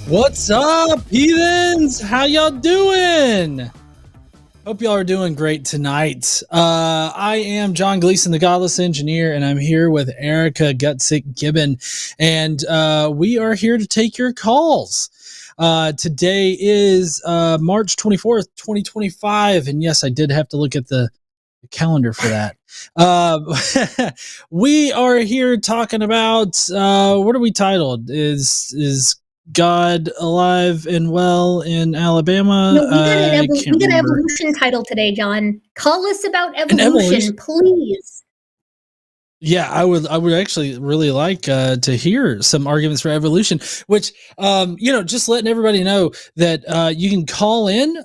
What's up, heathens? How y'all doing? Hope y'all are doing great tonight. I am John Gleason, the Godless Engineer, and I'm here with Erika Gutsick Gibbon, and we are here to take your calls. Today is March 24th, 2025, and yes, I did have to look at the calendar for that. We are here talking about what are we titled? Is God alive and well in Alabama? No, we got an evolution title today, John. Call us about evolution, please. Yeah, I would actually really like to hear some arguments for evolution, which, just letting everybody know that you can call in.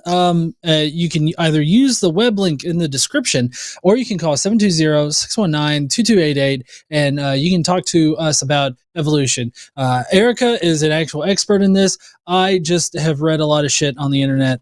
You can either use the web link in the description, or you can call 720-619-2288, and you can talk to us about evolution. Erika is an actual expert in this. I just have read a lot of shit on the internet,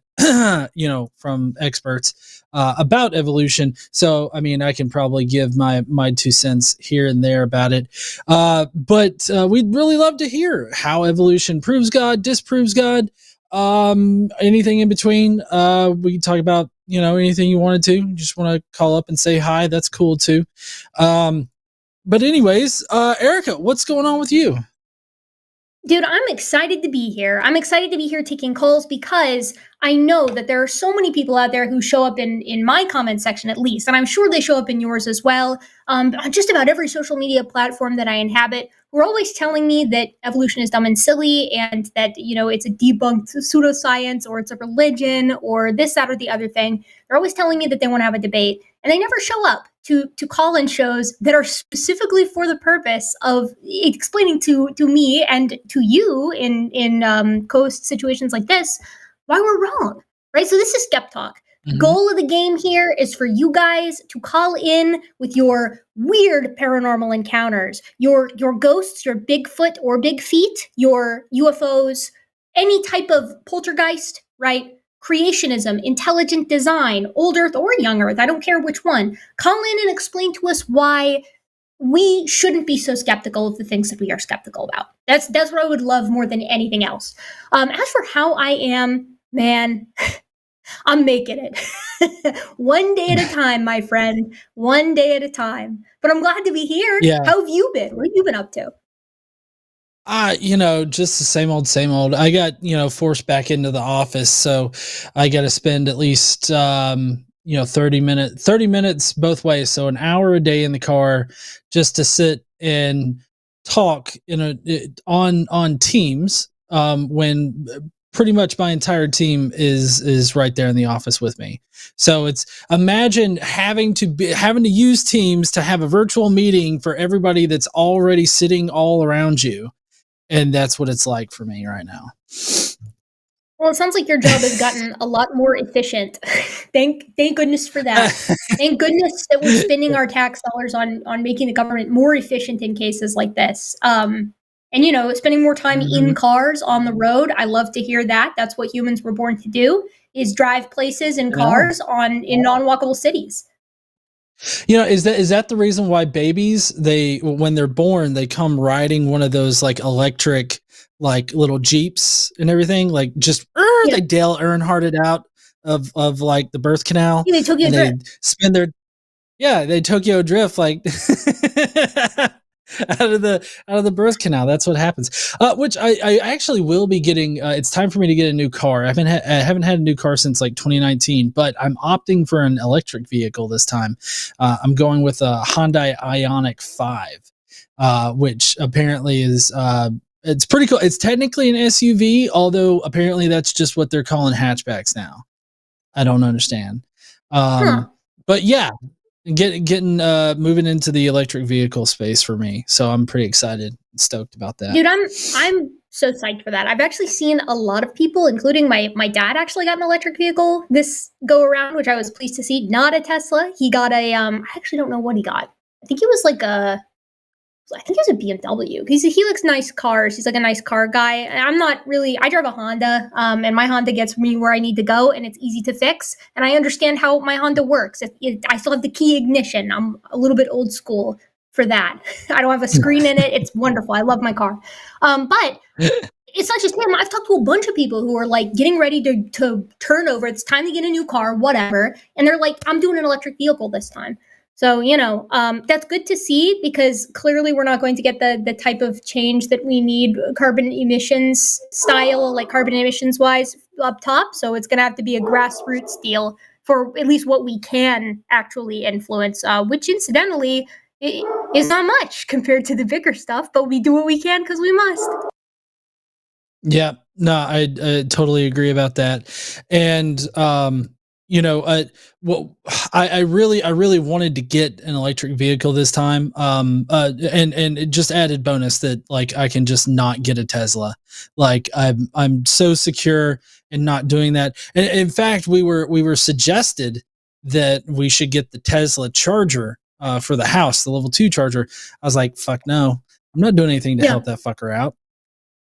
from experts about evolution. So, I mean, I can probably give my 2 cents here and there about it. But we'd really love to hear how evolution proves God, disproves God, anything in between. We can talk about, anything you wanted to. You just want to call up and say hi. That's cool too. But anyways, Erika, what's going on with you? Dude, I'm excited to be here. I'm excited to be here taking calls because I know that there are so many people out there who show up in my comment section at least, and I'm sure they show up in yours as well. On just about every social media platform that I inhabit, who are always telling me that evolution is dumb and silly, and that it's a debunked pseudoscience, or it's a religion, or this, that, or the other thing. They're always telling me that they want to have a debate, and they never show up to call-in shows that are specifically for the purpose of explaining to me and to you in co-host situations like this why we're wrong, right? So this is SkepTalk. Mm-hmm. Goal of the game here is for you guys to call in with your weird paranormal encounters, your ghosts, your Bigfoot or Big Feet, your UFOs, any type of poltergeist, right? Creationism, intelligent design, old Earth or young Earth, I don't care which one. Call in and explain to us why we shouldn't be so skeptical of the things that we are skeptical about. That's what I would love more than anything else. As for how I am, man, I'm making it. One day at a time, my friend. One day at a time. But I'm glad to be here. Yeah. How have you been? What have you been up to? Just the same old, same old. I got, forced back into the office, so I got to spend at least, 30 minutes both ways. So an hour a day in the car just to sit and talk on Teams, when pretty much my entire team is right there in the office with me. So imagine having to use Teams to have a virtual meeting for everybody that's already sitting all around you. And that's what it's like for me right now. Well, it sounds like your job has gotten a lot more efficient. Thank goodness for that. Thank goodness that we're spending our tax dollars on making the government more efficient in cases like this. And spending more time in cars on the road. I love to hear that. That's what humans were born to do, is drive places in cars in non-walkable cities. Is that the reason why babies, when they're born, they come riding one of those like electric, like little Jeeps and everything, like just they Dale Earnhardt out of like the birth canal. Yeah, they Tokyo drift. They Tokyo drift like out of the birth canal. That's what happens. Which I actually will be getting. It's time for me to get a new car. I haven't had a new car since like 2019, but I'm opting for an electric vehicle this time. I'm going with a Hyundai Ioniq 5, which apparently is it's pretty cool. It's technically an SUV, although apparently that's just what they're calling hatchbacks now. I don't understand. But yeah. Getting moving into the electric vehicle space for me, so I'm pretty excited and stoked about that. Dude, I'm so psyched for that. I've actually seen a lot of people, including my dad, actually got an electric vehicle this go around, which I was pleased to see. Not a Tesla. He got I actually don't know what he got. I think it was like I think it was a BMW. He likes nice cars. He's like a nice car guy. I'm not really, I drive a Honda, and my Honda gets me where I need to go, and it's easy to fix. And I understand how my Honda works. I still have the key ignition. I'm a little bit old school for that. I don't have a screen in it. It's wonderful. I love my car. But it's not just him. I've talked to a bunch of people who are like getting ready to turn over. It's time to get a new car, whatever. And they're like, I'm doing an electric vehicle this time. So, that's good to see, because clearly we're not going to get the type of change that we need carbon emissions style, like carbon emissions wise up top. So it's going to have to be a grassroots deal for at least what we can actually influence, which incidentally is not much compared to the bigger stuff, but we do what we can because we must. Yeah, no, I totally agree about that. And, well, I really wanted to get an electric vehicle this time. And it just added bonus that like, I can just not get a Tesla. Like I'm so secure in not doing that. And in fact, we were suggested that we should get the Tesla charger, for the house, the level 2 charger. I was like, fuck no, I'm not doing anything to help that fucker out.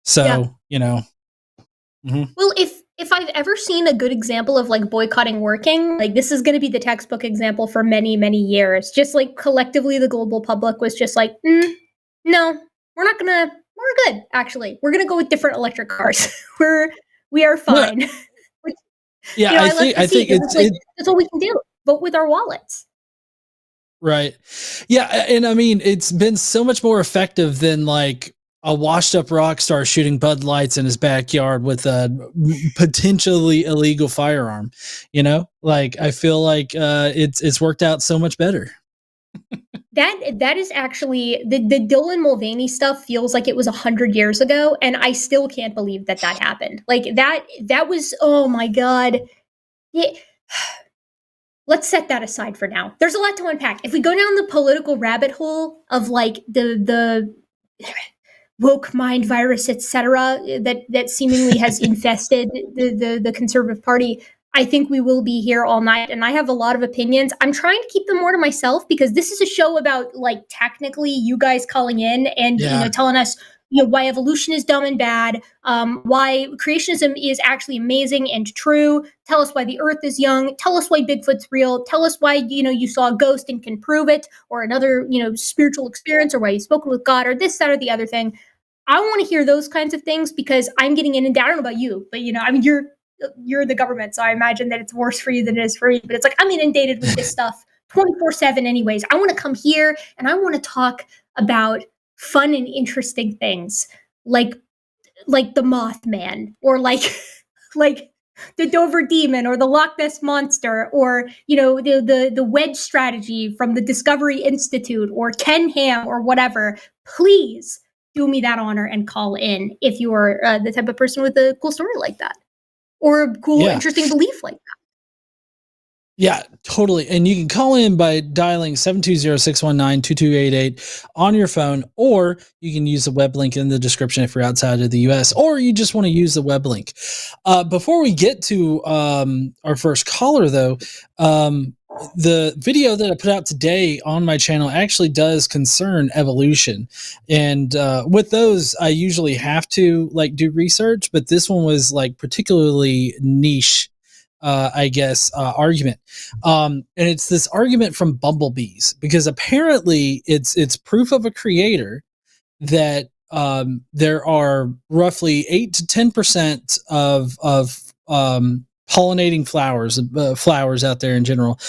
So, Well, if I've ever seen a good example of like boycotting working, like this is going to be the textbook example for many, many years. Just like collectively, the global public was just like, no, we're good. Actually, we're going to go with different electric cars. we are fine. Which, yeah, I think it's like, that's what we can do. Vote with our wallets. Right. Yeah, and I mean, it's been so much more effective than like a washed up rock star shooting Bud Lights in his backyard with a potentially illegal firearm. Like I feel like it's worked out so much better. That is actually the Dylan Mulvaney stuff feels like it was 100 years ago, and I still can't believe that happened. Like that was, oh my God. Yeah. Let's set that aside for now. There's a lot to unpack. If we go down the political rabbit hole of like the woke mind virus, etc., that seemingly has infested the Conservative Party, I think we will be here all night, and I have a lot of opinions. I'm trying to keep them more to myself because this is a show about like technically you guys calling in and telling us why evolution is dumb and bad, why creationism is actually amazing and true. Tell us why the earth is young. Tell us why Bigfoot's real. Tell us why, you saw a ghost and can prove it, or another, spiritual experience, or why you spoke with God, or this, that, or the other thing. I want to hear those kinds of things because I'm getting inundated. I don't know about you, but, I mean, you're the government, so I imagine that it's worse for you than it is for me. But it's like, I'm inundated with this stuff 24/7 anyways. I want to come here and I want to talk about fun and interesting things like the Mothman, or like the Dover Demon, or the Loch Ness Monster, or the wedge strategy from the Discovery Institute, or Ken Ham, or whatever. Please do me that honor and call in if you are the type of person with a cool story like that, or a cool, interesting belief like that. Yeah, totally. And you can call in by dialing 720-619-2288 on your phone, or you can use the web link in the description if you're outside of the US, or you just want to use the web link. Before we get to our first caller, though, the video that I put out today on my channel actually does concern evolution. And with those, I usually have to like do research, but this one was like particularly niche, argument. And it's this argument from bumblebees, because apparently it's proof of a creator that there are roughly 8 to 10% of pollinating flowers out there in general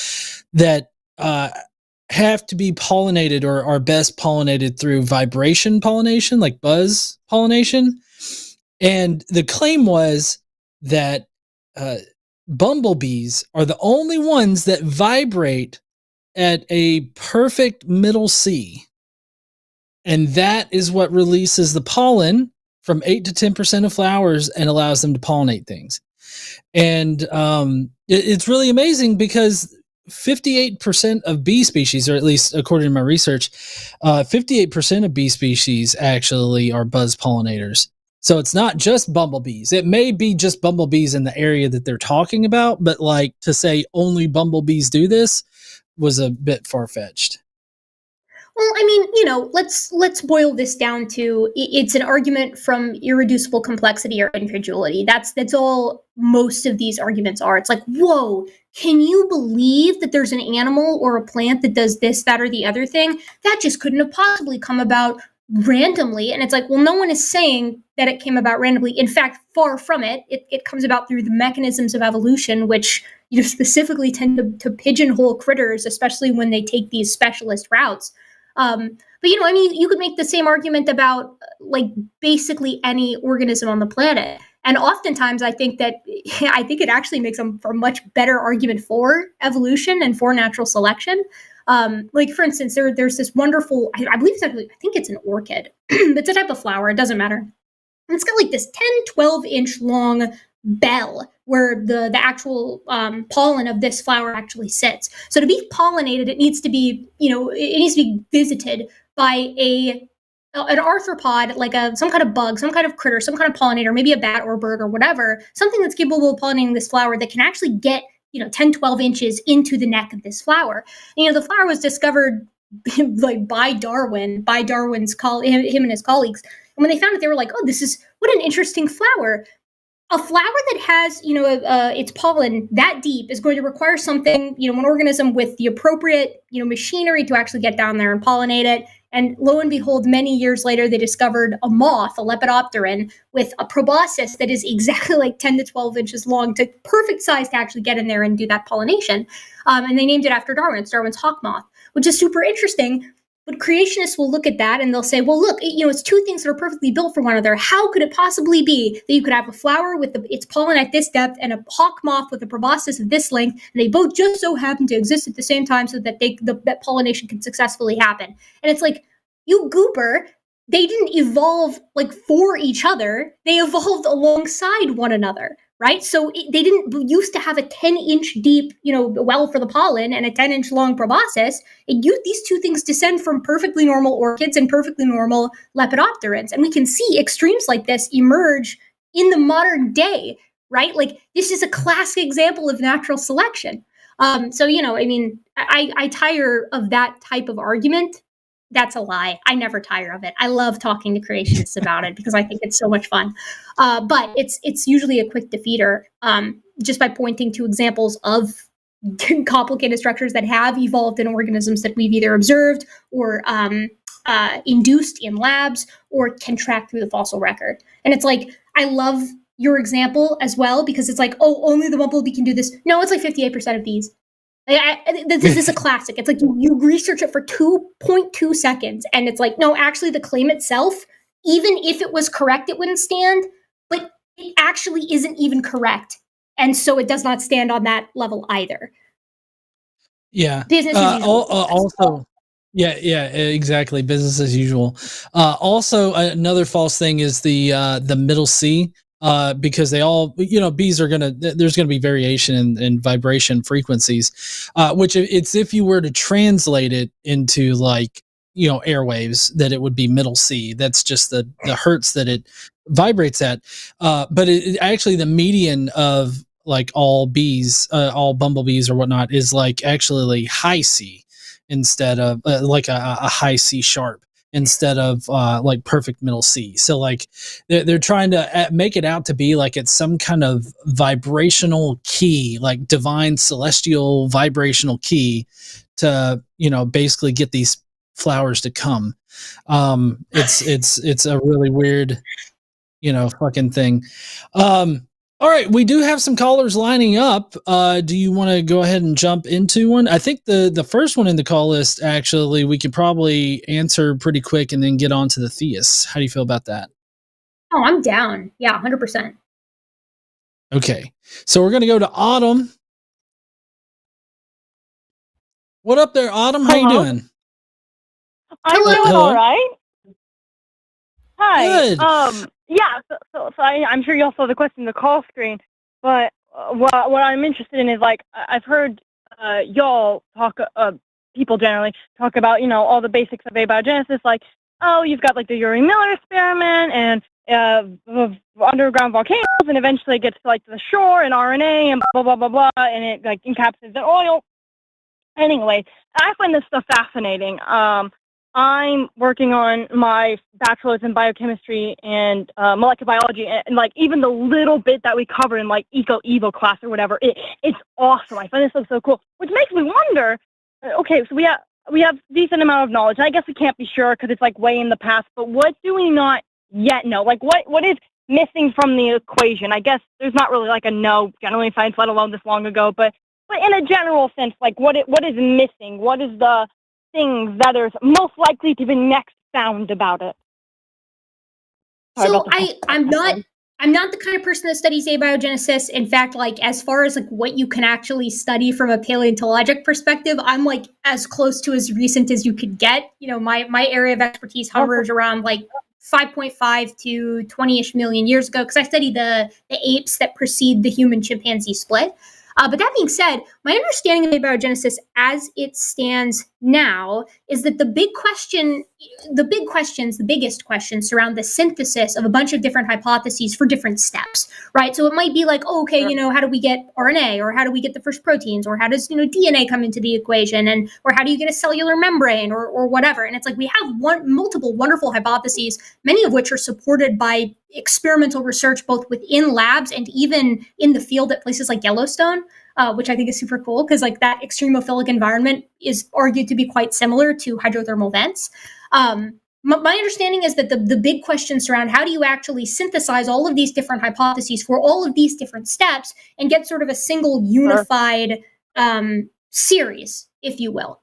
that have to be pollinated, or are best pollinated through vibration pollination, like buzz pollination. And the claim was that bumblebees are the only ones that vibrate at a perfect middle C. And that is what releases the pollen from 8 to 10% of flowers and allows them to pollinate things. And it's really amazing because 58% of bee species, or at least according to my research, 58% of bee species actually are buzz pollinators. So it's not just bumblebees. It may be just bumblebees in the area that they're talking about, but like to say only bumblebees do this was a bit far-fetched. Well, I mean, let's boil this down to it's an argument from irreducible complexity or incredulity. That's all most of these arguments are. It's like, whoa, can you believe that there's an animal or a plant that does this, that, or the other thing? That just couldn't have possibly come about. randomly. And it's like, well, no one is saying that it came about randomly. In fact, far from it. It comes about through the mechanisms of evolution, which specifically tend to pigeonhole critters, especially when they take these specialist routes. But you could make the same argument about like basically any organism on the planet. And oftentimes, I think it actually makes for a much better argument for evolution and for natural selection. Like for instance, there's this wonderful, I believe I think it's an orchid. It's a type of flower. It doesn't matter. And it's got like this 10-12 inch long bell where the actual pollen of this flower actually sits. So to be pollinated, it needs to be visited by an arthropod, like some kind of bug, some kind of critter, some kind of pollinator, maybe a bat or a bird or whatever, something that's capable of pollinating this flower that can actually get 10-12 inches into the neck of this flower. And, the flower was discovered like by Darwin's him and his colleagues. And when they found it, they were like, oh, what an interesting flower. A flower that has, its pollen that deep is going to require something, an organism with the appropriate, machinery to actually get down there and pollinate it. And lo and behold, many years later, they discovered a moth, a lepidopteran, with a proboscis that is exactly like 10 to 12 inches long, to perfect size to actually get in there and do that pollination. And they named it after Darwin. It's Darwin's hawk moth, which is super interesting. But creationists will look at that and they'll say, well, look, it's two things that are perfectly built for one another. How could it possibly be that you could have a flower with its pollen at this depth and a hawk moth with a proboscis of this length, and they both just so happen to exist at the same time so that that pollination can successfully happen? And it's like, you goober, they didn't evolve like for each other. They evolved alongside one another. Right? So they didn't used to have a 10-inch deep, well for the pollen and a 10-inch long proboscis. These two things descend from perfectly normal orchids and perfectly normal lepidopterans. And we can see extremes like this emerge in the modern day, right? Like this is a classic example of natural selection. I tire of that type of argument. That's a lie. I never tire of it. I love talking to creationists about it because I think it's so much fun. But it's usually a quick defeater just by pointing to examples of complicated structures that have evolved in organisms that we've either observed or induced in labs or can track through the fossil record. And it's like, I love your example as well because it's like, oh, only the bumblebee can do this. No, it's like 58% of bees. This is a classic. It's like you research it for 2.2 seconds, and it's like, no, actually, the claim itself, even if it was correct, it wouldn't stand. But it actually isn't even correct, and so it does not stand on that level either. Yeah. Business as usual. Also, yeah, exactly. Business as usual. Also, another false thing is the middle C. Because they all, bees are there's gonna be variation in vibration frequencies, which it's if you were to translate it into like, airwaves, that it would be middle C. That's just the hertz that it vibrates at. But it actually, the median of like all bees, all bumblebees or whatnot, is like actually high C instead of like a high C sharp, instead of like perfect middle C. So like they're trying to make it out to be like it's some kind of vibrational key, like divine celestial vibrational key to, basically get these flowers to come. It's a really weird, fucking thing. All right, we do have some callers lining up. Do you want to go ahead and jump into one? I think the first one in the call list, actually, we could probably answer pretty quick and then get on to the theists. How do you feel about that? Oh, I'm down. Yeah, 100%. Okay, so we're going to go to Autumn. What up there, Autumn? How you doing? I'm doing all right. Hi. Good. Yeah, so I'm sure you all saw the question in the call screen, but what I'm interested in is, like, I've heard y'all talk, people generally talk about, all the basics of abiogenesis, like, oh, you've got, like, the Urey-Miller experiment and underground volcanoes, and eventually it gets to, like, the shore and RNA and blah, blah, blah, blah, and it, like, encapsulates in oil. Anyway, I find this stuff fascinating. I'm working on my bachelor's in biochemistry and molecular biology, and like even the little bit that we cover in like evo class or whatever, it's awesome. I find this stuff so cool, which makes me wonder. Okay, so we have we have decent amount of knowledge. I guess we can't be sure because it's like way in the past. But what do we not yet know? Like what is missing from the equation? I guess there's not really like a no generally in science, let alone this long ago. But in a general sense, like what is missing? What is the things that are most likely to be next found about it? So I'm not the kind of person that studies abiogenesis. In fact, like as far as like what you can actually study from a paleontologic perspective, I'm like as close to as recent as you could get. You know, my area of expertise hovers around like 5.5 to 20-ish million years ago, because I study the apes that precede the human chimpanzee split. But that being said, my understanding of abiogenesis as it stands now is that the biggest questions surround the synthesis of a bunch of different hypotheses for different steps, right? So it might be like, oh, okay, how do we get RNA, or how do we get the first proteins, or how does DNA come into the equation, or how do you get a cellular membrane, or whatever? And it's like we have multiple wonderful hypotheses, many of which are supported by experimental research both within labs and even in the field at places like Yellowstone, which I think is super cool because like that extremophilic environment is argued to be quite similar to hydrothermal vents. My understanding is that the big questions surround how do you actually synthesize all of these different hypotheses for all of these different steps and get sort of a single unified series, if you will.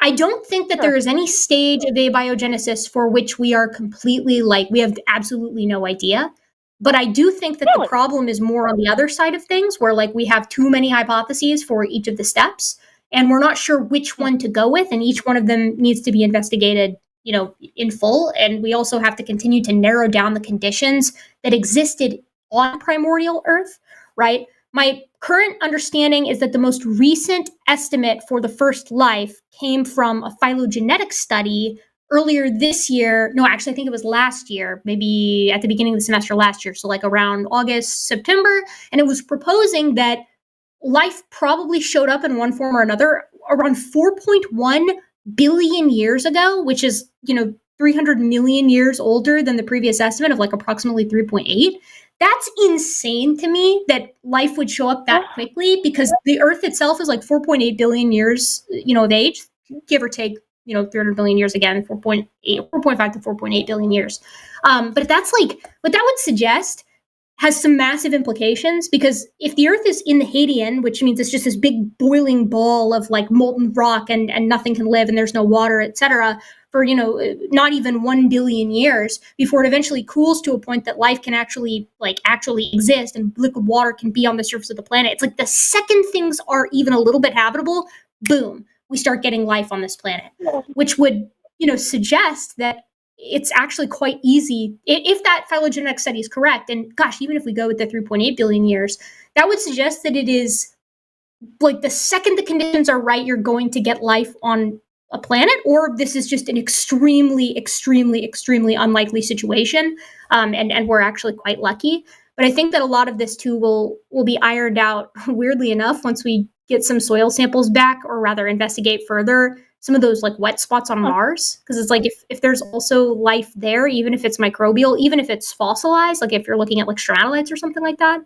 I don't think that there is any stage of abiogenesis for which we are completely we have absolutely no idea. But I do think that the problem is more on the other side of things, where like we have too many hypotheses for each of the steps, and we're not sure which one to go with, and each one of them needs to be investigated, in full. And we also have to continue to narrow down the conditions that existed on primordial Earth, right? My current understanding is that the most recent estimate for the first life came from a phylogenetic study earlier this year. No, actually, I think it was last year, maybe at the beginning of the semester last year. So like around August, September. And it was proposing that life probably showed up in one form or another around 4.1 billion years ago, which is, 300 million years older than the previous estimate of like approximately 3.8. That's insane to me that life would show up that quickly, because the Earth itself is like 4.8 billion years, of age, give or take, 300 billion years again, 4.5 to 4.8 billion years. But that's like, what that would suggest has some massive implications, because if the Earth is in the Hadean, which means it's just this big boiling ball of like molten rock and nothing can live and there's no water, etc., for, not even 1 billion years before it eventually cools to a point that life can actually exist and liquid water can be on the surface of the planet. It's like the second things are even a little bit habitable, boom, we start getting life on this planet, which would, suggest that it's actually quite easy, if that phylogenetic study is correct, and gosh, even if we go with the 3.8 billion years, that would suggest that it is like the second the conditions are right, you're going to get life on a planet, or this is just an extremely, extremely, extremely unlikely situation, and we're actually quite lucky. But I think that a lot of this too will be ironed out, weirdly enough, once we get some soil samples back, or rather investigate further some of those like wet spots on Mars. Because it's like if there's also life there, even if it's microbial, even if it's fossilized, like if you're looking at like strongylites or something like that,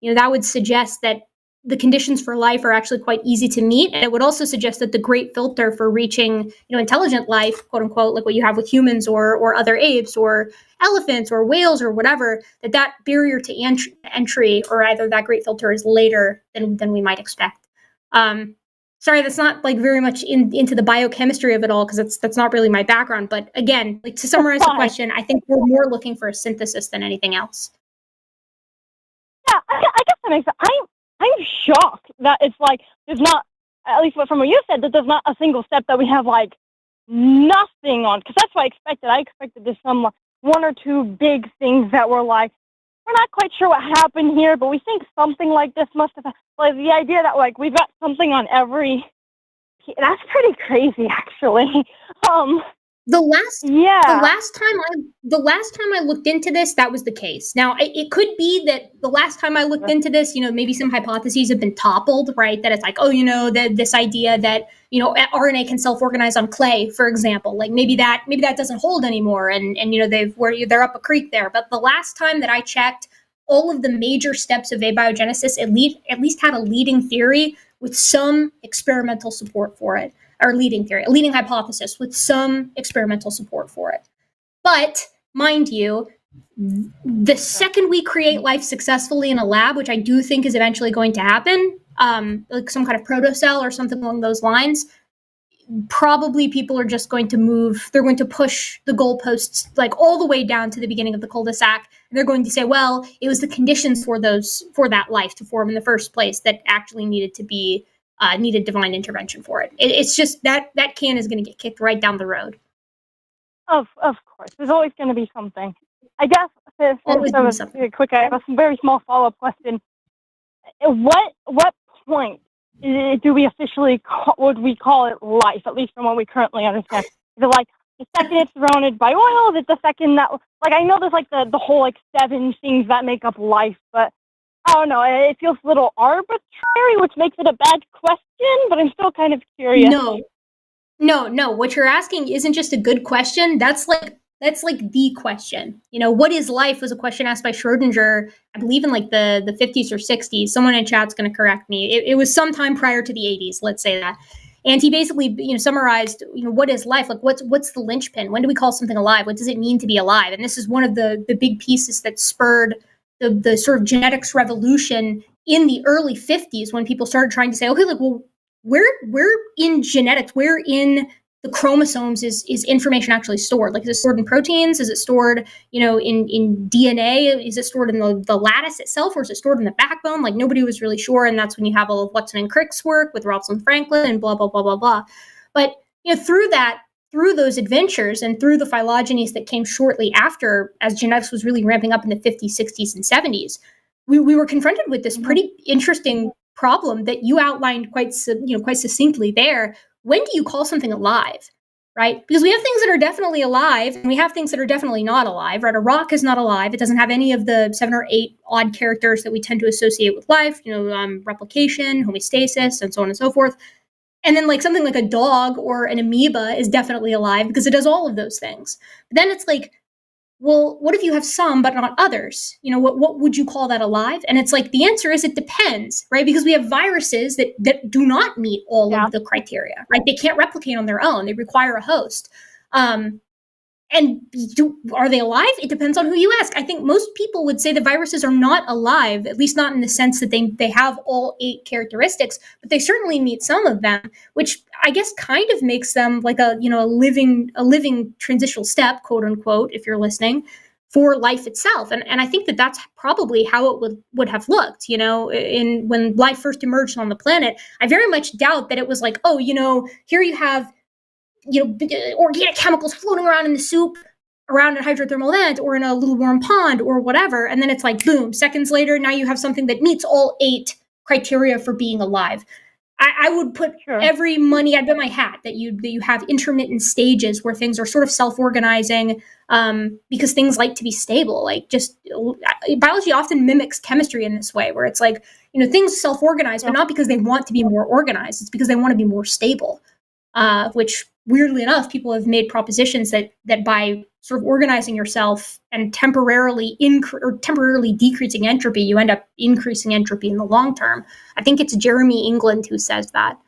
that would suggest that the conditions for life are actually quite easy to meet. And it would also suggest that the great filter for reaching, intelligent life, quote unquote, like what you have with humans or other apes or elephants or whales or whatever, that barrier to entry, or either that great filter, is later than we might expect. Sorry, that's not like very much into the biochemistry of it all, because that's not really my background. But again, like to summarize the question, I think we're more looking for a synthesis than anything else. Yeah, I guess that makes sense. I'm shocked that it's like there's not, at least from what you said, that there's not a single step that we have like nothing on, because that's what I expected. I expected there's some one or two big things that were like, we're not quite sure what happened here, but we think something like this must have, like the idea that like we've got something on every, that's pretty crazy actually. The last time I looked into this, that was the case. Now, it could be that the last time I looked into this, maybe some hypotheses have been toppled, right? That it's like, this idea that, RNA can self-organize on clay, for example, like maybe that doesn't hold anymore. And they're up a creek there. But the last time that I checked, all of the major steps of abiogenesis at least had a leading theory with some experimental support for it. or leading theory, a leading hypothesis with some experimental support for it. But mind you, the second we create life successfully in a lab, which I do think is eventually going to happen, like some kind of protocell or something along those lines, probably people are just going to move. They're going to push the goalposts like all the way down to the beginning of the cul-de-sac. And they're going to say, well, it was the conditions for that life to form in the first place that actually needed divine intervention for it. It's just that can is going to get kicked right down the road. Of course, there's always going to be something. I guess I have a very small follow-up question. What point do we officially would we call it life, at least from what we currently understand? Is it like the second it's surrounded by oil? Is it the second that, like, I know there's like the whole like 7 things that make up life, but I don't know, it feels a little arbitrary, which makes it a bad question, but I'm still kind of curious. No. What you're asking isn't just a good question. That's like the question. What is life was a question asked by Schrodinger, I believe in like the 50s or 60s. Someone in chat's going to correct me. It was sometime prior to the 80s, let's say that. And he basically, summarized, what is life? Like, what's the linchpin? When do we call something alive? What does it mean to be alive? And this is one of the big pieces that spurred the sort of genetics revolution in the early 50s, when people started trying to say, okay, like, well, where in genetics, where in the chromosomes is information actually stored? Like, is it stored in proteins? Is it stored, in DNA? Is it stored in the lattice itself, or is it stored in the backbone? Like, nobody was really sure. And that's when you have all of Watson and Crick's work with Rosalind Franklin and blah, blah, blah, blah, blah. But, through those adventures and through the phylogenies that came shortly after, as genetics was really ramping up in the 50s, 60s, and 70s, we were confronted with this pretty interesting problem that you outlined quite succinctly there. When do you call something alive, right? Because we have things that are definitely alive, and we have things that are definitely not alive, right? A rock is not alive. It doesn't have any of the 7 or 8 odd characters that we tend to associate with life, replication, homeostasis, and so on and so forth. And then like something like a dog or an amoeba is definitely alive because it does all of those things. But then it's like, well, what if you have some but not others? What would you call that alive? And it's like, the answer is it depends, right? Because we have viruses that do not meet all of the criteria, right? They can't replicate on their own. They require a host. And are they alive? It depends on who you ask. I think most people would say the viruses are not alive, at least not in the sense that they have all 8 characteristics, but they certainly meet some of them, which I guess kind of makes them like a living transitional step, quote unquote, if you're listening, for life itself. And I think that's probably how it would have looked, when life first emerged on the planet. I very much doubt that it was like, oh, here you have organic chemicals floating around in the soup, around a hydrothermal vent, or in a little warm pond, or whatever. And then it's like, boom, seconds later, now you have something that meets all 8 criteria for being alive. I would put every money, I'd bet my hat that you have intermittent stages where things are sort of self-organizing, because things like to be stable. Like, just biology often mimics chemistry in this way, where it's like, things self-organize, but not because they want to be more organized. It's because they want to be more stable, which, weirdly enough, people have made propositions that by sort of organizing yourself and temporarily decreasing entropy, you end up increasing entropy in the long term. I think it's Jeremy England who says that.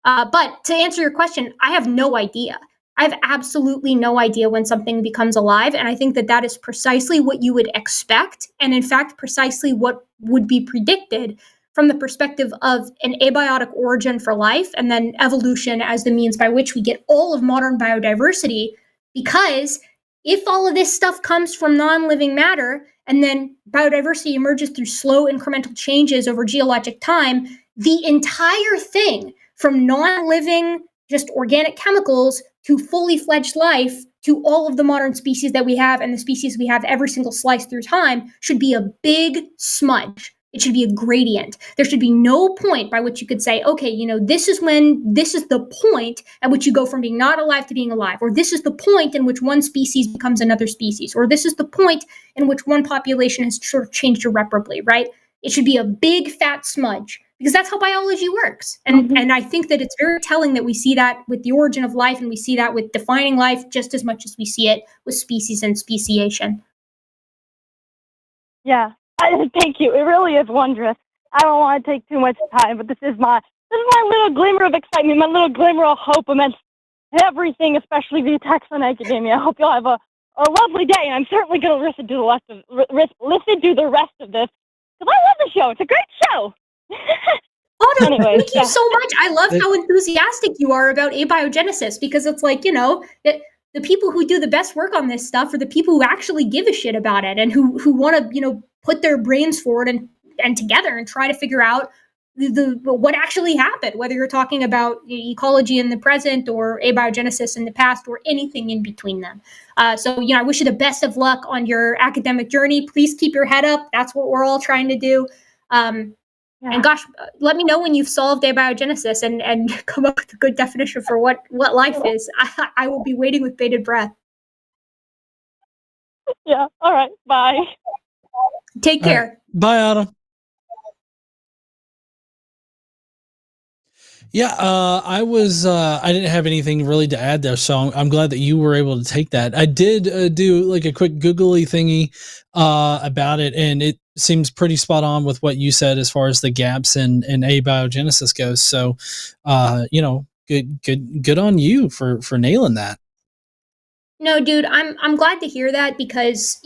But to answer your question, I have no idea. I have absolutely no idea when something becomes alive. And I think that is precisely what you would expect. And in fact, precisely what would be predicted from the perspective of an abiotic origin for life, and then evolution as the means by which we get all of modern biodiversity. Because if all of this stuff comes from non-living matter, and then biodiversity emerges through slow incremental changes over geologic time, the entire thing, from non-living, just organic chemicals, to fully fledged life, to all of the modern species that we have, and the species we have every single slice through time, should be a big smudge. It should be a gradient. There should be no point by which you could say, okay, this is the point at which you go from being not alive to being alive, or this is the point in which one species becomes another species, or this is the point in which one population has sort of changed irreparably, right? It should be a big fat smudge, because that's how biology works. And I think that it's very telling that we see that with the origin of life, and we see that with defining life just as much as we see it with species and speciation. Yeah. Thank you. It really is wondrous. I don't want to take too much time, but this is my my little glimmer of excitement, my little glimmer of hope amidst everything, especially the attacks on academia. I hope y'all have a lovely day, and I'm certainly going to listen to the rest of this, because I love the show. It's a great show. Autumn, Anyways, thank you so much. I love how enthusiastic you are about abiogenesis, because it's like, the people who do the best work on this stuff are the people who actually give a shit about it and who want to, put their brains forward and together and try to figure out what actually happened, whether you're talking about ecology in the present or abiogenesis in the past or anything in between them. So, I wish you the best of luck on your academic journey. Please keep your head up. That's what we're all trying to do. And gosh, let me know when you've solved abiogenesis and come up with a good definition for what life is. I will be waiting with bated breath. Yeah. All right. Bye. Take care. Right. Bye, Autumn. Yeah, I didn't have anything really to add there, so I'm glad that you were able to take that. I did do like a quick googly thingy about it, and it seems pretty spot on with what you said as far as the gaps in abiogenesis goes. So, good on you for nailing that. No, dude, I'm glad to hear that, because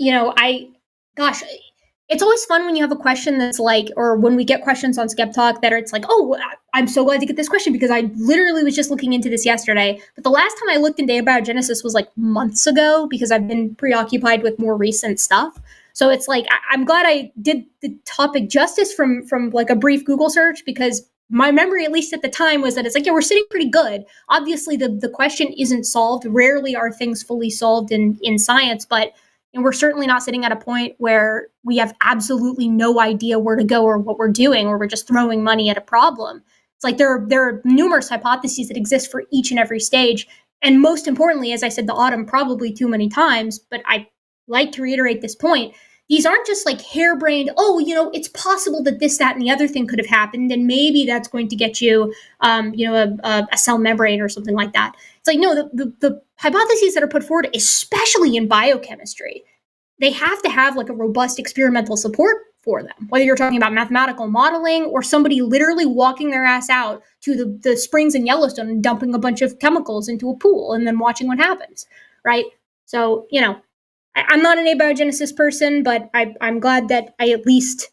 it's always fun when you have a question that's like, or when we get questions on SkepTalk that are, it's like, oh, I'm so glad to get this question because I literally was just looking into this yesterday. But the last time I looked into abiogenesis was like months ago, because I've been preoccupied with more recent stuff. So it's like, I'm glad I did the topic justice from like a brief Google search, because my memory, at least at the time, was that it's like, yeah, we're sitting pretty good. Obviously, the question isn't solved. Rarely are things fully solved in science, but we're certainly not sitting at a point where we have absolutely no idea where to go or what we're doing, or we're just throwing money at a problem. It's like there are numerous hypotheses that exist for each and every stage. And most importantly, as I said to Autumn probably too many times, but I like to reiterate this point, these aren't just like harebrained, it's possible that this, that, and the other thing could have happened, and maybe that's going to get you, a cell membrane or something like that. It's like, no, the hypotheses that are put forward, especially in biochemistry, they have to have like a robust experimental support for them, whether you're talking about mathematical modeling or somebody literally walking their ass out to the springs in Yellowstone and dumping a bunch of chemicals into a pool and then watching what happens, right? So, I'm not an abiogenesis person, but I'm glad that I at least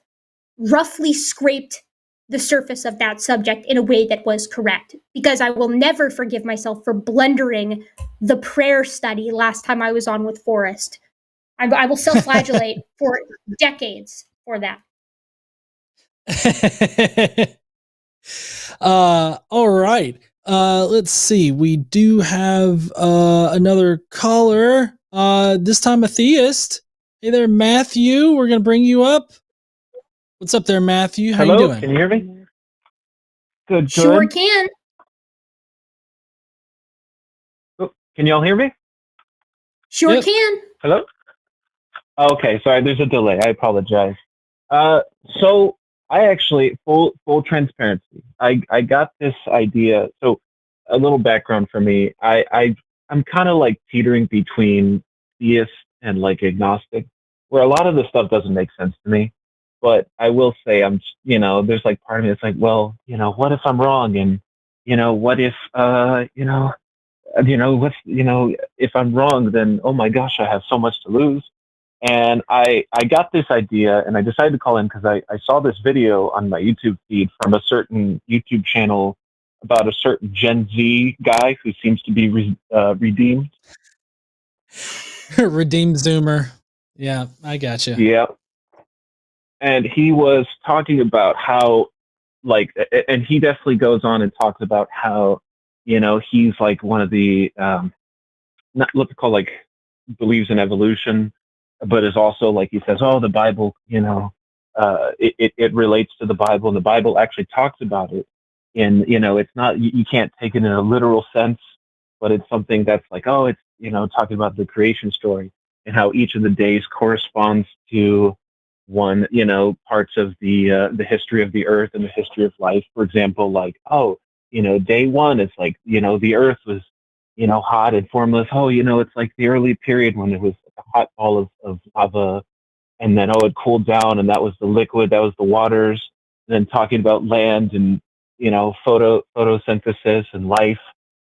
roughly scraped the surface of that subject in a way that was correct, because I will never forgive myself for blundering the prayer study last time I was on with Forrest. I will self-flagellate for decades for that. All right. Let's see. We do have another caller. This time a theist. Hey there, Matthew. We're gonna bring you up. What's up there, Matthew? How Hello? you doing? Can you hear me? Good. Sure can. Oh, can y'all hear me? Sure can. Hello? Okay, sorry, there's a delay. I apologize. So I actually, full transparency, I got this idea. So a little background for me. I'm kind of like teetering between theist and like agnostic, where a lot of the stuff doesn't make sense to me. But I will say there's like part of me that's like, well, what if I'm wrong? And, what if, if I'm wrong, then, oh my gosh, I have so much to lose. And I got this idea, and I decided to call in because I saw this video on my YouTube feed from a certain YouTube channel about a certain Gen Z guy who seems to be redeemed. Redeemed Zoomer. Yeah, I got you. Yeah. And he was talking about how, and he definitely goes on and talks about how, he's like one of the, not what they call, like, believes in evolution, but is also, like, he says, oh, the Bible, it relates to the Bible, and the Bible actually talks about it. And, it's not, you can't take it in a literal sense, but it's something that's like, oh, it's, talking about the creation story and how each of the days corresponds to one, parts of the history of the earth and the history of life. For example, like, oh, day one, it's like, the earth was, hot and formless. Oh, it's like the early period when it was a hot ball of lava, and then, oh, it cooled down, and that was the liquid, that was the waters. And then talking about land and photosynthesis and life.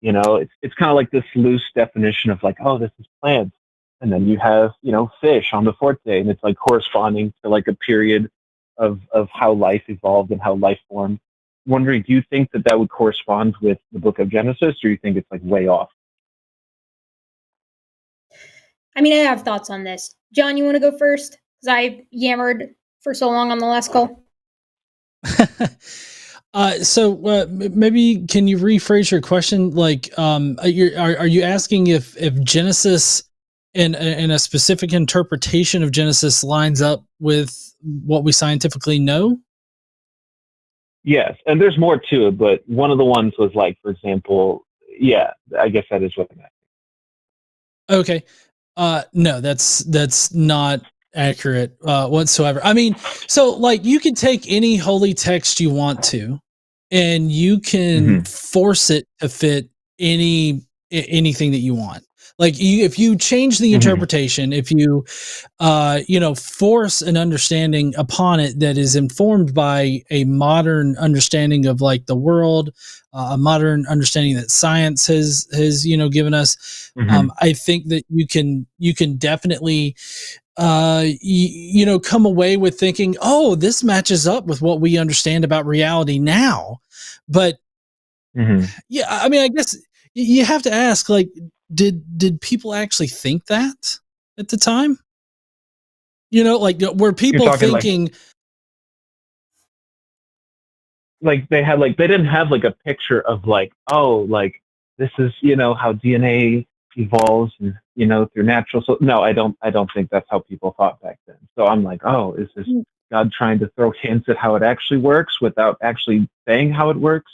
It's kind of like this loose definition of like, oh, this is plants. And then you have, fish on the fourth day, and it's like corresponding to like a period of how life evolved and how life formed. Wondering, do you think that would correspond with the book of Genesis, or do you think it's like way off? I mean, I have thoughts on this. John, you want to go first? Because I yammered for so long on the last call. So maybe can you rephrase your question? Like, are you asking if Genesis and a specific interpretation of Genesis lines up with what we scientifically know? Yes, and there's more to it, but one of the ones was like, for example, yeah, I guess that is what I'm asking. Okay. No, that's not accurate whatsoever. I mean, so like you can take any holy text you want to, and you can force it to fit anything that you want. Like if you change the interpretation, if you force an understanding upon it that is informed by a modern understanding of like the world, a modern understanding that science has given us, I think that you can definitely come away with thinking, oh, this matches up with what we understand about reality now. But yeah, I mean, I guess you have to ask, like, did people actually think that at the time? Like, were people thinking like they didn't have like a picture of like, oh, like this is how DNA evolves and through natural. So no, I don't think that's how people thought back then. So I'm like, oh, is this God trying to throw hints at how it actually works without actually saying how it works?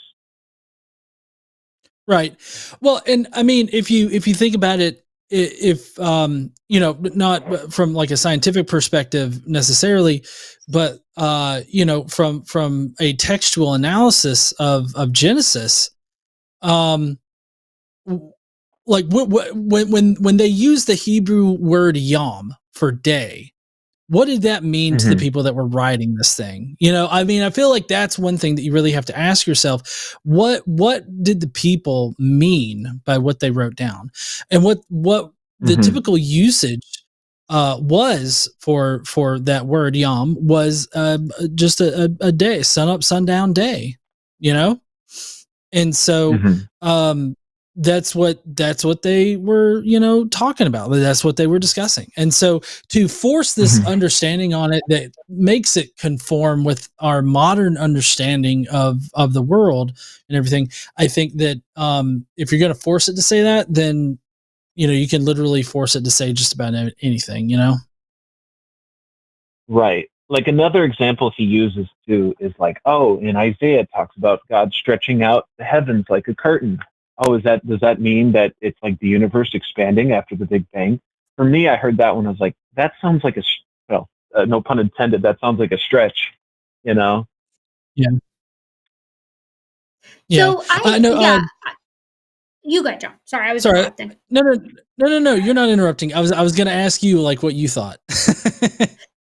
Right. Well, and I mean, if you think about it, if not from like a scientific perspective necessarily, but from a textual analysis of Genesis, like when they use the Hebrew word yom for day, what did that mean to the people that were writing this thing? I mean, I feel like that's one thing that you really have to ask yourself. What did the people mean by what they wrote down? And what the typical usage was for that word yom was just a day, sun up, sundown day, And so that's what they were talking about. That's what they were discussing. And so to force this understanding on it that makes it conform with our modern understanding of the world and everything, I think that if you're going to force it to say that, then you can literally force it to say just about anything. Right. Like another example he uses too is like, oh, in Isaiah it talks about God stretching out the heavens like a curtain. Oh, does that mean that it's like the universe expanding after the Big Bang? For me, I heard that one. I was like, that sounds like no pun intended. That sounds like a stretch, Yeah. So you go, John. Sorry, I was interrupting. No. You're not interrupting. I was going to ask you like what you thought.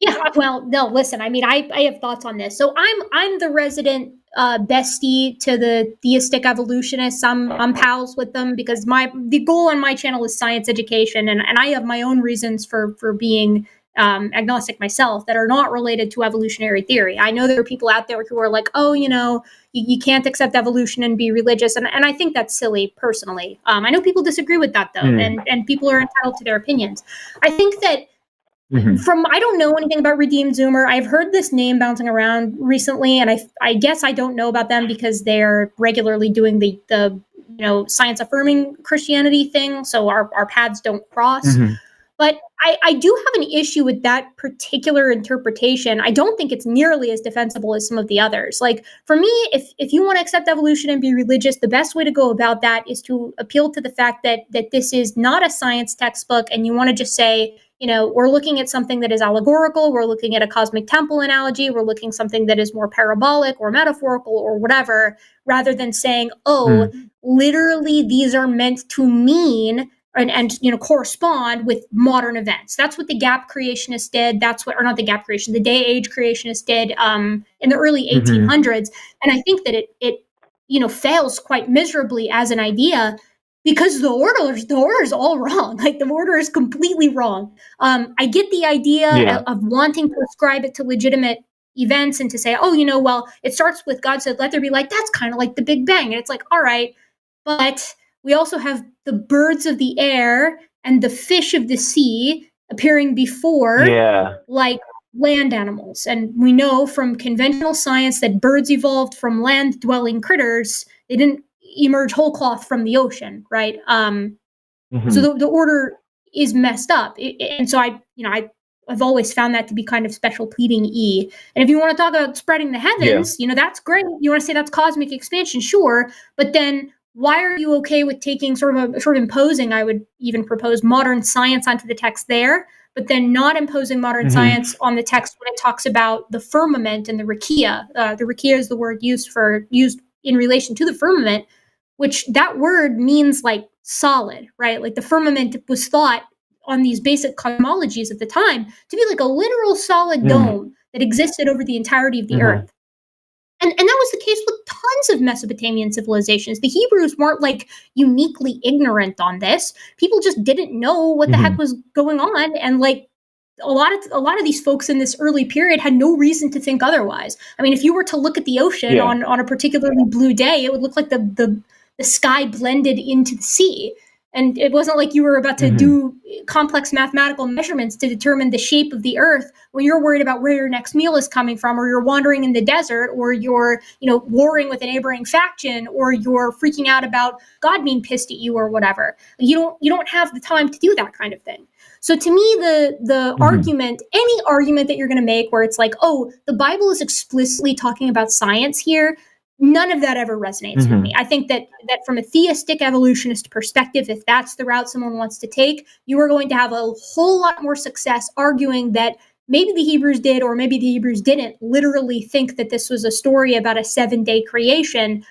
Yeah, well, no, listen, I mean, I have thoughts on this. So I'm the resident bestie to the theistic evolutionists. I'm pals with them because the goal on my channel is science education, and I have my own reasons for being agnostic myself that are not related to evolutionary theory. I know there are people out there who are like, oh, you can't accept evolution and be religious, and I think that's silly personally. I know people disagree with that though, and people are entitled to their opinions. I think that I don't know anything about Redeemed Zoomer. I've heard this name bouncing around recently, and I guess I don't know about them because they're regularly doing the science affirming Christianity thing, so our paths don't cross. But I do have an issue with that particular interpretation. I don't think it's nearly as defensible as some of the others. Like, for me, if you want to accept evolution and be religious, the best way to go about that is to appeal to the fact that this is not a science textbook, and you want to just say, we're looking at something that is allegorical, we're looking at a cosmic temple analogy, we're looking at something that is more parabolic or metaphorical or whatever, rather than saying, literally these are meant to mean and correspond with modern events. That's what the gap creationists did. The day age creationists did in the early 1800s. And I think that it fails quite miserably as an idea because the order is all wrong. Like, the order is completely wrong. I get the idea of wanting to ascribe it to legitimate events and to say, oh, well, it starts with God said, let there be light. That's kind of like the Big Bang. And it's like, all right, but we also have the birds of the air and the fish of the sea appearing before like land animals. And we know from conventional science that birds evolved from land dwelling critters. They didn't emerge whole cloth from the ocean, right? So the order is messed up. And so I've always found that to be kind of special pleading E. And if you want to talk about spreading the heavens, that's great. You want to say that's cosmic expansion, sure. But then why are you okay with taking sort of imposing, I would even propose, modern science onto the text there, but then not imposing modern science on the text when it talks about the firmament and the rakia? The rakia is the word used in relation to the firmament, which that word means like solid, right? Like the firmament was thought on these basic cosmologies at the time to be like a literal solid dome that existed over the entirety of the earth. And that was the case with tons of Mesopotamian civilizations. The Hebrews weren't like uniquely ignorant on this. People just didn't know what the heck was going on. And like a lot of these folks in this early period had no reason to think otherwise. I mean, if you were to look at the ocean on a particularly blue day, it would look like the sky blended into the sea. And it wasn't like you were about to do complex mathematical measurements to determine the shape of the earth when you're worried about where your next meal is coming from, or you're wandering in the desert, or you're, warring with a neighboring faction, or you're freaking out about God being pissed at you or whatever. You don't have the time to do that kind of thing. So to me, the argument, any argument that you're going to make where it's like, oh, the Bible is explicitly talking about science here, none of that ever resonates with me. I think that from a theistic evolutionist perspective, if that's the route someone wants to take, you are going to have a whole lot more success arguing that maybe the Hebrews did or maybe the Hebrews didn't literally think that this was a story about a 7-day creation.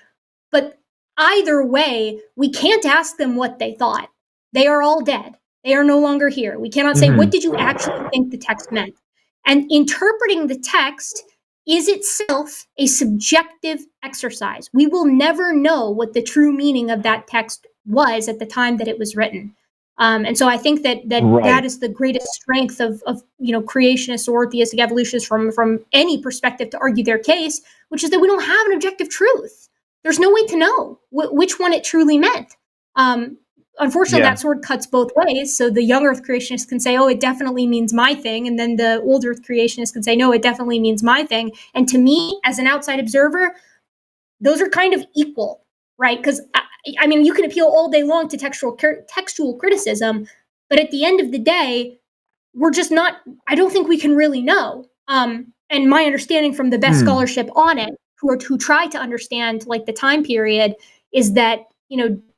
But either way, we can't ask them what they thought. They are all dead. They are no longer here. We cannot say, what did you actually think the text meant? And interpreting the text is itself a subjective exercise. We will never know what the true meaning of that text was at the time that it was written. And so I think that is the greatest strength of creationists or theistic evolutionists from any perspective to argue their case, which is that we don't have an objective truth. There's no way to know which one it truly meant. Unfortunately, that sword cuts both ways. So the young Earth creationists can say, oh, it definitely means my thing. And then the old Earth creationists can say, no, it definitely means my thing. And to me, as an outside observer, those are kind of equal, right? Because, I mean, you can appeal all day long to textual criticism, but at the end of the day, we're just not, I don't think we can really know. And my understanding from the best scholarship on it, who try to understand like the time period, is that,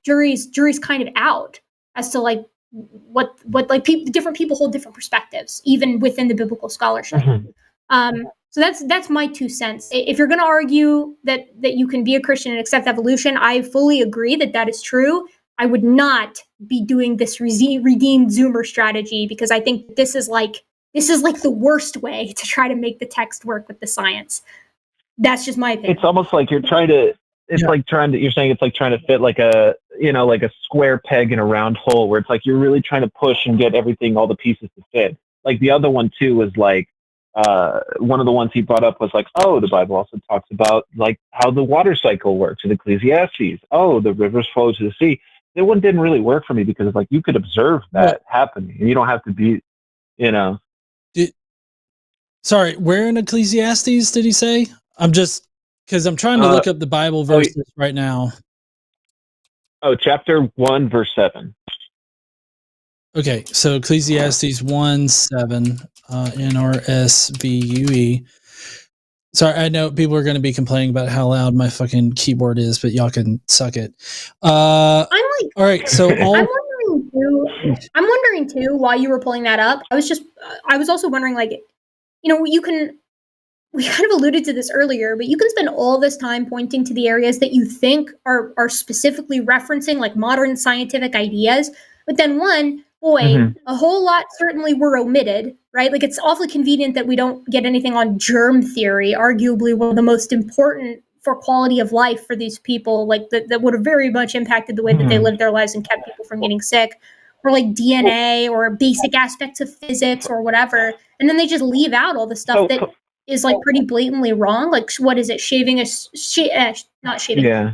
jury's kind of out as to like what like different people hold different perspectives, even within the biblical scholarship. So that's my 2 cents. If you're going to argue that you can be a Christian and accept evolution, I fully agree that is true. I would not be doing this redeemed Zoomer strategy, because I think this is like the worst way to try to make the text work with the science. That's just my opinion. It's almost like you're trying to. It's like you're saying it's like trying to fit like a square peg in a round hole, where it's like you're really trying to push and get all the pieces to fit. Like the other one too was like, one of the ones he brought up was like, oh, the Bible also talks about like how the water cycle works in Ecclesiastes. Oh, the rivers flow to the sea. That one didn't really work for me, because like you could observe that happening, and you don't have to be, Sorry, where in Ecclesiastes did he say? Because I'm trying to look up the Bible verses right now. Oh, chapter 1, verse 7. Okay, so Ecclesiastes 1:7, NRSVUE. Sorry, I know people are going to be complaining about how loud my fucking keyboard is, but y'all can suck it. All right, so I'm wondering too why you were pulling that up. I was also wondering, like, we kind of alluded to this earlier, but you can spend all this time pointing to the areas that you think are specifically referencing like modern scientific ideas. But then a whole lot certainly were omitted, right? Like, it's awfully convenient that we don't get anything on germ theory, arguably one of the most important for quality of life for these people, like that would have very much impacted the way that they lived their lives and kept people from getting sick, or like DNA or basic aspects of physics or whatever. And then they just leave out all the stuff that is like pretty blatantly wrong. Like, what is it?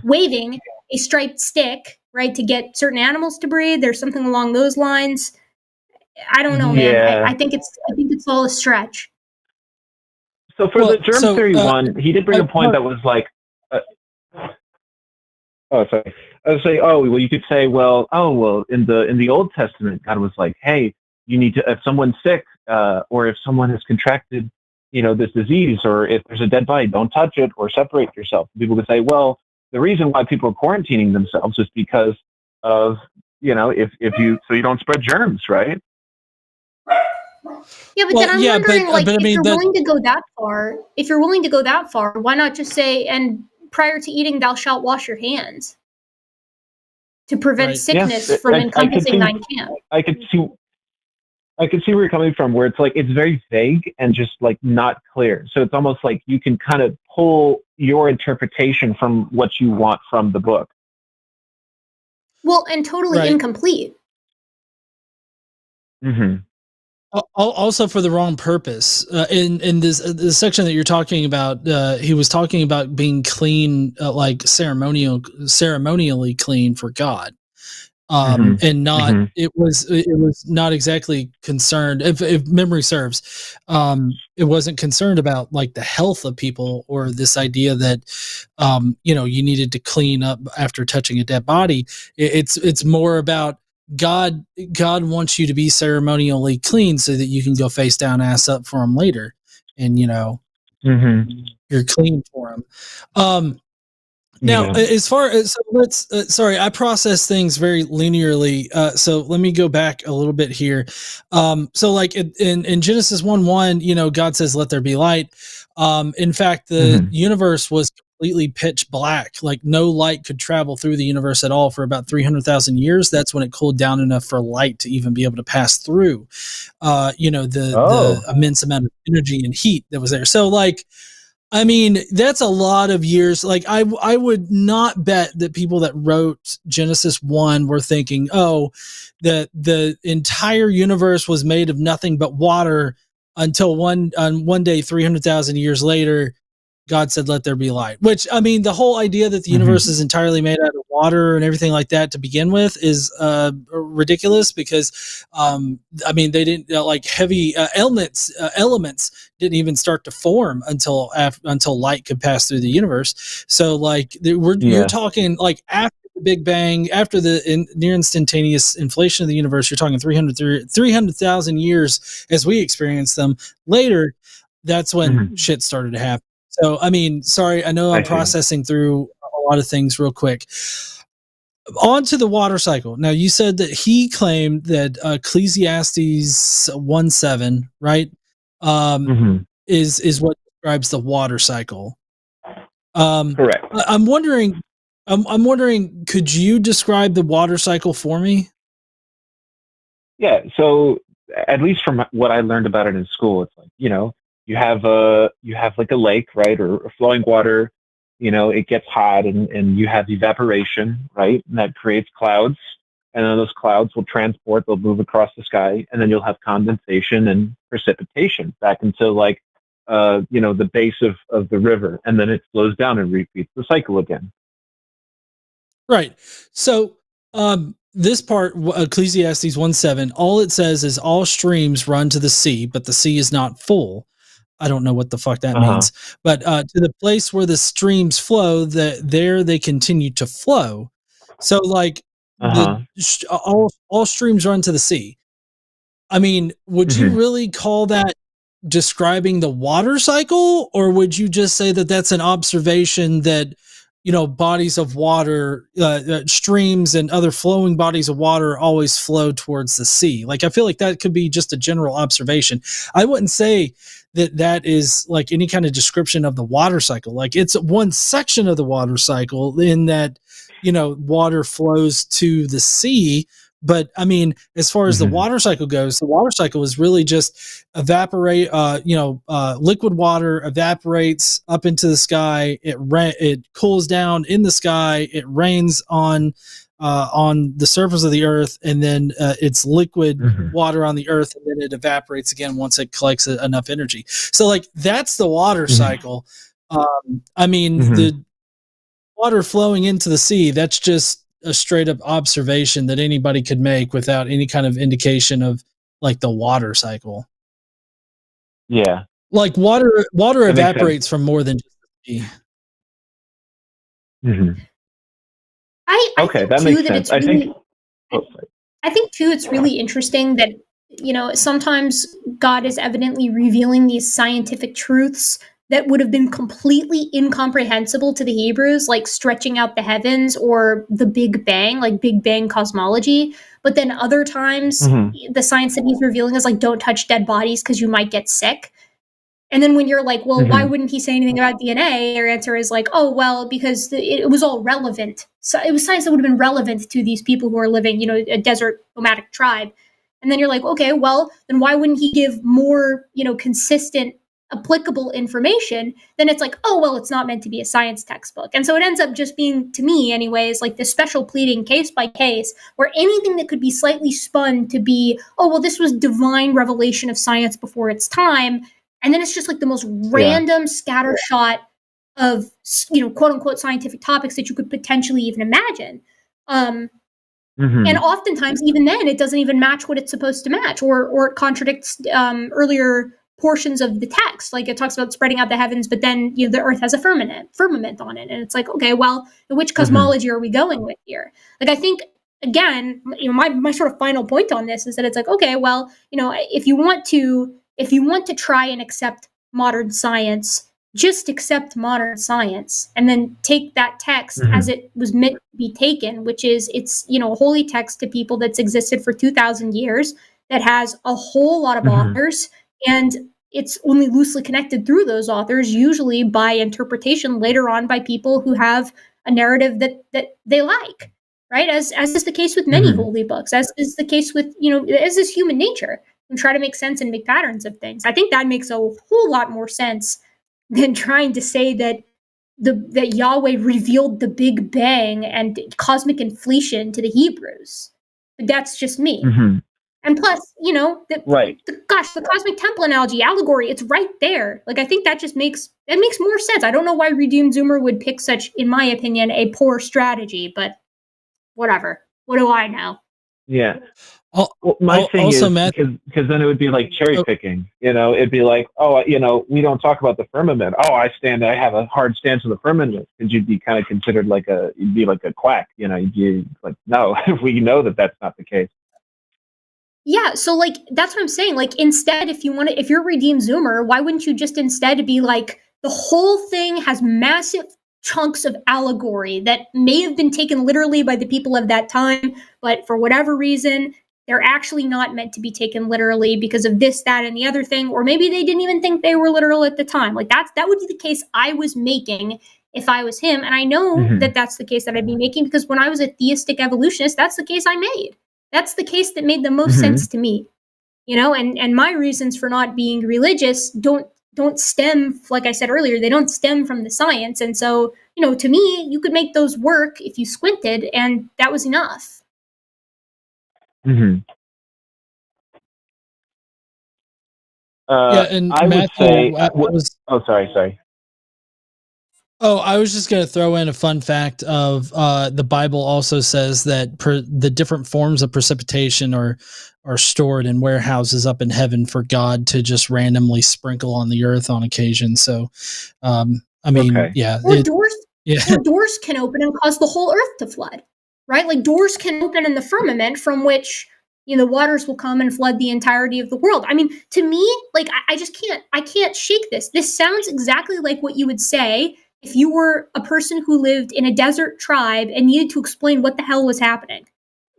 Waving a striped stick, right, to get certain animals to breed. There's something along those lines. I don't know, man. Yeah. I think it's all a stretch. So for the germ theory one, he did bring a point that was like, sorry. I was saying, you could say, in the Old Testament, God was like, hey, you need to, if someone's sick, or if someone has contracted, this disease, or if there's a dead body, don't touch it or separate yourself. People could say, well, the reason why people are quarantining themselves is because of, so you don't spread germs, right? Yeah, but then I'm wondering, if you're willing to go that far, why not just say, and prior to eating, thou shalt wash your hands to prevent sickness from encompassing thine camp? I could see where you're coming from, where it's like, it's very vague and just like not clear. So it's almost like you can kind of pull your interpretation from what you want from the book. Well, and totally incomplete. Mm-hmm. Also for the wrong purpose. In this section that you're talking about, he was talking about being clean, like ceremonially clean for God, and not. It was not exactly concerned. If memory serves, it wasn't concerned about like the health of people or this idea that, you needed to clean up after touching a dead body. It's more about God wants you to be ceremonially clean so that you can go face down, ass up for him later. And, you're clean for him. Now, as far as, I process things very linearly. So let me go back a little bit here. So like in Genesis 1:1, God says, let there be light. In fact, the universe was completely pitch black. Like no light could travel through the universe at all for about 300,000 years. That's when it cooled down enough for light to even be able to pass through, the immense amount of energy and heat that was there. So like, I mean, that's a lot of years. Like I would not bet that people that wrote Genesis 1 were thinking, that the entire universe was made of nothing but water until one day, 300,000 years later, God said, let there be light. Which, I mean, the whole idea that the universe is entirely made out of water and everything like that to begin with is ridiculous because, they didn't, like heavy elements didn't even start to form until light could pass through the universe. So like you're talking like after the Big Bang, after the near instantaneous inflation of the universe, you're talking 300,000 years as we experience them. Later, that's when shit started to happen. So, I mean, sorry, I know I'm processing through a lot of things real quick. On to the water cycle. Now, you said that he claimed that Ecclesiastes 1:7, right, is what describes the water cycle. Correct. I'm wondering, could you describe the water cycle for me? Yeah. So, at least from what I learned about it in school, it's like, you have like a lake, right, or flowing water. It gets hot, and you have evaporation, right, and that creates clouds, and then those clouds will transport, they'll move across the sky, and then you'll have condensation and precipitation back into like, the base of the river, and then it slows down and repeats the cycle again. Right. So, this part, Ecclesiastes 1:7, all it says is all streams run to the sea, but the sea is not full. I don't know what the fuck that means, but to the place where the streams flow, there they continue to flow. So like all streams run to the sea. I mean, would you really call that describing the water cycle, or would you just say that that's an observation that, bodies of water, streams and other flowing bodies of water always flow towards the sea? Like, I feel like that could be just a general observation. I wouldn't say that is like any kind of description of the water cycle. Like, it's one section of the water cycle in that, water flows to the sea, but I mean, as far as the water cycle goes, the water cycle is really just liquid water evaporates up into the sky. It cools down in the sky. It rains on the surface of the earth, and then it's liquid water on the earth, and then it evaporates again once it collects enough energy. So like that's the water cycle. I mean, the water flowing into the sea, that's just a straight up observation that anybody could make without any kind of indication of like the water cycle. Yeah. Like water evaporates from more than just the sea. I Okay, think that too makes that sense. it's really, I think too it's really interesting that, you know, sometimes God is evidently revealing these scientific truths that would have been completely incomprehensible to the Hebrews, like stretching out the heavens or the Big Bang, like Big Bang cosmology. But then other times, the science that he's revealing is like, don't touch dead bodies because you might get sick. And then when you're like, well, why wouldn't he say anything about DNA? Your answer is like, oh, well, because it was all relevant. So it was science that would have been relevant to these people who are living, you know, a desert nomadic tribe. And then you're like, okay, well, then why wouldn't he give more, you know, consistent, applicable information? Then it's like, oh, well, it's not meant to be a science textbook. And so it ends up just being, to me anyways, like this special pleading case by case, where anything that could be slightly spun to be, oh, well, this was divine revelation of science before its time. And then it's just like the most random scattershot of, you know, quote unquote scientific topics that you could potentially even imagine. And oftentimes, even then, it doesn't even match what it's supposed to match, or it contradicts earlier portions of the text. Like it talks about spreading out the heavens, but then, you know, the earth has a firmament on it. And it's like, okay, well, which cosmology are we going with here? Like, I think, again, you know, my sort of final point on this is that it's like, okay, well, you know, if you want to try and accept modern science, just accept modern science and then take that text as it was meant to be taken, which is, it's, you know, a holy text to people that's existed for 2,000 years, that has a whole lot of authors, and it's only loosely connected through those authors, usually by interpretation later on by people who have a narrative that they like, right? As is the case with many holy books, as is the case with, you know, as is human nature, and try to make sense and make patterns of things. I think that makes a whole lot more sense than trying to say that that Yahweh revealed the Big Bang and cosmic inflation to the Hebrews. But that's just me. And plus, you know, the cosmic temple analogy, allegory, it's right there. Like, I think that just makes more sense. I don't know why Redeemed Zoomer would pick such, in my opinion, a poor strategy, but whatever. What do I know? Yeah. Well, my thing also, is, Matt, because then it would be like cherry picking, you know, it'd be like, oh, you know, we don't talk about the firmament. Oh, I have a hard stance on the firmament, because you'd be kind of considered you'd be like a quack, you know, you'd be like, no, we know that that's not the case. Yeah, so like that's what I'm saying. Like, instead, if you're Redeemed Zoomer, why wouldn't you just instead be like, the whole thing has massive chunks of allegory that may have been taken literally by the people of that time, but for whatever reason, they're actually not meant to be taken literally because of this, that, and the other thing, or maybe they didn't even think they were literal at the time. Like that would be the case I was making if I was him, and I know that that's the case that I'd be making, because when I was a theistic evolutionist, that's the case I made. That's the case that made the most sense to me, you know. And my reasons for not being religious don't stem, like I said earlier, they don't stem from the science. And so, you know, to me, you could make those work if you squinted, and that was enough. Yeah, and I Matthew, would say, sorry. Oh, I was just going to throw in a fun fact of the Bible also says that the different forms of precipitation are stored in warehouses up in heaven for God to just randomly sprinkle on the earth on occasion. So, I mean, doors can open and cause the whole earth to flood, right? Like doors can open in the firmament from which, you know, waters will come and flood the entirety of the world. I mean, to me, like I can't shake this. This sounds exactly like what you would say if you were a person who lived in a desert tribe and needed to explain what the hell was happening.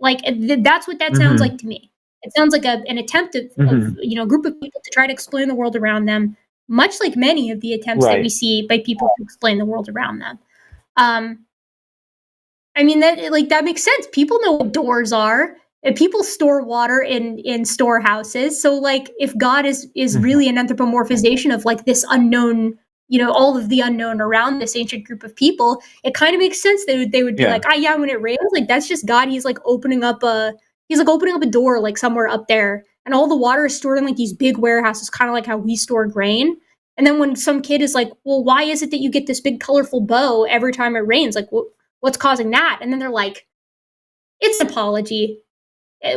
Like that's what that sounds like to me. It sounds like an attempt of you know, a group of people to try to explain the world around them, much like many of the attempts that we see by people to explain the world around them. I mean, that makes sense. People know what doors are. People store water in storehouses. So like if God is really an anthropomorphization of like this unknown, all of the unknown around this ancient group of people, it kind of makes sense that they would be like, yeah, when it rains, like that's just God. He's like opening up a door like somewhere up there, and all the water is stored in like these big warehouses, kind of like how we store grain. And then when some kid is like, well, why is it that you get this big colorful bow every time it rains? Like, what's causing that? And then they're like, it's an apology.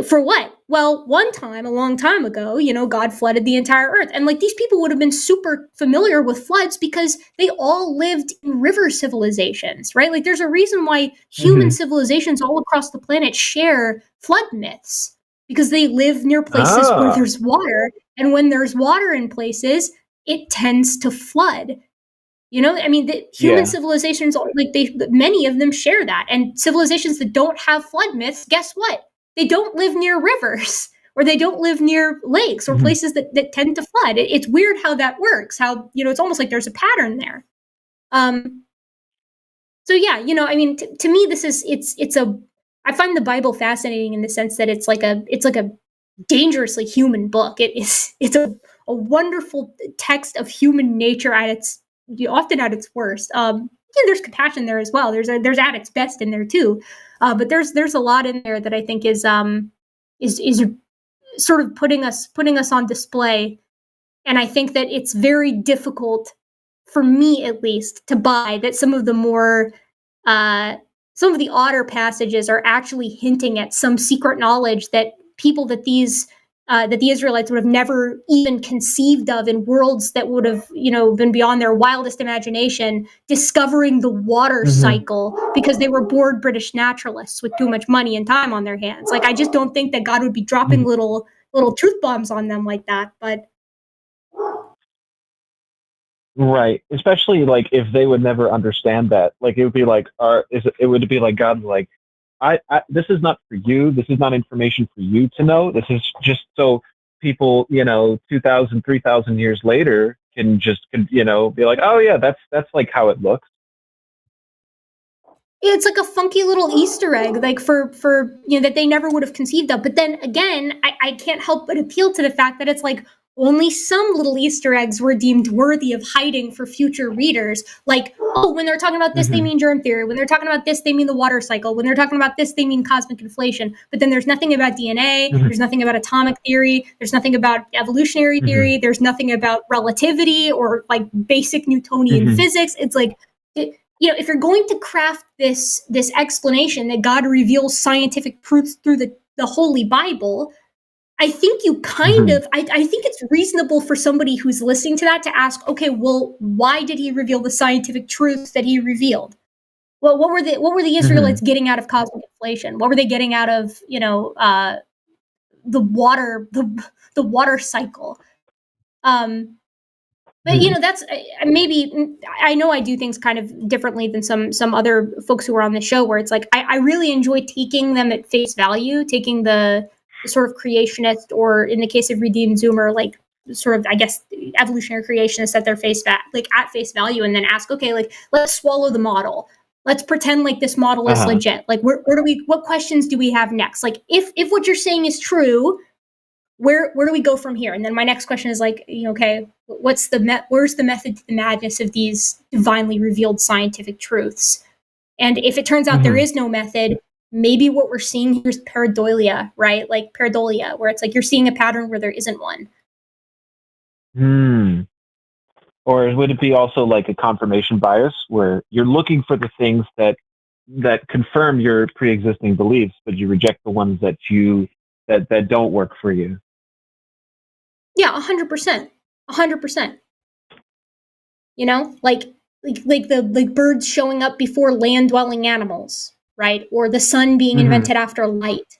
For what? Well, one time, a long time ago, God flooded the entire earth. And like these people would have been super familiar with floods because they all lived in river civilizations, right? Like there's a reason why human civilizations all across the planet share flood myths, because they live near places where there's water. And when there's water in places, it tends to flood. The human civilizations, like many of them share that. And civilizations that don't have flood myths, guess what? They don't live near rivers, or they don't live near lakes or places that tend to flood. It's weird how that works. How, it's almost like there's a pattern there. So yeah, to me, I find the Bible fascinating in the sense that it's like a dangerously human book. It's a wonderful text of human nature often at its worst. There's compassion there as well. There's at its best in there too. But there's a lot in there that I think is sort of putting us on display. And I think that it's very difficult, for me at least, to buy that some of the odder passages are actually hinting at some secret knowledge that people that the Israelites would have never even conceived of in worlds that would have, been beyond their wildest imagination, discovering the water cycle because they were bored British naturalists with too much money and time on their hands. Like, I just don't think that God would be dropping little truth bombs on them like that. But right, especially like if they would never understand that, like it would be like, it would be like God, like, this is not for you. This is not information for you to know. This is just so people, 2,000, 3,000 years later can be like, oh yeah, that's like how it looks. It's like a funky little Easter egg, like for that they never would have conceived of. But then again, I can't help but appeal to the fact that it's like only some little Easter eggs were deemed worthy of hiding for future readers. Like, when they're talking about this, they mean germ theory. When they're talking about this, they mean the water cycle. When they're talking about this, they mean cosmic inflation. But then there's nothing about DNA. There's nothing about atomic theory. There's nothing about evolutionary theory. There's nothing about relativity or like basic Newtonian physics. It's like, if you're going to craft this explanation that God reveals scientific truths through the Holy Bible, I think you kind of, I think it's reasonable for somebody who's listening to that to ask, okay, well, why did he reveal the scientific truths that he revealed? Well, what were the Israelites getting out of cosmic inflation? What were they getting out of, the water cycle? But that's maybe, I know I do things kind of differently than some other folks who are on the show, where it's like I really enjoy taking them at face value, taking the sort of creationist, or in the case of Redeemed Zoomer, like sort of, I guess, evolutionary creationists at their at face value, and then ask, okay, like, let's swallow the model. Let's pretend like this model is legit. Like, what questions do we have next? Like, if what you're saying is true, where do we go from here? And then my next question is like, okay, where's the method to the madness of these divinely revealed scientific truths? And if it turns out there is no method, maybe what we're seeing here is pareidolia, right? Like pareidolia, where it's like you're seeing a pattern where there isn't one. Or would it be also like a confirmation bias, where you're looking for the things that confirm your pre-existing beliefs, but you reject the ones that don't work for you? Yeah, 100%. 100%. Like the birds showing up before land-dwelling animals, right? Or the sun being invented after light.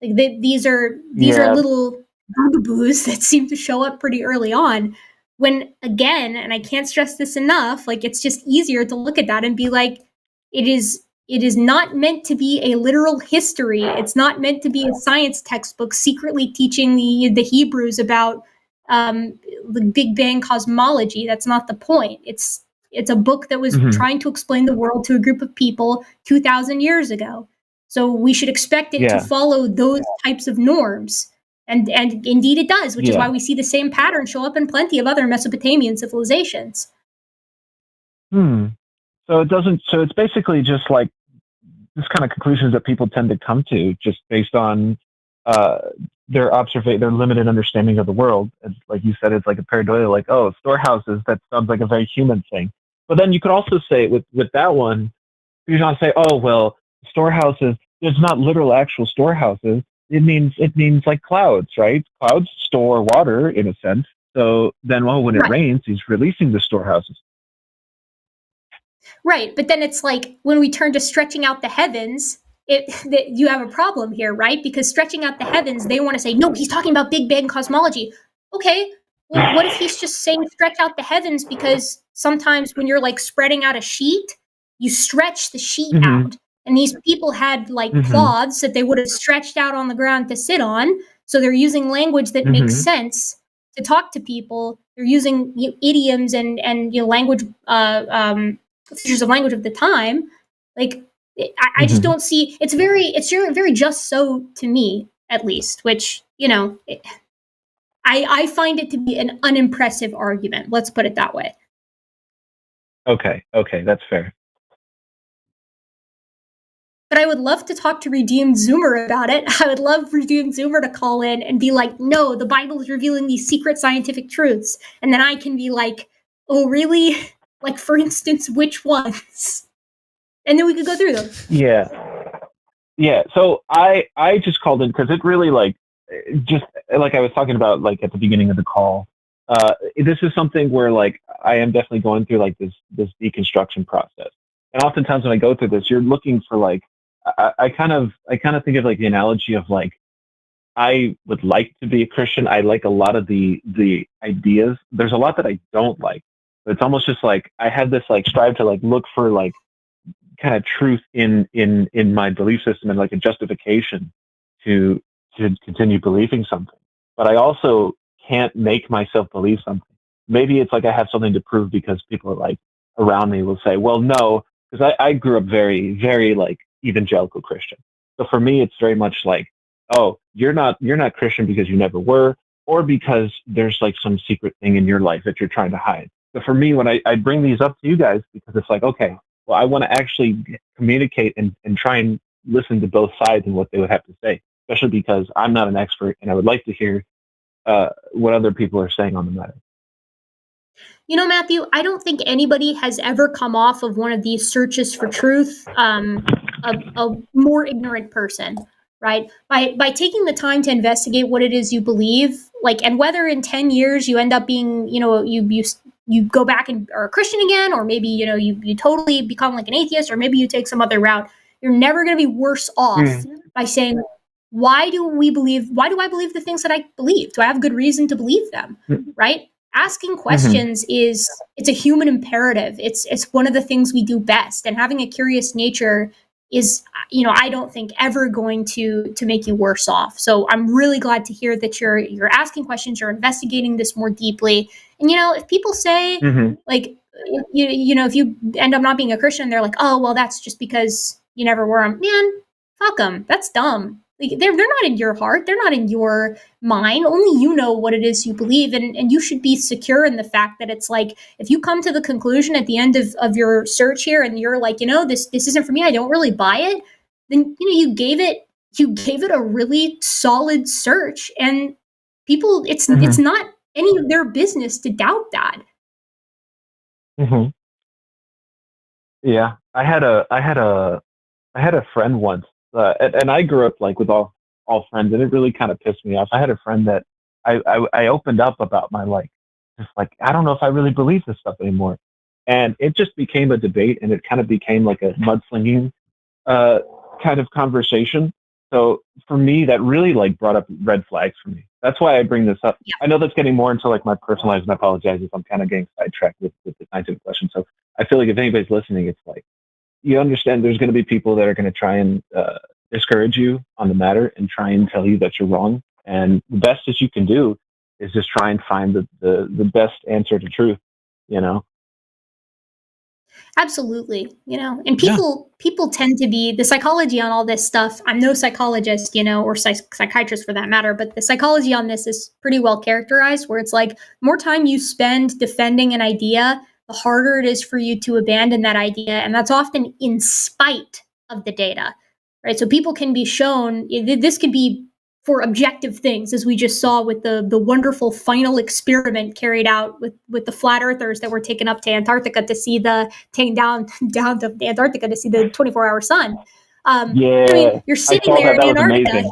Like these are little bugaboos that seem to show up pretty early on. When, again, and I can't stress this enough, like it's just easier to look at that and be like, it is not meant to be a literal history. It's not meant to be a science textbook secretly teaching the Hebrews about the Big Bang cosmology. That's not the point. It's a book that was trying to explain the world to a group of people 2,000 years ago. So we should expect it to follow those types of norms. And indeed it does, which is why we see the same pattern show up in plenty of other Mesopotamian civilizations. So it's basically just like this kind of conclusions that people tend to come to just based on their limited understanding of the world. And like you said, it's like a pareidolia, like, oh, storehouses, that sounds like a very human thing. But then you could also say with that one, you don't say, oh, well, storehouses, there's not literal actual storehouses. It means like clouds, right? Clouds store water in a sense. So then, well, when it rains, he's releasing the storehouses. Right, but then it's like when we turn to stretching out the heavens, you have a problem here, right? Because stretching out the heavens, they want to say, no, he's talking about Big Bang cosmology. Okay, well, what if he's just saying stretch out the heavens because sometimes when you're like spreading out a sheet, you stretch the sheet out. And these people had like cloths that they would have stretched out on the ground to sit on. So they're using language that makes sense to talk to people. They're using idioms and language, features of language of the time. Like, I just don't see, it's very just so to me, at least, which, I find it to be an unimpressive argument. Let's put it that way. Okay, that's fair. But I would love to talk to Redeemed Zoomer about it. I would love Redeemed Zoomer to call in and be like, no, the Bible is revealing these secret scientific truths. And then I can be like, oh, really? Like, for instance, which ones? And then we could go through them. Yeah. So I just called in because it really, like, just like I was talking about, like, at the beginning of the call, this is something where, like, I am definitely going through, like, this deconstruction process. And oftentimes when I go through this, you're looking for, like, I kind of think of like the analogy of like, I would like to be a Christian. I like a lot of the ideas. There's a lot that I don't like. But it's almost just like I have this like strive to like look for like kind of truth in my belief system and like a justification to continue believing something. But I also can't make myself believe something. Maybe it's like I have something to prove because people are like around me will say, well, no, because I grew up very, very like evangelical Christian. So for me, it's very much like, oh, you're not Christian because you never were, or because there's like some secret thing in your life that you're trying to hide. So for me, when I bring these up to you guys, because it's like, okay, well, I want to actually communicate and try and listen to both sides and what they would have to say, especially because I'm not an expert and I would like to hear what other people are saying on the matter. Matthew, I don't think anybody has ever come off of one of these searches for truth a more ignorant person, right? By taking the time to investigate what it is you believe, like, and whether in 10 years you end up being, you go back and are a Christian again, or maybe, you totally become like an atheist, or maybe you take some other route, you're never going to be worse off by saying, why do I believe the things that I believe? Do I have good reason to believe them, right? Asking questions it's a human imperative. It's one of the things we do best. And having a curious nature is, I don't think ever going to make you worse off. So I'm really glad to hear that you're asking questions, you're investigating this more deeply. And, if people say like, if you end up not being a Christian, they're like, oh, well, that's just because you never were. Man, fuck them. That's dumb. Like, they're not in your heart. They're not in your mind. Only you know what it is you believe. And you should be secure in the fact that it's like, if you come to the conclusion at the end of your search here and you're like, this isn't for me, I don't really buy it, then, you gave it a really solid search. And people, it's not any of their business to doubt that. Yeah. I had a friend once. And I grew up like with all friends, and it really kind of pissed me off. I had a friend that I opened up about my just like, I don't know if I really believe this stuff anymore. And it just became a debate, and it kind of became like a mudslinging kind of conversation. So for me, that really like brought up red flags for me. That's why I bring this up. Yeah. I know that's getting more into like my personal life, and I apologize if I'm kind of getting sidetracked with the scientific question. So I feel like if anybody's listening, it's like, you understand there's going to be people that are going to try and discourage you on the matter and try and tell you that you're wrong. And the best that you can do is just try and find the best answer to truth, Absolutely, and people tend to be the psychology on all this stuff. I'm no psychologist, or psychiatrist for that matter, but the psychology on this is pretty well characterized, where it's like more time you spend defending an idea, the harder it is for you to abandon that idea, and that's often in spite of the data, right? So people can be shown this could be for objective things, as we just saw with the wonderful final experiment carried out with the flat earthers that were taken up to Antarctica to see taken down to Antarctica to see the 24-hour sun. You're sitting there in Antarctica.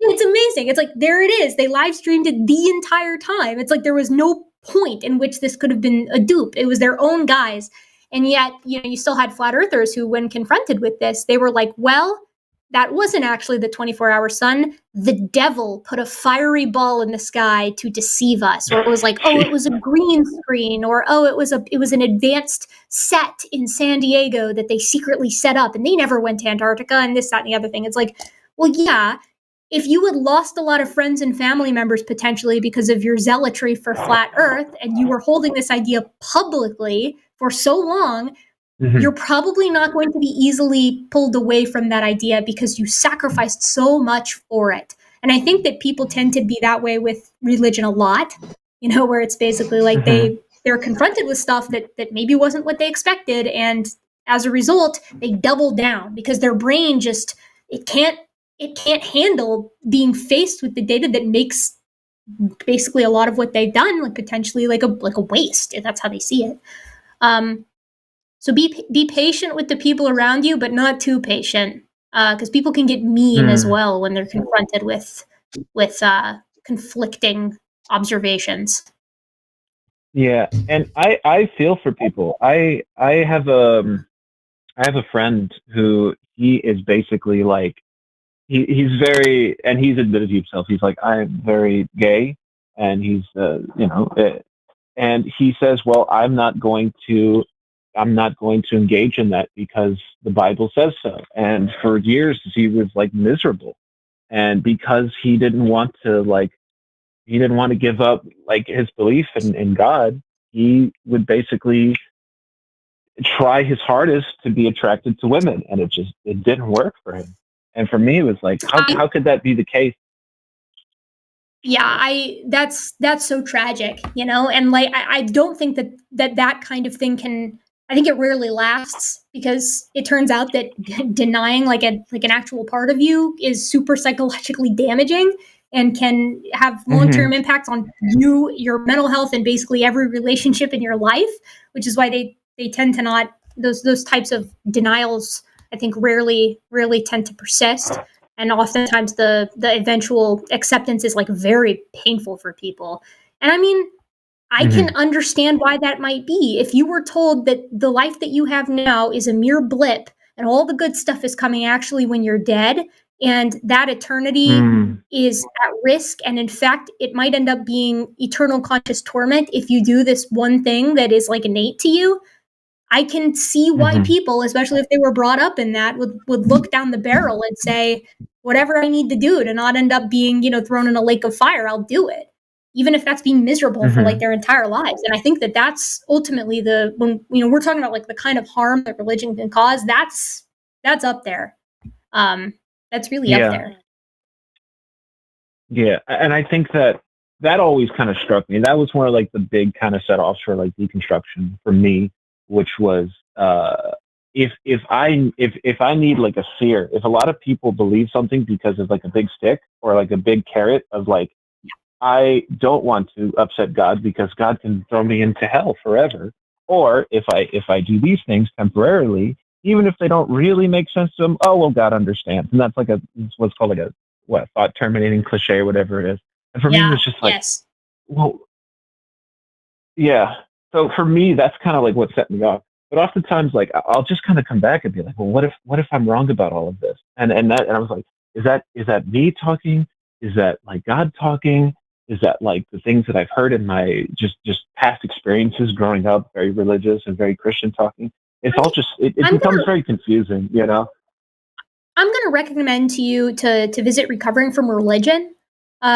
It's amazing. It's like, there it is. They live streamed it the entire time. It's like there was no point in which this could have been a dupe. It was their own guys. And yet, you still had flat earthers who, when confronted with this, they were like, well, that wasn't actually the 24-hour sun. The devil put a fiery ball in the sky to deceive us. Or it was like, oh, it was a green screen, or oh, it was an advanced set in San Diego that they secretly set up, and they never went to Antarctica, and this, that, and the other thing. It's like, well, yeah, if you had lost a lot of friends and family members potentially because of your zealotry for flat Earth, and you were holding this idea publicly for so long, you're probably not going to be easily pulled away from that idea because you sacrificed so much for it. And I think that people tend to be that way with religion a lot, where it's basically like they're confronted with stuff that maybe wasn't what they expected. And as a result, they double down because their brain just, it can't handle being faced with the data that makes basically a lot of what they've done, like potentially like a waste, if that's how they see it. So be patient with the people around you, but not too patient, because people can get mean as well when they're confronted with conflicting observations. Yeah, and I feel for people. I have a friend who he is basically like he's very, and he's admitted to himself. He's like, I'm very gay, and he's and he says, well, I'm not going to engage in that because the Bible says so. And for years he was like miserable. And because he didn't want to give up like his belief in God, he would basically try his hardest to be attracted to women. And it didn't work for him. And for me, it was like, how could that be the case? Yeah, that's so tragic, and like, I don't think that kind of thing I think it rarely lasts, because it turns out that denying like an actual part of you is super psychologically damaging and can have long-term impacts on you, your mental health, and basically every relationship in your life, which is why they tend to not, those types of denials, I think, rarely tend to persist. And oftentimes the eventual acceptance is like very painful for people. And I mean, I can understand why that might be. If you were told that the life that you have now is a mere blip and all the good stuff is coming actually when you're dead, and that eternity is at risk, and in fact, it might end up being eternal conscious torment if you do this one thing that is like innate to you, I can see why people, especially if they were brought up in that, would look down the barrel and say, whatever I need to do to not end up being, thrown in a lake of fire, I'll do it. Even if that's being miserable for like their entire lives. And I think that that's ultimately when we're talking about like the kind of harm that religion can cause, that's up there. That's really up there. Yeah. And I think that always kind of struck me. That was one of like the big kind of set offs for like deconstruction for me, which was, if I need like a seer, if a lot of people believe something because of like a big stick or like a big carrot of like, I don't want to upset God because God can throw me into hell forever. Or if I do these things temporarily, even if they don't really make sense to him, oh, well, God understands. And that's like what's called like a thought terminating cliche or whatever it is. And for me, it was just like, well, yeah. So for me, that's kind of like what set me off. But oftentimes, like, I'll just kind of come back and be like, well, what if I'm wrong about all of this? And I was like, is that me talking? Is that like God talking? Is that like the things that I've heard in my just past experiences growing up, very religious and very Christian talking? It's all just, it becomes very confusing, I'm going to recommend to you to visit Recovering from Religion,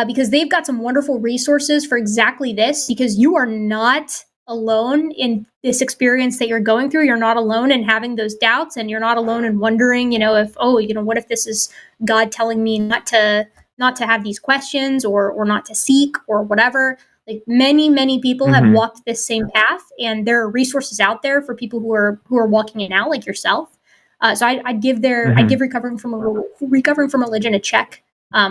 because they've got some wonderful resources for exactly this, because you are not alone in this experience that you're going through. You're not alone in having those doubts, and you're not alone in wondering, if, what if this is God telling me not to have these questions, or not to seek, or whatever. Like, many people have walked this same path, and there are resources out there for people who are walking it now, like yourself. So I'd give recovering from religion a check.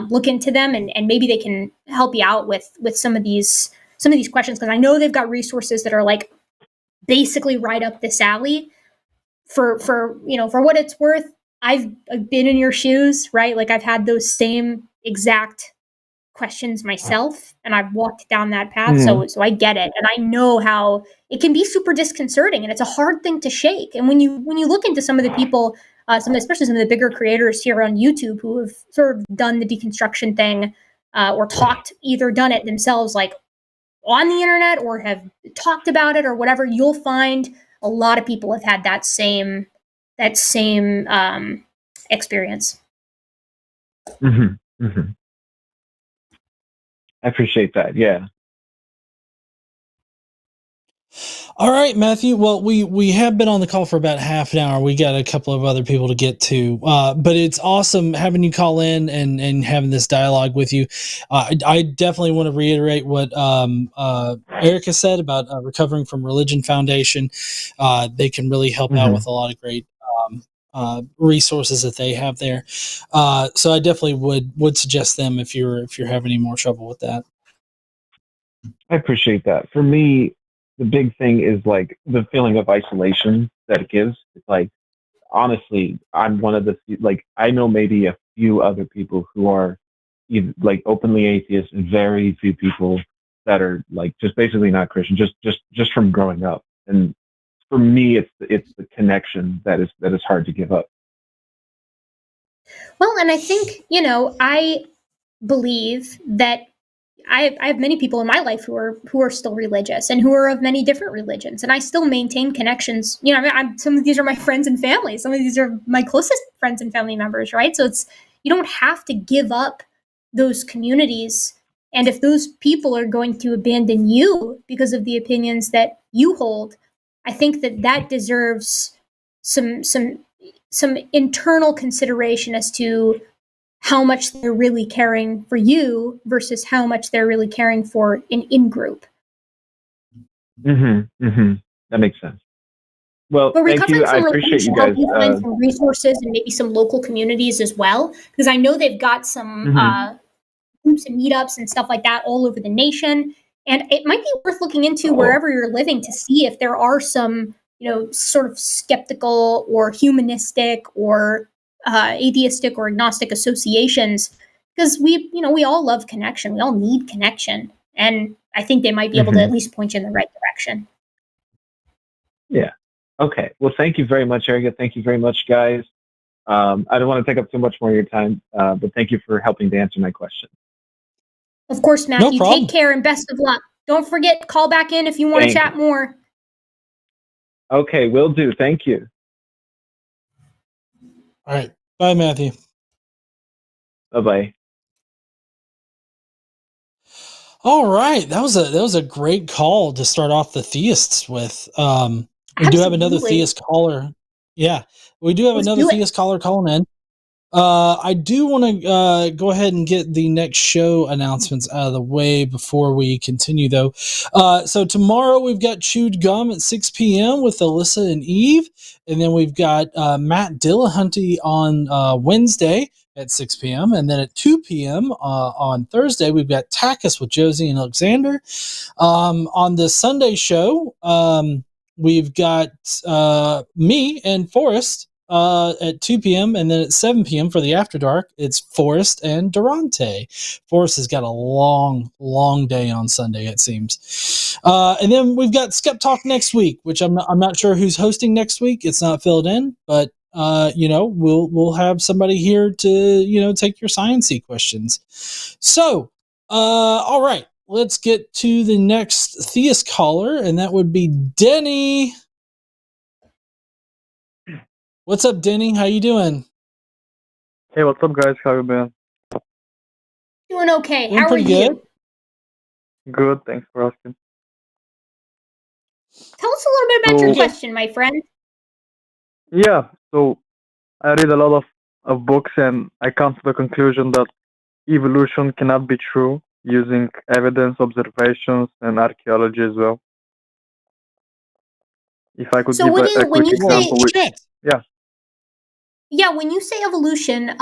Look into them, and maybe they can help you out with some of these questions, because I know they've got resources that are like basically right up this alley. For what it's worth, I've been in your shoes, right? Like, I've had those same exact questions myself, and I've walked down that path. So I get it, and I know how it can be super disconcerting, and it's a hard thing to shake. And when you look into some of the people, especially some of the bigger creators here on YouTube who have sort of done the deconstruction thing, or either done it themselves, like on the internet, or have talked about it or whatever, you'll find a lot of people have had that same experience. I appreciate that. Yeah. All right, Matthew. Well, we have been on the call for about half an hour. We got a couple of other people to get to, but it's awesome having you call in and having this dialogue with you. I definitely want to reiterate what Erika said about Recovering from Religion Foundation. They can really help out with a lot of great resources that they have there. So I definitely would suggest them if you're having any more trouble with that. I appreciate that. For me, the big thing is like the feeling of isolation that it gives. It's like, honestly, I'm one of the I know maybe a few other people who are like openly atheists, and very few people that are like just basically not Christian, just from growing up. And for me, it's the connection that is hard to give up. Well, and I think, I believe that I have many people in my life who are still religious, and who are of many different religions, and I still maintain connections. Some of these are my friends and family. Some of these are my closest friends and family members, right? So you don't have to give up those communities. And if those people are going to abandon you because of the opinions that you hold, I think that deserves some internal consideration as to how much they're really caring for you versus how much they're really caring for an in-group. That makes sense. Well, thank you. I appreciate you guys. You find some resources and maybe some local communities as well, because I know they've got some groups and meetups and stuff like that all over the nation. And it might be worth looking into wherever you're living to see if there are some, sort of skeptical or humanistic or atheistic or agnostic associations, because we all love connection. We all need connection, and I think they might be able to at least point you in the right direction. Yeah. Okay. Well, thank you very much, Erika. Thank you very much, guys. I don't want to take up too much more of your time, but thank you for helping to answer my question. Of course, Matthew. No, take care and best of luck. Don't forget, call back in if you want to chat more. Okay, will do. Thank you. All right. Bye, Matthew. Bye-bye. All right. That was a great call to start off the theists with. We do have another theist caller. Yeah, we do have another theist caller calling in. I do want to go ahead and get the next show announcements out of the way before we continue, though. So tomorrow we've got Chewed Gum at 6 p.m. with Alyssa and Eve. And then we've got Matt Dillahunty on Wednesday at 6 p.m. And then at 2 p.m. On Thursday, we've got TACIS with Josie and Alexander. On the Sunday show, we've got me and Forrest at 2 p.m. and then at 7 p.m. for the After Dark, it's Forrest and Durante. Forrest has got a long day on Sunday, it seems. And then we've got SkepTalk next week, which I'm not sure who's hosting next week. It's not filled in, but we'll have somebody here to take your sciencey questions. So, all right, let's get to the next theist caller, and that would be Denny. What's up, Denny? How you doing? Hey, what's up, guys? How you been? Doing okay. How are you? Good, thanks for asking. Tell us a little bit about your So, question, my friend. yeah, so I read a lot of books and I come to the conclusion that evolution cannot be true using evidence, observations, and archaeology as well. If I could So give what a do when quick you say example with, Shit. yeah, when you say evolution,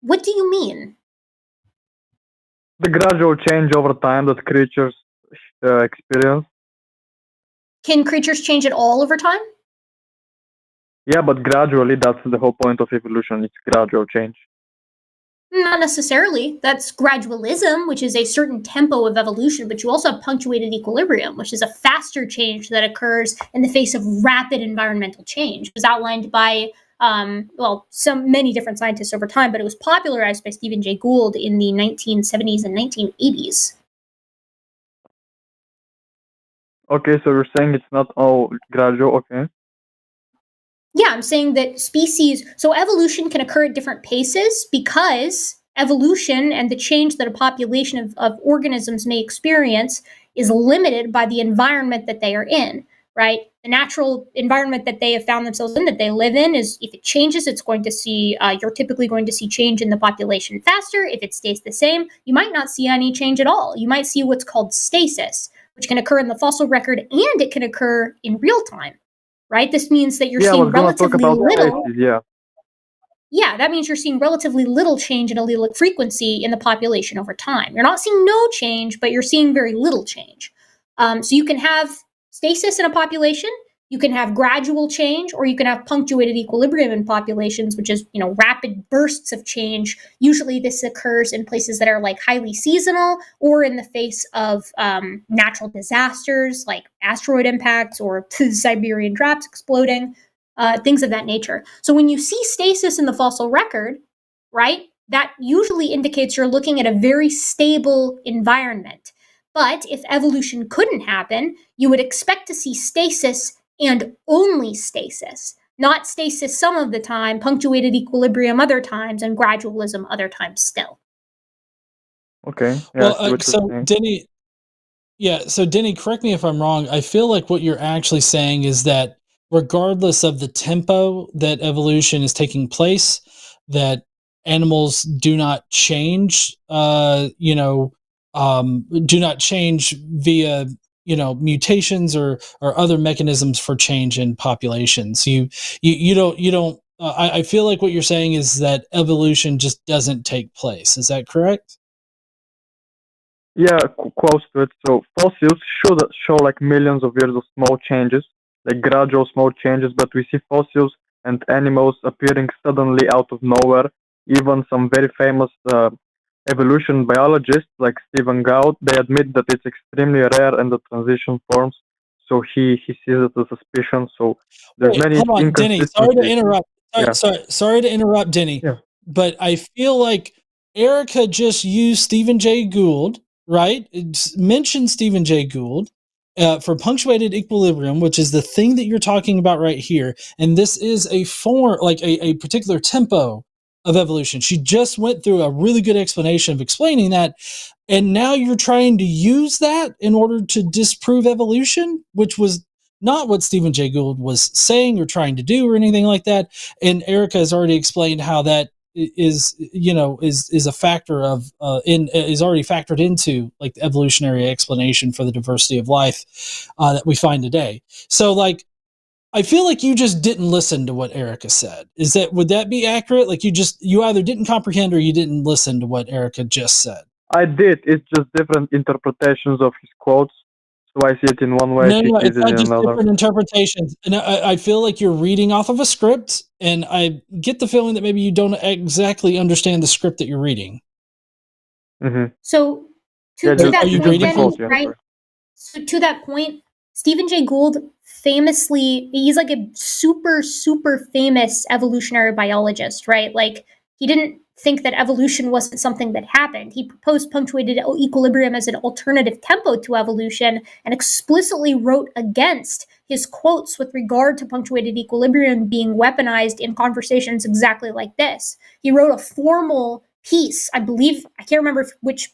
what do you mean? the gradual change over time that creatures experience. Can creatures change at all over time? Yeah, but gradually, that's the whole point of evolution. It's gradual change. Not necessarily. That's gradualism, which is a certain tempo of evolution, but you also have punctuated equilibrium, which is a faster change that occurs in the face of rapid environmental change. It was outlined by, many different scientists over time, but it was popularized by Stephen Jay Gould in the 1970s and 1980s. Okay, so you're saying it's not all gradual, okay? Yeah, I'm saying that so evolution can occur at different paces because evolution and the change that a population of organisms may experience is limited by the environment that they are in, right? The natural environment that they have found themselves in, that they live in, is if it changes, it's going to see, you're typically going to see change in the population faster. If it stays the same, you might not see any change at all. You might see what's called stasis, which can occur in the fossil record and it can occur in real time. Right? This means that you're Yeah, I seeing was gonna talk relatively about little. stasis, yeah. Yeah, that means you're seeing relatively little change in allelic frequency in the population over time. You're not seeing no change, but you're seeing very little change. So you can have stasis in a population, you can have gradual change, or you can have punctuated equilibrium in populations, which is, rapid bursts of change. Usually this occurs in places that are like highly seasonal or in the face of natural disasters like asteroid impacts or Siberian droughts exploding, things of that nature. So when you see stasis in the fossil record, right, that usually indicates you're looking at a very stable environment. But if evolution couldn't happen, you would expect to see stasis and only stasis, not stasis some of the time, punctuated equilibrium other times, and gradualism other times still. Okay, yeah, I Well, see what you're so saying. Denny, yeah, so Denny, correct me if I'm wrong. I feel like what you're actually saying is that regardless of the tempo that evolution is taking place, that animals do not change, do not change via, mutations or other mechanisms for change in populations. You don't. I feel like what you're saying is that evolution just doesn't take place. Is that correct? Yeah, close to it. So fossils show like millions of years of small changes, like gradual small changes, but we see fossils and animals appearing suddenly out of nowhere. Even some very famous evolution biologists like Stephen Gould, they admit that it's extremely rare and the transition forms. So he sees it as a suspicion. So there's Wait, many hold on, Denny. Sorry to inconsistencies. interrupt. Yeah, Sorry to interrupt, Denny. yeah. But I feel like Erica just used Stephen Jay Gould, right? Mentioned Stephen Jay Gould for punctuated equilibrium, which is the thing that you're talking about right here. And this is a form, like a particular tempo of evolution. She just went through a really good explanation of explaining that. And now you're trying to use that in order to disprove evolution, which was not what Stephen Jay Gould was saying or trying to do or anything like that. And Erika has already explained how that is a factor of is already factored into like the evolutionary explanation for the diversity of life that we find today. So like I feel like you just didn't listen to what Erika said. Would that be accurate? Like you either didn't comprehend or you didn't listen to what Erika just said. I did. It's just different interpretations of his quotes. So I see it in one way, No, she no, sees it's it not in just another. different interpretations. And I feel like you're reading off of a script, and I get the feeling that maybe you don't exactly understand the script that you're reading. Mm-hmm. So Yeah, to just that Are you point, reading then, from? yeah, right? sorry. So to that point, Stephen Jay Gould famously, he's like a super, super famous evolutionary biologist, right? Like he didn't think that evolution wasn't something that happened. He proposed punctuated equilibrium as an alternative tempo to evolution and explicitly wrote against his quotes with regard to punctuated equilibrium being weaponized in conversations exactly like this. He wrote a formal piece, I believe, I can't remember which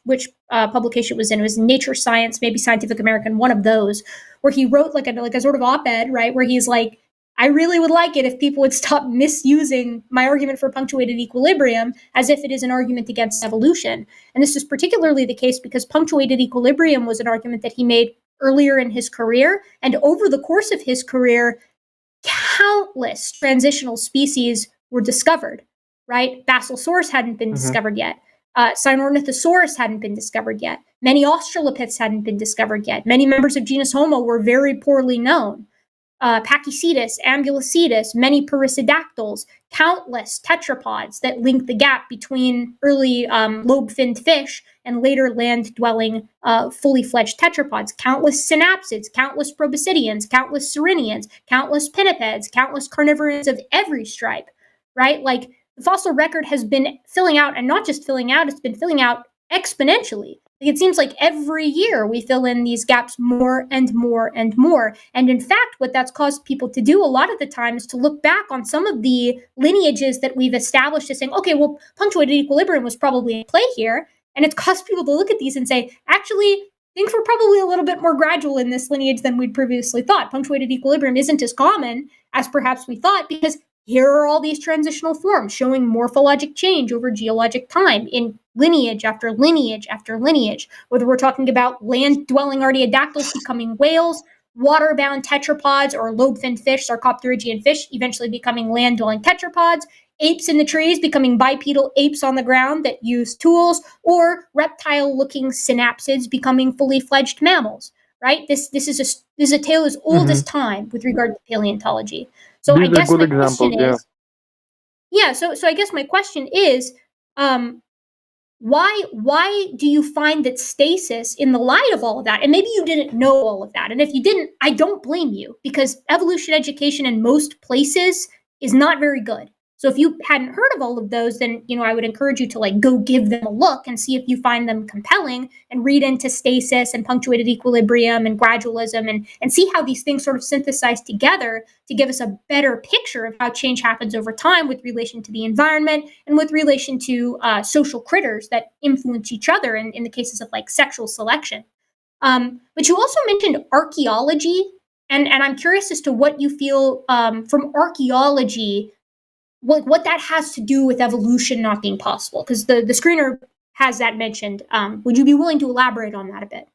publication it was in. It was Nature Science, maybe Scientific American, one of those, where he wrote like a sort of op-ed, right, where he's like, I really would like it if people would stop misusing my argument for punctuated equilibrium as if it is an argument against evolution. And this is particularly the case because punctuated equilibrium was an argument that he made earlier in his career. And over the course of his career, countless transitional species were discovered, right? Basilosaurus hadn't been discovered yet. Sinornithosaurus hadn't been discovered yet. Many Australopiths hadn't been discovered yet. Many members of genus Homo were very poorly known. Pachycetus, Ambulocetus, many perissodactyls, countless tetrapods that link the gap between early lobe-finned fish and later land-dwelling fully fledged tetrapods, countless synapsids, countless proboscideans, countless saurinians, countless pinnipeds, countless carnivores of every stripe, right? Like, the fossil record has been filling out, and not just filling out, it's been filling out exponentially. It seems like every year we fill in these gaps more and more and more. And in fact, what that's caused people to do a lot of the time is to look back on some of the lineages that we've established as saying, okay, well, punctuated equilibrium was probably in play here. And it's caused people to look at these and say, actually, things were probably a little bit more gradual in this lineage than we'd previously thought. Punctuated equilibrium isn't as common as perhaps we thought because here are all these transitional forms showing morphologic change over geologic time in lineage after lineage after lineage, whether we're talking about land-dwelling artiodactyls becoming whales, water-bound tetrapods or lobe-finned fish, sarcopterygian fish, eventually becoming land-dwelling tetrapods, apes in the trees becoming bipedal apes on the ground that use tools, or reptile-looking synapsids becoming fully fledged mammals, right? This is a tale as old as time with regard to paleontology. So I guess my question is, so I guess my question is, why do you find that stasis, in the light of all of that, and maybe you didn't know all of that, and if you didn't, I don't blame you, because evolution education in most places is not very good. So if you hadn't heard of all of those, then, I would encourage you to like go give them a look and see if you find them compelling and read into stasis and punctuated equilibrium and gradualism and see how these things sort of synthesize together to give us a better picture of how change happens over time with relation to the environment and with relation to social critters that influence each other in the cases of like sexual selection. But you also mentioned archaeology, and I'm curious as to what you feel from archaeology, what that has to do with evolution not being possible, because the screener has that mentioned. Would you be willing to elaborate on that a bit?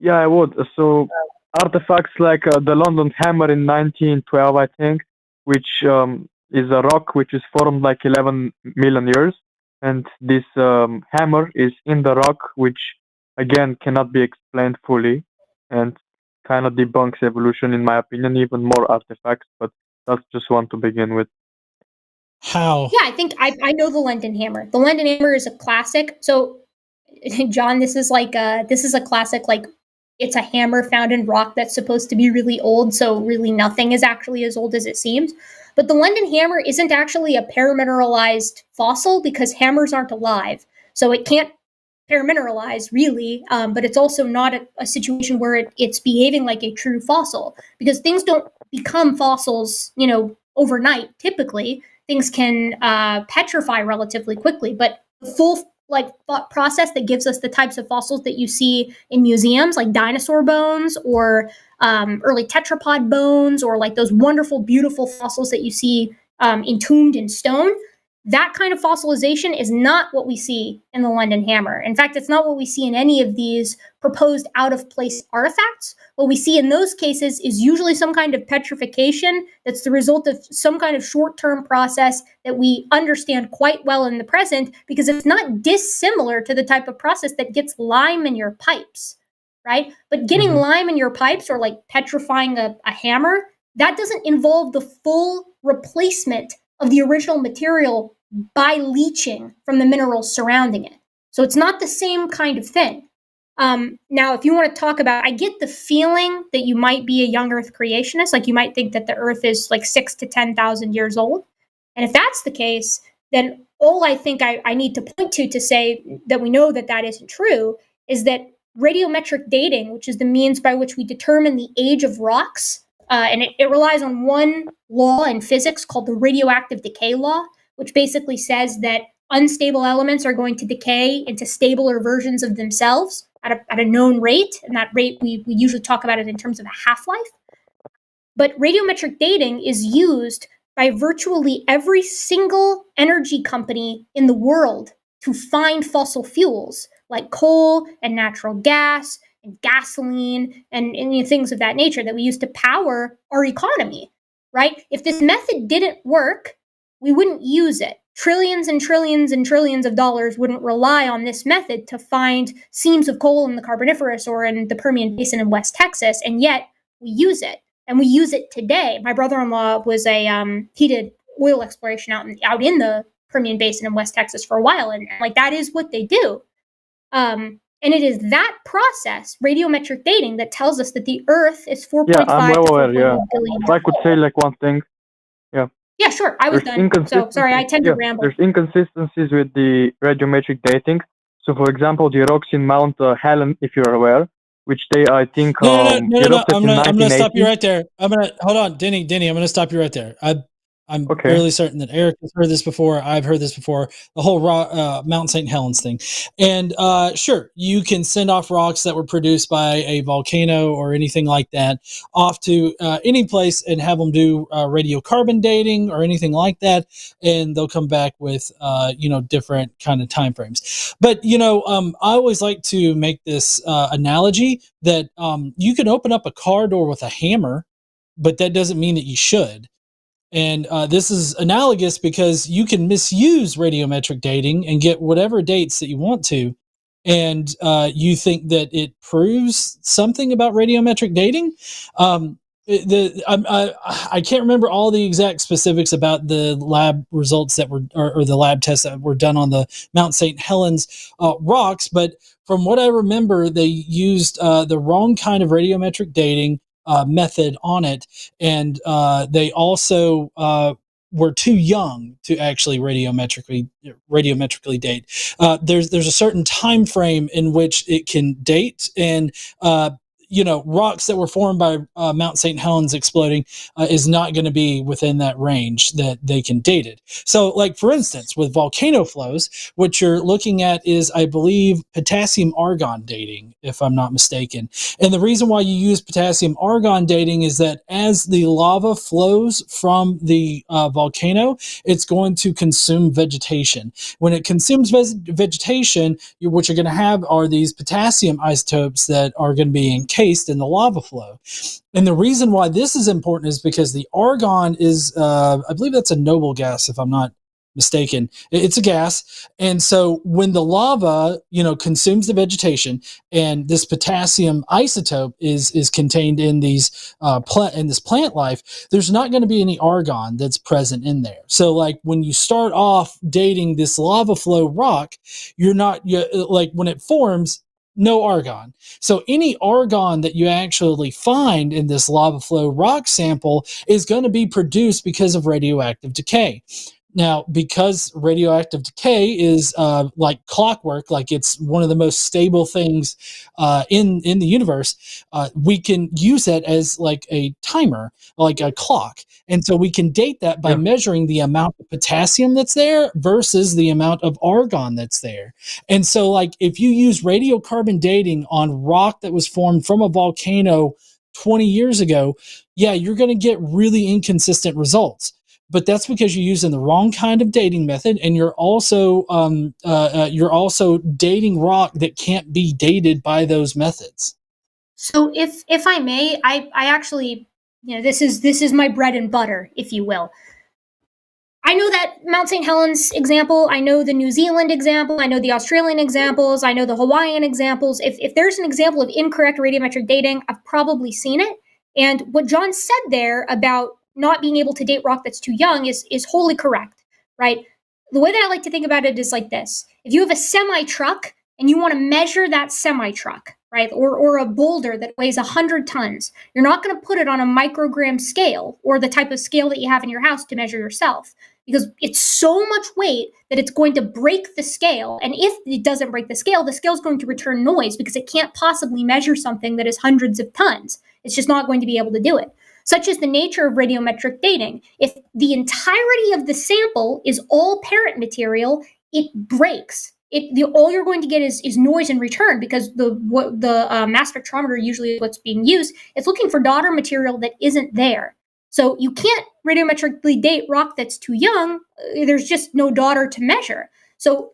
Yeah, I would. So artifacts like the London Hammer in 1912, I think, which is a rock which is formed like 11 million years. And this hammer is in the rock, which again cannot be explained fully and kind of debunks evolution, in my opinion, even more artifacts, but that's just one to begin with. How? Yeah, I think I know the London Hammer. The London Hammer is a classic. So, John, this is a classic, like, it's a hammer found in rock that's supposed to be really old, so really nothing is actually as old as it seems. But the London Hammer isn't actually a paramineralized fossil because hammers aren't alive. So it can't paramineralize, really, but it's also not a situation where it's behaving like a true fossil, because things don't become fossils, overnight. Typically, things can petrify relatively quickly, but the full thought process that gives us the types of fossils that you see in museums, like dinosaur bones or early tetrapod bones, or like those wonderful, beautiful fossils that you see entombed in stone, that kind of fossilization is not what we see in the London Hammer. In fact, it's not what we see in any of these proposed out-of-place artifacts. What we see in those cases is usually some kind of petrification that's the result of some kind of short-term process that we understand quite well in the present, because it's not dissimilar to the type of process that gets lime in your pipes, right? But getting lime in your pipes, or like petrifying a hammer, that doesn't involve the full replacement of the original material by leaching from the minerals surrounding it. So it's not the same kind of thing. Now, if you want to talk about, I get the feeling that you might be a young Earth creationist, like you might think that the Earth is like 6,000 to 10,000 years old. And if that's the case, then all I think I need to point to say that we know that that isn't true is that radiometric dating, which is the means by which we determine the age of rocks, and it relies on one law in physics called the radioactive decay law, which basically says that unstable elements are going to decay into stabler versions of themselves at a known rate, and that rate we usually talk about it in terms of a half-life. But radiometric dating is used by virtually every single energy company in the world to find fossil fuels like coal and natural gas and gasoline and things of that nature that we use to power our economy, right? If this method didn't work, we wouldn't use it. Trillions and trillions and trillions of dollars wouldn't rely on this method to find seams of coal in the Carboniferous or in the Permian Basin in West Texas, and yet we use it. And we use it today. My brother-in-law was he did oil exploration out in the Permian Basin in West Texas for a while, and like that is what they do. And it is that process, radiometric dating, that tells us that the Earth is 4.5 Yeah, I'm well to aware. 4.1 Yeah, billion if I could say like one thing. Yeah, sure. I was done. So sorry, I tend to ramble. There's inconsistencies with the radiometric dating. So, for example, the rocks in Mount Helen, if you're aware, which they, I think, No. erupted I'm in gonna stop you 1980. right there. Hold on, Denny. I'm gonna stop you right there. I'm Okay. fairly certain that Eric has heard this before. I've heard this before. The whole Mount St. Helens thing, and sure, you can send off rocks that were produced by a volcano or anything like that off to any place and have them do radiocarbon dating or anything like that, and they'll come back with different kind of time frames. But I always like to make this analogy that you can open up a car door with a hammer, but that doesn't mean that you should. And this is analogous because you can misuse radiometric dating and get whatever dates that you want to. And you think that it proves something about radiometric dating. I can't remember all the exact specifics about the lab results that were, or the lab tests that were done on the Mount St. Helens rocks. But from what I remember, they used the wrong kind of radiometric dating method on it, and they also were too young to actually radiometrically date. There's a certain time frame in which it can date, and rocks that were formed by Mount St. Helens exploding is not going to be within that range that they can date it. So, like for instance, with volcano flows, what you're looking at is, I believe, potassium argon dating, if I'm not mistaken. And the reason why you use potassium argon dating is that as the lava flows from the volcano, it's going to consume vegetation. When it consumes vegetation, what you're going to have are these potassium isotopes that are going to be encased in the lava flow. And the reason why this is important is because the argon is, I believe that's a noble gas, if I'm not mistaken. It's a gas. And so when the lava, consumes the vegetation, and this potassium isotope is contained in these in this plant life, there's not going to be any argon that's present in there. So like when you start off dating this lava flow rock, like when it forms, no argon. So any argon that you actually find in this lava flow rock sample is going to be produced because of radioactive decay. Now, because radioactive decay is like clockwork, like it's one of the most stable things in the universe, we can use that as like a timer, like a clock. And so we can date that by measuring the amount of potassium that's there versus the amount of argon that's there. And so like if you use radiocarbon dating on rock that was formed from a volcano 20 years ago, yeah, you're going to get really inconsistent results. But that's because you're using the wrong kind of dating method, and you're also dating rock that can't be dated by those methods. So if I may, I actually, this is my bread and butter, if you will. I know that Mount St. Helens example, I know the New Zealand example, I know the Australian examples, I know the Hawaiian examples. If there's an example of incorrect radiometric dating, I've probably seen it. And what John said there about not being able to date rock that's too young is wholly correct, right? The way that I like to think about it is like this. If you have a semi-truck and you want to measure that semi-truck, right, or a boulder that weighs 100 tons, you're not going to put it on a microgram scale or the type of scale that you have in your house to measure yourself, because it's so much weight that it's going to break the scale. And if it doesn't break the scale is going to return noise because it can't possibly measure something that is hundreds of tons. It's just not going to be able to do it. Such is the nature of radiometric dating. If the entirety of the sample is all parent material, it breaks. All you're going to get is noise in return, because the mass spectrometer usually what's being used. It's looking for daughter material that isn't there. So you can't radiometrically date rock that's too young. There's just no daughter to measure. So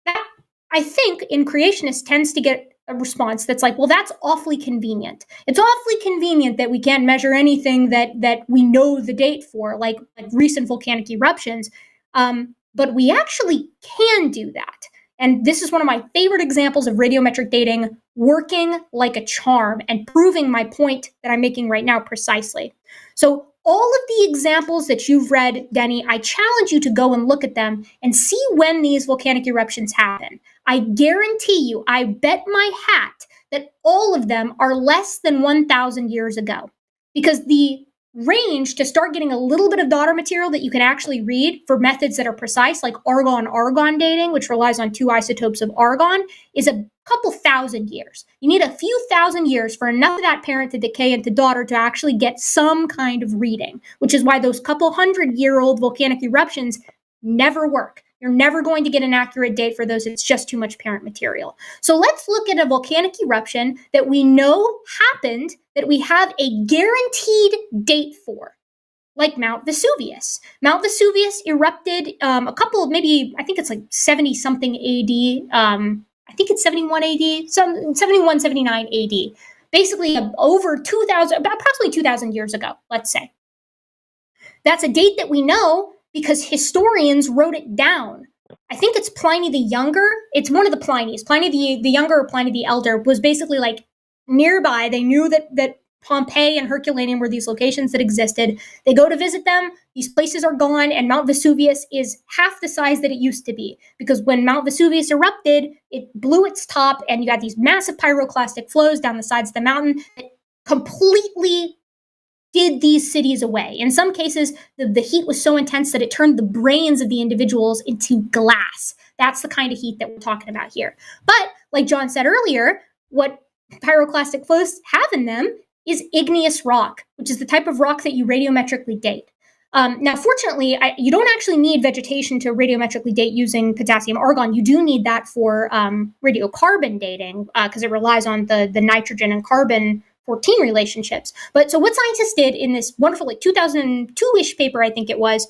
that, I think, in creationists tends to get a response that's like, well, that's awfully convenient. It's awfully convenient that we can't measure anything that we know the date for, like recent volcanic eruptions. But we actually can do that. And this is one of my favorite examples of radiometric dating working like a charm and proving my point that I'm making right now precisely. So all of the examples that you've read, Denny, I challenge you to go and look at them and see when these volcanic eruptions happen. I guarantee you, I bet my hat that all of them are less than 1,000 years ago, because the range to start getting a little bit of daughter material that you can actually read for methods that are precise, like argon-argon dating, which relies on 2 isotopes of argon, is a couple thousand years. You need a few thousand years for enough of that parent to decay into daughter to actually get some kind of reading, which is why those couple 100-year-old volcanic eruptions never work. You're never going to get an accurate date for those. It's just too much parent material. So let's look at a volcanic eruption that we know happened, that we have a guaranteed date for, like Mount Vesuvius. Mount Vesuvius erupted a couple of, maybe, I think it's like 70-something AD. I think it's 71 AD, 71, 79 AD. Basically over 2,000, approximately 2,000 years ago, let's say. That's a date that we know because historians wrote it down. I think it's Pliny the Younger. It's one of the Plinies. Pliny the Younger or Pliny the Elder was basically like nearby. They knew that Pompeii and Herculaneum were these locations that existed. They go to visit them. These places are gone, and Mount Vesuvius is half the size that it used to be. Because when Mount Vesuvius erupted, it blew its top, and you had these massive pyroclastic flows down the sides of the mountain that completely did these cities away. In some cases, the heat was so intense that it turned the brains of the individuals into glass. That's the kind of heat that we're talking about here. But like John said earlier, what pyroclastic flows have in them is igneous rock, which is the type of rock that you radiometrically date. Now, fortunately, you don't actually need vegetation to radiometrically date using potassium argon. You do need that for radiocarbon dating because it relies on the nitrogen and carbon 14 relationships. But so what scientists did in this wonderful, like 2002-ish paper, I think it was,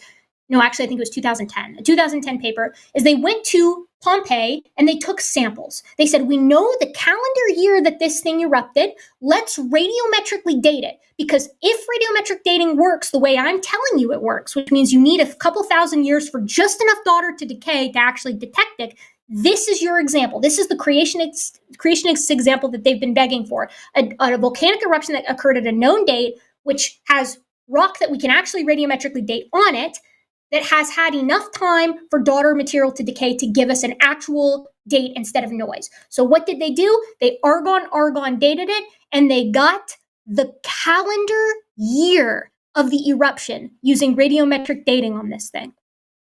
no, actually, I think it was 2010, a 2010 paper, is they went to Pompeii and they took samples. They said, we know the calendar year that this thing erupted. Let's radiometrically date it. Because if radiometric dating works the way I'm telling you it works, which means you need a couple thousand years for just enough daughter to decay to actually detect it, this is your example. This is the creationist example that they've been begging for. A volcanic eruption that occurred at a known date, which has rock that we can actually radiometrically date on it, that has had enough time for daughter material to decay to give us an actual date instead of noise. So what did they do? They argon dated it, and they got the calendar year of the eruption using radiometric dating on this thing.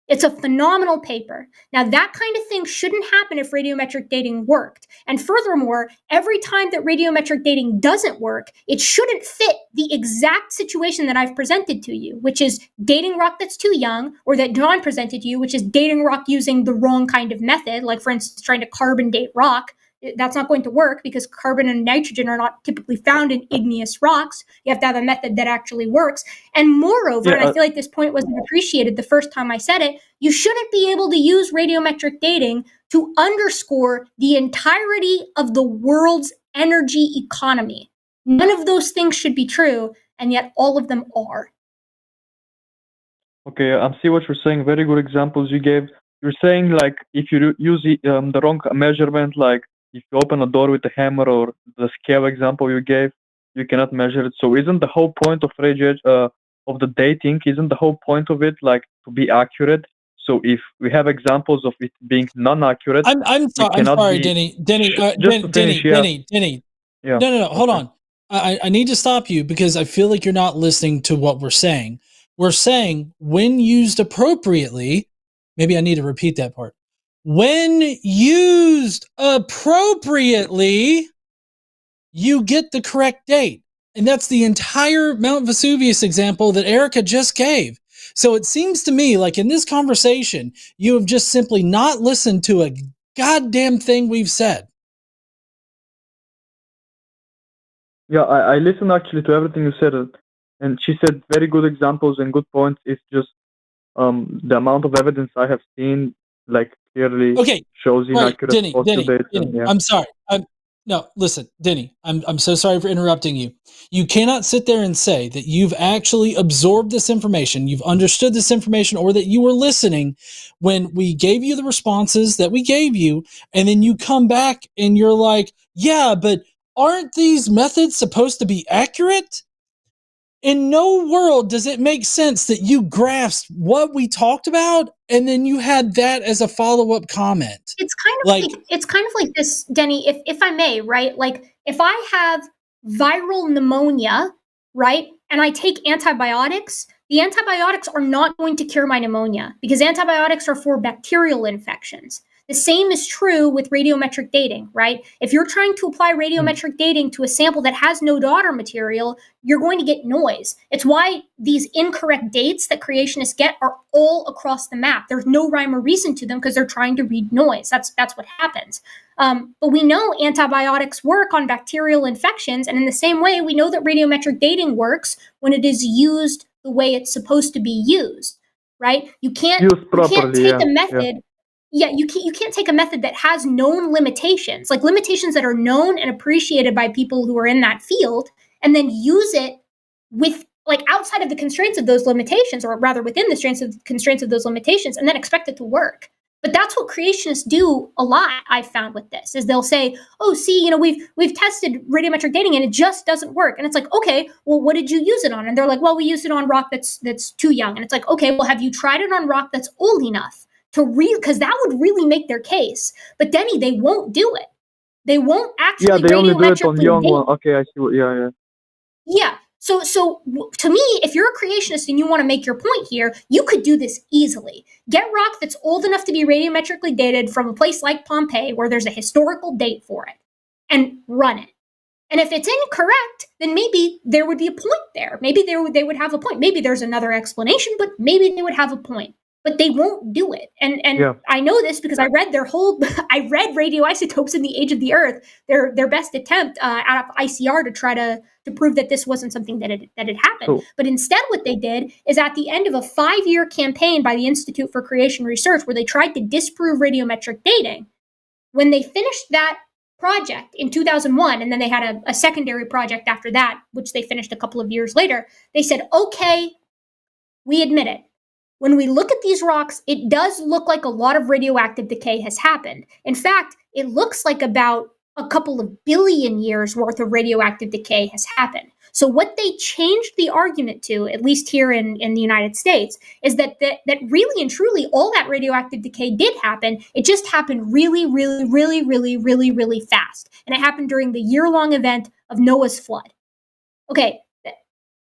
It's a phenomenal paper. Now, that kind of thing shouldn't happen if radiometric dating worked. And furthermore, every time that radiometric dating doesn't work, it shouldn't fit the exact situation that I've presented to you, which is dating rock that's too young, or that John presented to you, which is dating rock using the wrong kind of method, like, for instance, trying to carbon date rock. That's not going to work because carbon and nitrogen are not typically found in igneous rocks. You have to have a method that actually works. And moreover, and I feel like this point wasn't appreciated the first time I said it, you shouldn't be able to use radiometric dating to underscore the entirety of the world's energy economy. None of those things should be true, and yet all of them are. Okay, I see what you're saying. Very good examples you gave. You're saying, like, if you use the wrong measurement, like if you open a door with a hammer, or the scale example you gave, you cannot measure it. So isn't the whole point of of the dating, isn't the whole point of it like to be accurate? So if we have examples of it being non-accurate, I'm sorry, Denny. Yeah. No. Hold on. I need to stop you because I feel like you're not listening to what we're saying. We're saying when used appropriately, maybe I need to repeat that part. When used appropriately, you get the correct date. And that's the entire Mount Vesuvius example that Erika just gave. So it seems to me like in this conversation, you have just simply not listened to a goddamn thing we've said. Yeah, I listened actually to everything you said, and she said very good examples and good points. It's just the amount of evidence I have seen, like, clearly shows inaccurate fossil dates. Denny, I'm sorry. No, listen, Denny, I'm so sorry for interrupting you. You cannot sit there and say that you've actually absorbed this information, you've understood this information, or that you were listening when we gave you the responses that we gave you, and then you come back and you're like, yeah, but aren't these methods supposed to be accurate? In no world does it make sense that you grasped what we talked about and then you had that as a follow-up comment. It's kind of like this, Denny, if I may, right? Like if I have viral pneumonia, right, and I take antibiotics, the antibiotics are not going to cure my pneumonia because antibiotics are for bacterial infections. The same is true with radiometric dating, right? If you're trying to apply radiometric dating to a sample that has no daughter material, you're going to get noise. It's why these incorrect dates that creationists get are all across the map. There's no rhyme or reason to them because they're trying to read noise. That's what happens. But we know antibiotics work on bacterial infections, and in the same way, we know that radiometric dating works when it is used the way it's supposed to be used, right? You can't take a method. Yeah, you can't take a method that has known limitations, like limitations that are known and appreciated by people who are in that field, and then use it with like outside of the constraints of those limitations, or rather within the constraints of those limitations, and then expect it to work. But that's what creationists do a lot. I've found with this is they'll say, "Oh, see, we've tested radiometric dating and it just doesn't work." And it's like, "Okay, well, what did you use it on?" And they're like, "Well, we used it on rock that's too young." And it's like, "Okay, well, have you tried it on rock that's old enough?" Because that would really make their case. But Denny, they won't do it. They won't actually. Yeah, they only do it on young one. Okay, I see. Yeah. So to me, if you're a creationist and you want to make your point here, you could do this easily. Get rock that's old enough to be radiometrically dated from a place like Pompeii, where there's a historical date for it, and run it. And if it's incorrect, then maybe there would be a point there. Maybe they would have a point. Maybe there's another explanation, but maybe they would have a point. But they won't do it. And I know this because I read I read Radioisotopes in the Age of the Earth, their best attempt out of ICR to try to prove that this wasn't something that had happened. Cool. But instead what they did is at the end of a 5-year campaign by the Institute for Creation Research, where they tried to disprove radiometric dating, when they finished that project in 2001, and then they had a secondary project after that, which they finished a couple of years later, they said, okay, we admit it. When we look at these rocks, it does look like a lot of radioactive decay has happened. In fact, it looks like about a couple of billion years worth of radioactive decay has happened. So what they changed the argument to, at least here in the United States, is that really and truly all that radioactive decay did happen. It just happened really, really, really, really, really, really fast. And it happened during the year-long event of Noah's flood. Okay,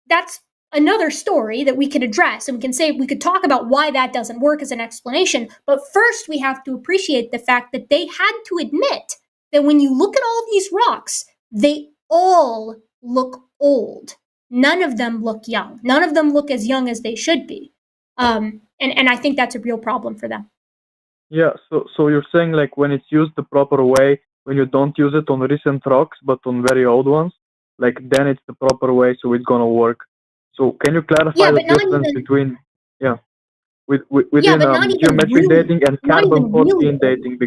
that's another story that we could address, and we could talk about why that doesn't work as an explanation. But first, we have to appreciate the fact that they had to admit that when you look at all of these rocks, they all look old. None of them look young. None of them look as young as they should be. And I think that's a real problem for them. Yeah, so you're saying like when it's used the proper way, when you don't use it on recent rocks but on very old ones, like then it's the proper way, so it's gonna work. So can you clarify the difference between geometric dating and carbon-14 dating?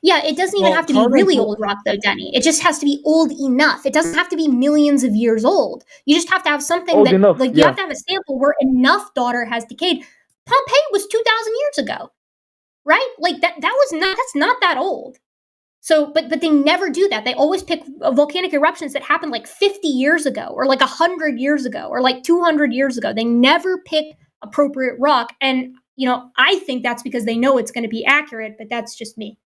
Yeah, it doesn't even have to be really old rock, though, Denny. It just has to be old enough. It doesn't have to be millions of years old. You just have to have something you have to have a sample where enough daughter has decayed. Pompeii was 2,000 years ago, right? Like that's not that old. So, but they never do that. They always pick volcanic eruptions that happened like 50 years ago, or like 100 years ago, or like 200 years ago. They never pick appropriate rock. And, I think that's because they know it's going to be accurate, but that's just me.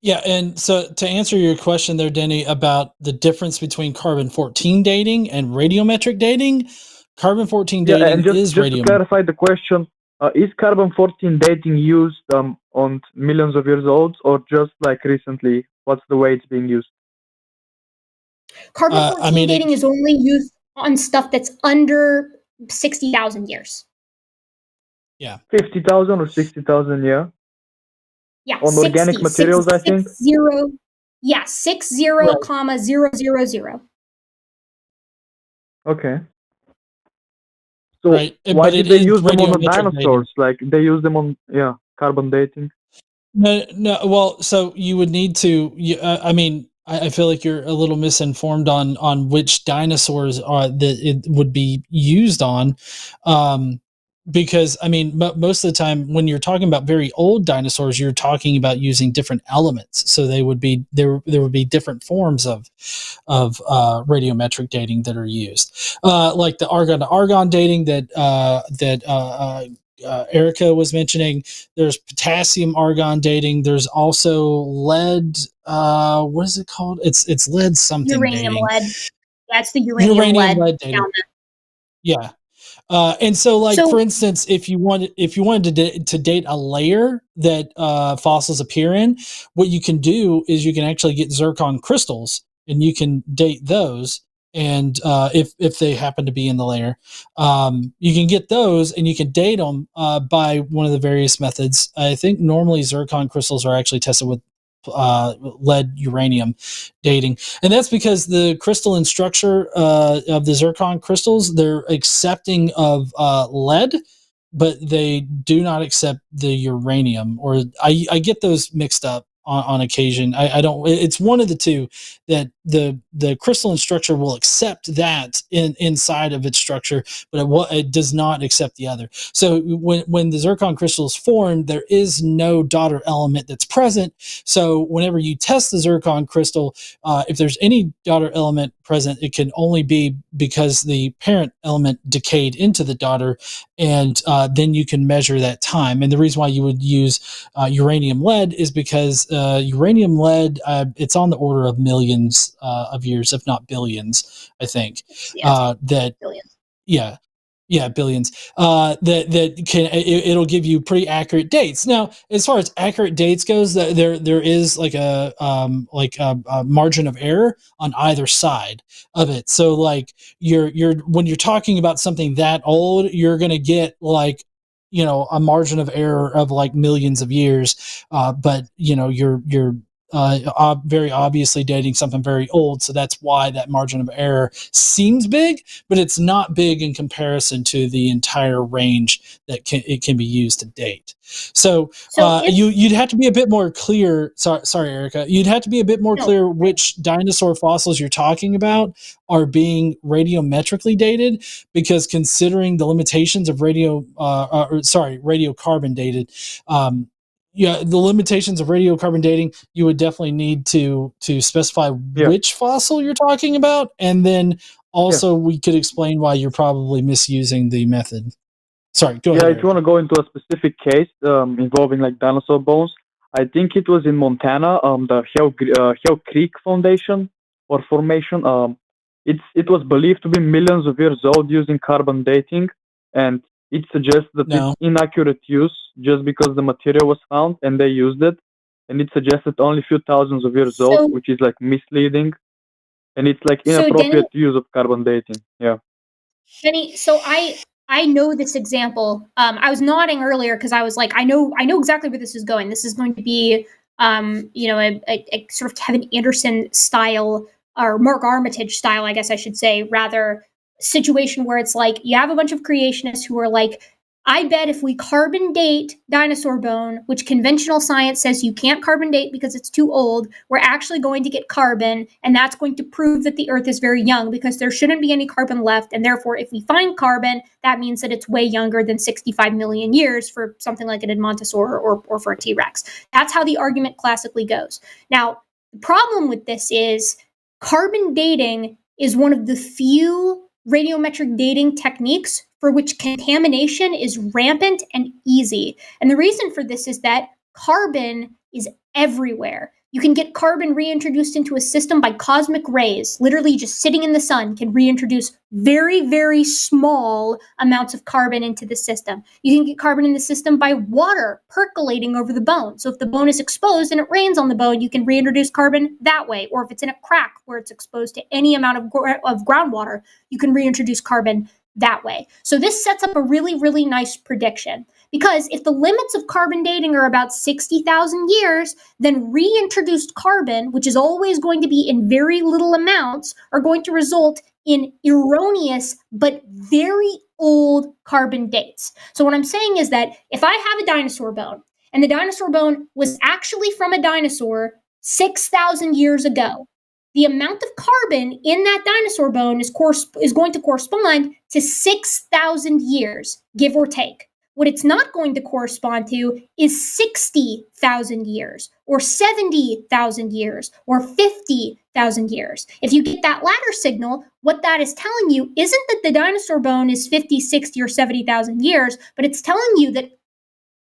Yeah, and so to answer your question there, Denny, about the difference between carbon-14 dating and radiometric dating, carbon-14 dating is radiometric. Just to clarify the question, is carbon-14 dating used on millions of years old, or just like recently? What's the way it's being used? Carbon-14 dating is only used on stuff that's under 60,000 years. 50,000 or 60,000, yeah. Yeah, On 60, organic materials, I think. 60, yeah, 60, comma 000. Okay. So Right, why but it did they is use them on the radiometric dating. dinosaurs? Like they use them on carbon dating. No. Well, so you would need to. I mean, I feel like you're a little misinformed on which dinosaurs are that it would be used on, because I mean, most of the time when you're talking about very old dinosaurs, you're talking about using different elements. So they would be there. There would be different forms of radiometric dating that are used, like the argon to argon dating that Erika was mentioning. There's potassium argon dating. There's also lead. What is it called? It's lead something Uranium dating. lead. That's the uranium lead dating. down there. Yeah. And so, like, So- for instance, if you wanted to date a layer that fossils appear in, what you can do is you can actually get zircon crystals and you can date those. And if they happen to be in the layer, you can get those and you can date them by one of the various methods. I think normally zircon crystals are actually tested with lead uranium dating, and that's because the crystalline structure of the zircon crystals, they're accepting of lead, but they do not accept the uranium. Or I get those mixed up on occasion. I don't. It's one of the two that the crystalline structure will accept that inside of its structure, but it does not accept the other. So when the zircon crystals form, there is no daughter element that's present. So whenever you test the zircon crystal, if there's any daughter element present, it can only be because the parent element decayed into the daughter, and then you can measure that time. And the reason why you would use uranium lead is because uranium lead, it's on the order of millions of years, if not billions, I think. Billions. Yeah, billions. That can it'll give you pretty accurate dates. Now, as far as accurate dates goes, there is like a margin of error on either side of it. So like you're when you're talking about something that old, you're gonna get like a margin of error of like millions of years, but you're very obviously dating something very old, so that's why that margin of error seems big, but it's not big in comparison to the entire range that it can be used to date. So you'd have to be a bit more clear. Sorry, Erika. You'd have to be a bit more clear which dinosaur fossils you're talking about are being radiometrically dated, because considering the limitations of radiocarbon dated, the limitations of radiocarbon dating, you would definitely need to specify which fossil you're talking about, and then also we could explain why you're probably misusing the method. Sorry, go ahead. Yeah, if you want to go into a specific case involving like dinosaur bones, I think it was in Montana, the Hell Creek Foundation or formation. It was believed to be millions of years old using carbon dating, and it suggests that it's inaccurate use just because the material was found and they used it, and it suggests that only a few thousands of years old, which is like misleading, and it's like inappropriate use of carbon dating. Yeah. Jenny, so I know this example. I was nodding earlier because I was like, I know exactly where this is going. This is going to be, a sort of Kevin Anderson style, or Mark Armitage style, I guess I should say, rather, situation where it's like you have a bunch of creationists who are like, I bet if we carbon date dinosaur bone, which conventional science says you can't carbon date because it's too old, we're actually going to get carbon, and that's going to prove that the Earth is very young because there shouldn't be any carbon left, and therefore if we find carbon, that means that it's way younger than 65 million years for something like an Edmontosaur or for a T-Rex. That's how the argument classically goes. Now, the problem with this is carbon dating is one of the few radiometric dating techniques for which contamination is rampant and easy. And the reason for this is that carbon is everywhere. You can get carbon reintroduced into a system by cosmic rays. Literally just sitting in the sun can reintroduce very, very small amounts of carbon into the system. You can get carbon in the system by water percolating over the bone. So if the bone is exposed and it rains on the bone, you can reintroduce carbon that way. Or if it's in a crack where it's exposed to any amount of groundwater, you can reintroduce carbon that way. So this sets up a really, really nice prediction. Because if the limits of carbon dating are about 60,000 years, then reintroduced carbon, which is always going to be in very little amounts, are going to result in erroneous but very old carbon dates. So what I'm saying is that if I have a dinosaur bone, and the dinosaur bone was actually from a dinosaur 6,000 years ago, the amount of carbon in that dinosaur bone is going to correspond to 6,000 years, give or take. What it's not going to correspond to is 60,000 years, or 70,000 years, or 50,000 years. If you get that latter signal, what that is telling you isn't that the dinosaur bone is 50, 60, or 70,000 years, but it's telling you that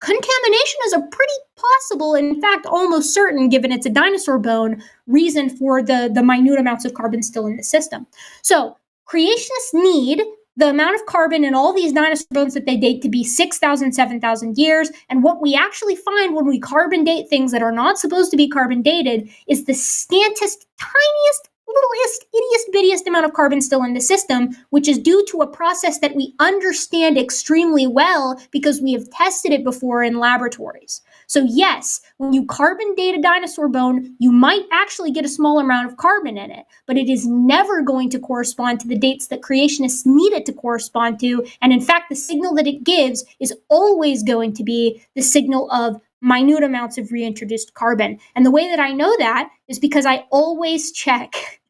contamination is a pretty possible, and in fact almost certain, given it's a dinosaur bone, reason for the minute amounts of carbon still in the system. So creationists need the amount of carbon in all these dinosaur bones that they date to be 6,000, 7,000 years. And what we actually find when we carbon date things that are not supposed to be carbon dated is the scantest, tiniest, littlest, ittiest, bittiest amount of carbon still in the system, which is due to a process that we understand extremely well because we have tested it before in laboratories. So yes, when you carbon date a dinosaur bone, you might actually get a small amount of carbon in it, but it is never going to correspond to the dates that creationists need it to correspond to. And in fact, the signal that it gives is always going to be the signal of minute amounts of reintroduced carbon. And the way that I know that is because I always check.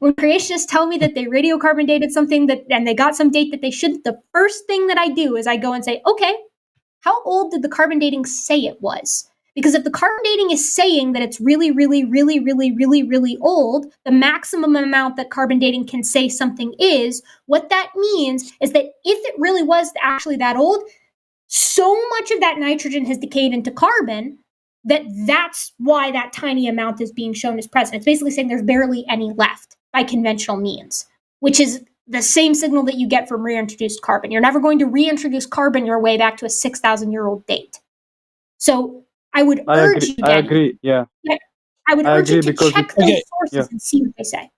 When creationists tell me that they radiocarbon dated something and they got some date that they shouldn't, the first thing that I do is I go and say, okay, how old did the carbon dating say it was? Because if the carbon dating is saying that it's really, really, really, really, really, really old, the maximum amount that carbon dating can say something is, what that means is that if it really was actually that old, so much of that nitrogen has decayed into carbon that's why that tiny amount is being shown as present. It's basically saying there's barely any left by conventional means, which is the same signal that you get from reintroduced carbon. You're never going to reintroduce carbon your way back to a 6,000-year-old date. So I would urge you, Danny, I agree, yeah. I would urge you to check those sources and see what they say.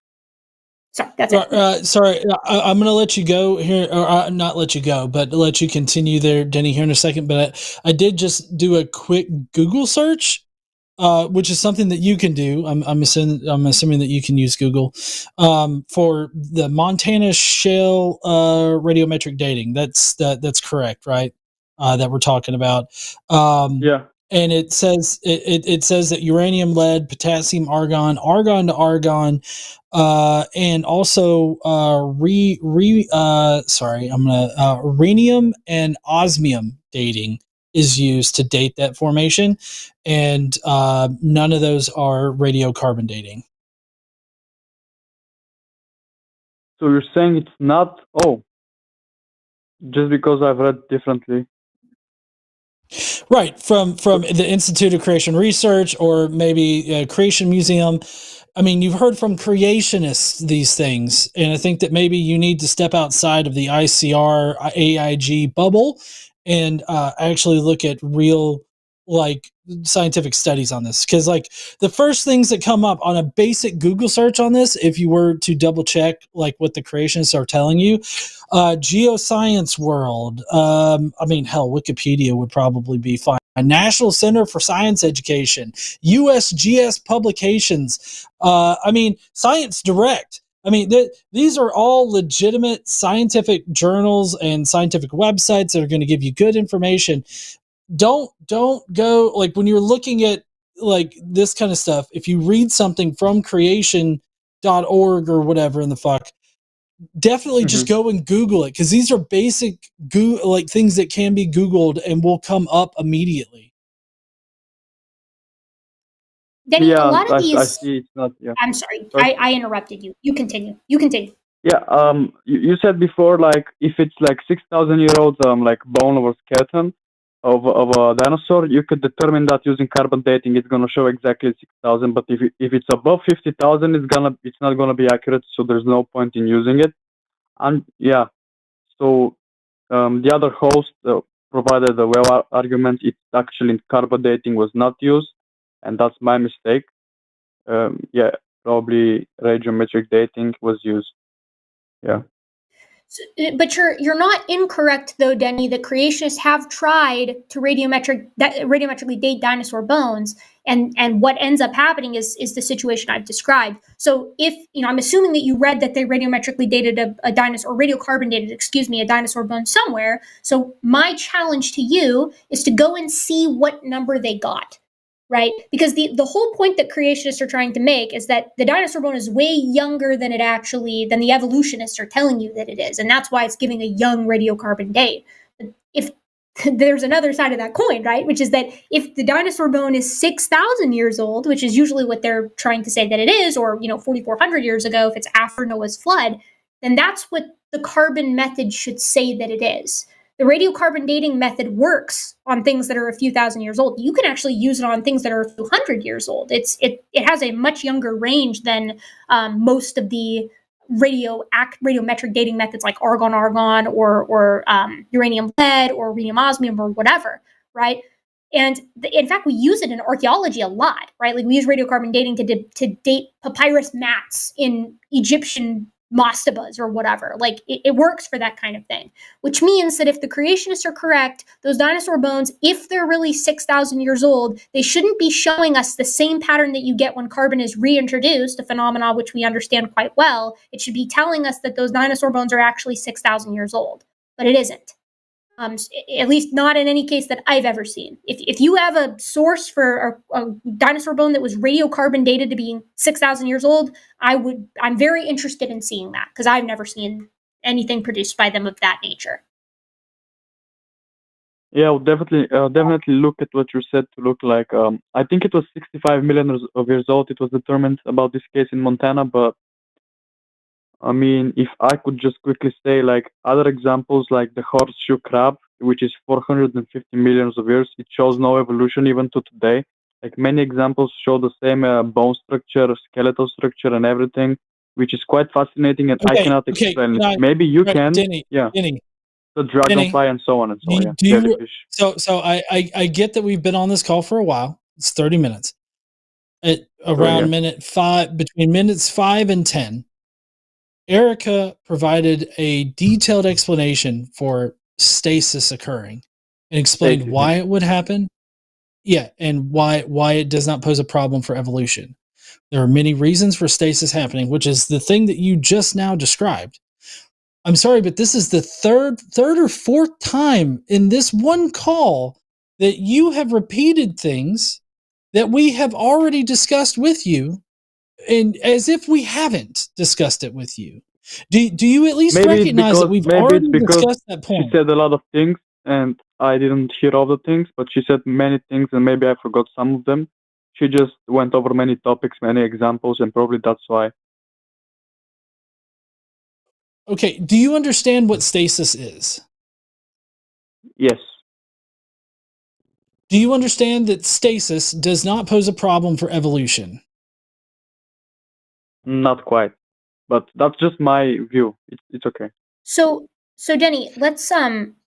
Sorry, that's it. Sorry, I'm going to let you go here, or not let you go, but let you continue there, Denny, here in a second. But I did just do a quick Google search, which is something that you can do. I'm assuming that you can use Google for the Montana shale radiometric dating. That's correct, right? That we're talking about. Yeah. And it says it says that uranium, lead, potassium, argon to argon, and also rhenium and osmium dating is used to date that formation, and none of those are radiocarbon dating. So you're saying it's not? Oh, just because I've read differently. Right, from the Institute of Creation Research, or maybe Creation Museum. I mean, you've heard from creationists these things, and I think that maybe you need to step outside of the ICR AIG bubble and actually look at real, like, scientific studies on this. Because, like, the first things that come up on a basic Google search on this, if you were to double check like what the creationists are telling you, Geoscience World, I mean, hell, Wikipedia would probably be fine. National Center for Science Education, USGS Publications, I mean, Science Direct. I mean, these are all legitimate scientific journals and scientific websites that are going to give you good information. Don't go, like, when you're looking at like this kind of stuff, if you read something from creation.org or whatever in the fuck, definitely just go and Google it, because these are basic like things that can be Googled and will come up immediately. Denny, a lot of these. I see it's not. Yeah. I'm sorry. I interrupted you. You continue. Yeah. You said before, like, if it's like 6,000-year-old like bone or skeleton of a dinosaur, you could determine that using carbon dating. It's gonna show exactly 6,000. But if it's above 50,000, it's not gonna be accurate. So there's no point in using it. And yeah, so the other host provided a well argument. It's actually carbon dating was not used, and that's my mistake. Yeah, probably radiometric dating was used. Yeah. But you're not incorrect though, Denny, that creationists have tried to radiometrically date dinosaur bones, and what ends up happening is the situation I've described. So if I'm assuming that you read that they radiometrically dated a dinosaur, or radiocarbon dated, a dinosaur bone somewhere. So my challenge to you is to go and see what number they got. Right? Because the whole point that creationists are trying to make is that the dinosaur bone is way younger than the evolutionists are telling you that it is. And that's why it's giving a young radiocarbon date. But if there's another side of that coin, right? Which is that if the dinosaur bone is 6,000 years old, which is usually what they're trying to say that it is, or 4,400 years ago, if it's after Noah's flood, then that's what the carbon method should say that it is. The radiocarbon dating method works on things that are a few thousand years old. You can actually use it on things that are a few hundred years old. It has a much younger range than most of the radiometric dating methods like argon or uranium lead or rhenium osmium or whatever, right? And in fact, we use it in archaeology a lot, right? Like we use radiocarbon dating to date papyrus mats in Egyptian mastabas or whatever. Like it works for that kind of thing, which means that if the creationists are correct, those dinosaur bones, if they're really 6,000 years old, they shouldn't be showing us the same pattern that you get when carbon is reintroduced, a phenomenon which we understand quite well. It should be telling us that those dinosaur bones are actually 6,000 years old, but it isn't. At least not in any case that I've ever seen. If you have a source for a dinosaur bone that was radiocarbon dated to being 6,000 years old, I'm very interested in seeing that because I've never seen anything produced by them of that nature. Yeah, I'll definitely look at what you said to look like. I think it was 65 million of years old. It was determined about this case in Montana, but I mean, if I could just quickly say, like, other examples like the horseshoe crab, which is 450 millions of years, it shows no evolution even to today. Like, many examples show the same bone structure, skeletal structure, and everything, which is quite fascinating, and I cannot explain it. Maybe you can. Denny, yeah. Denny, the dragonfly and so on and so on. Jellyfish. So I get that we've been on this call for a while. It's 30 minutes. At around minute 5, between minutes 5 and 10, Erika provided a detailed explanation for stasis occurring and explained why it would happen. Yeah, and why it does not pose a problem for evolution. There are many reasons for stasis happening, which is the thing that you just now described. I'm sorry, but this is the third or fourth time in this one call that you have repeated things that we have already discussed with you, and as if we haven't discussed it with you. Do you at least recognize that we've already discussed that point? She said a lot of things, and I didn't hear all the things, but she said many things, and maybe I forgot some of them. She just went over many topics, many examples, and probably that's why. Okay, do you understand what stasis is? Yes. Do you understand that stasis does not pose a problem for evolution? Not quite, but that's just my view. It's okay. So Denny, let's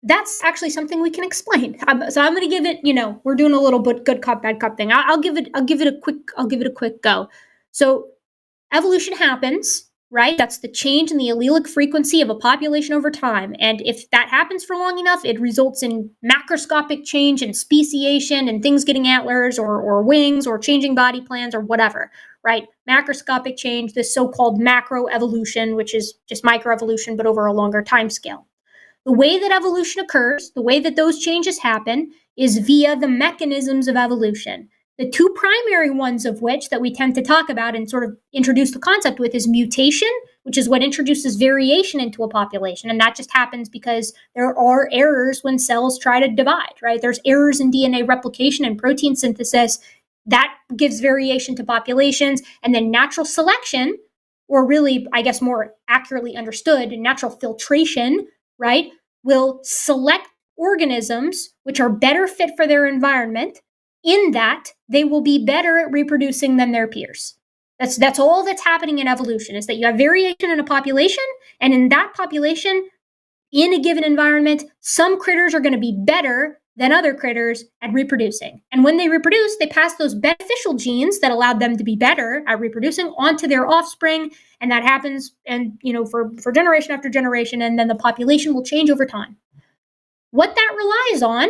that's actually something we can explain. So I'm going to give it. We're doing a little bit good cop bad cop thing. I'll give it a quick go. So evolution happens, right? That's the change in the allelic frequency of a population over time. And if that happens for long enough, it results in macroscopic change and speciation and things getting antlers or wings or changing body plans or whatever, right? Macroscopic change, this so-called macroevolution, which is just microevolution, but over a longer time scale. The way that evolution occurs, the way that those changes happen, is via the mechanisms of evolution. The two primary ones of which that we tend to talk about and sort of introduce the concept with is mutation, which is what introduces variation into a population. And that just happens because there are errors when cells try to divide, right? There's errors in DNA replication and protein synthesis. That gives variation to populations. And then natural selection, or really, I guess more accurately understood, natural filtration, right, will select organisms which are better fit for their environment, in that they will be better at reproducing than their peers. That's all that's happening in evolution, is that you have variation in a population, and in that population, in a given environment, some critters are going to be better than other critters at reproducing. And when they reproduce, they pass those beneficial genes that allowed them to be better at reproducing onto their offspring. And that happens for generation after generation, and then the population will change over time. What that relies on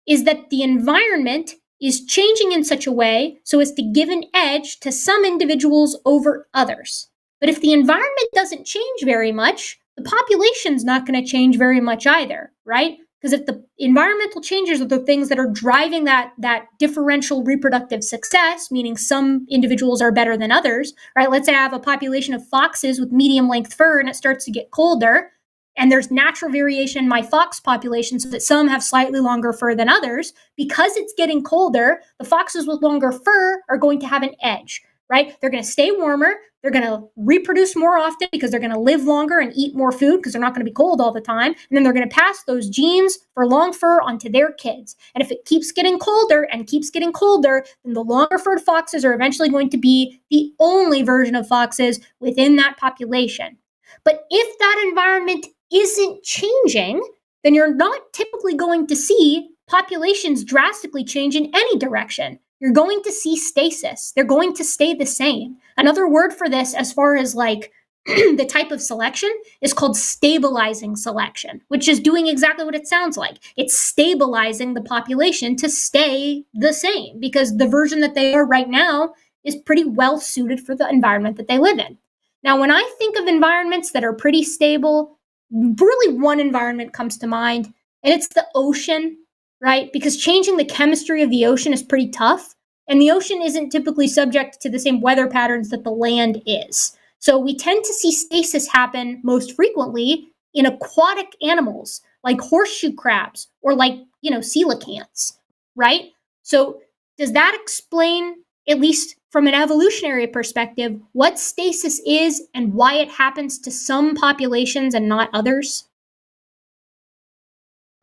is that the environment is changing in such a way so as to give an edge to some individuals over others. But if the environment doesn't change very much, the population's not going to change very much either, right? Because if the environmental changes are the things that are driving that differential reproductive success, meaning some individuals are better than others, right? Let's say I have a population of foxes with medium length fur and it starts to get colder, and there's natural variation in my fox population so that some have slightly longer fur than others. Because it's getting colder, the foxes with longer fur are going to have an edge, right? They're going to stay warmer. They're going to reproduce more often because they're going to live longer and eat more food because they're not going to be cold all the time. And then they're going to pass those genes for long fur onto their kids. And if it keeps getting colder and keeps getting colder, then the longer furred foxes are eventually going to be the only version of foxes within that population. But if that environment isn't changing, then you're not typically going to see populations drastically change in any direction. You're going to see stasis. They're going to stay the same. Another word for this, as far as like the type of selection, is called stabilizing selection, which is doing exactly what it sounds like. It's stabilizing the population to stay the same because the version that they are right now is pretty well suited for the environment that they live in. Now, when I think of environments that are pretty stable, really one environment comes to mind, and it's the ocean, right? Because changing the chemistry of the ocean is pretty tough, and the ocean isn't typically subject to the same weather patterns that the land is. So we tend to see stasis happen most frequently in aquatic animals like horseshoe crabs or like, coelacanths, right? So does that explain, at least from an evolutionary perspective, what stasis is and why it happens to some populations and not others?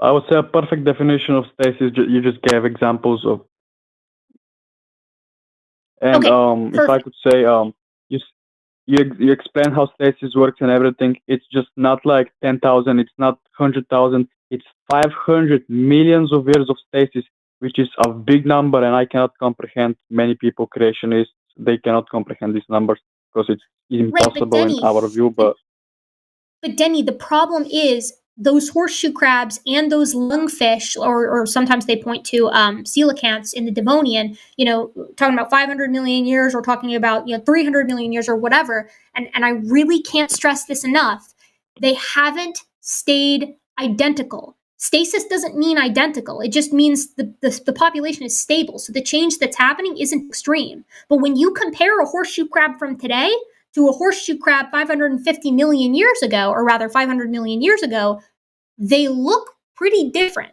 I would say a perfect definition of stasis, you just gave examples of. And Okay, if I could say, you explain how stasis works and everything. It's just not like 10,000, it's not 100,000, it's 500 millions of years of stasis, which is a big number, and I cannot comprehend. Many people, creationists, they cannot comprehend these numbers because it's impossible in our view. But Denny, the problem is those horseshoe crabs and those lungfish, or sometimes they point to coelacanths in the Devonian, talking about 500 million years or talking about 300 million years or whatever. And I really can't stress this enough. They haven't stayed identical. Stasis doesn't mean identical. It just means the population is stable. So the change that's happening isn't extreme. But when you compare a horseshoe crab from today to a horseshoe crab 550 million years ago, or rather 500 million years ago, they look pretty different.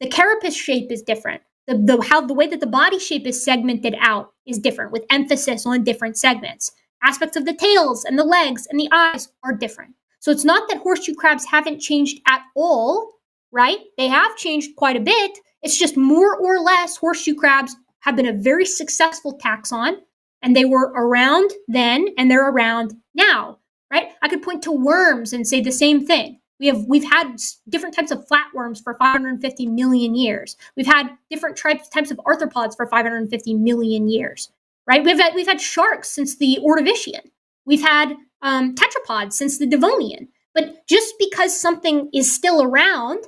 The carapace shape is different. The way that the body shape is segmented out is different, with emphasis on different segments. Aspects of the tails and the legs and the eyes are different. So it's not that horseshoe crabs haven't changed at all, right? They have changed quite a bit. It's just more or less horseshoe crabs have been a very successful taxon, and they were around then and they're around now, right? I could point to worms and say the same thing. We've had different types of flatworms for 550 million years. We've had different types of arthropods for 550 million years, right? We've had sharks since the Ordovician. We've had tetrapods since the Devonian. But just because something is still around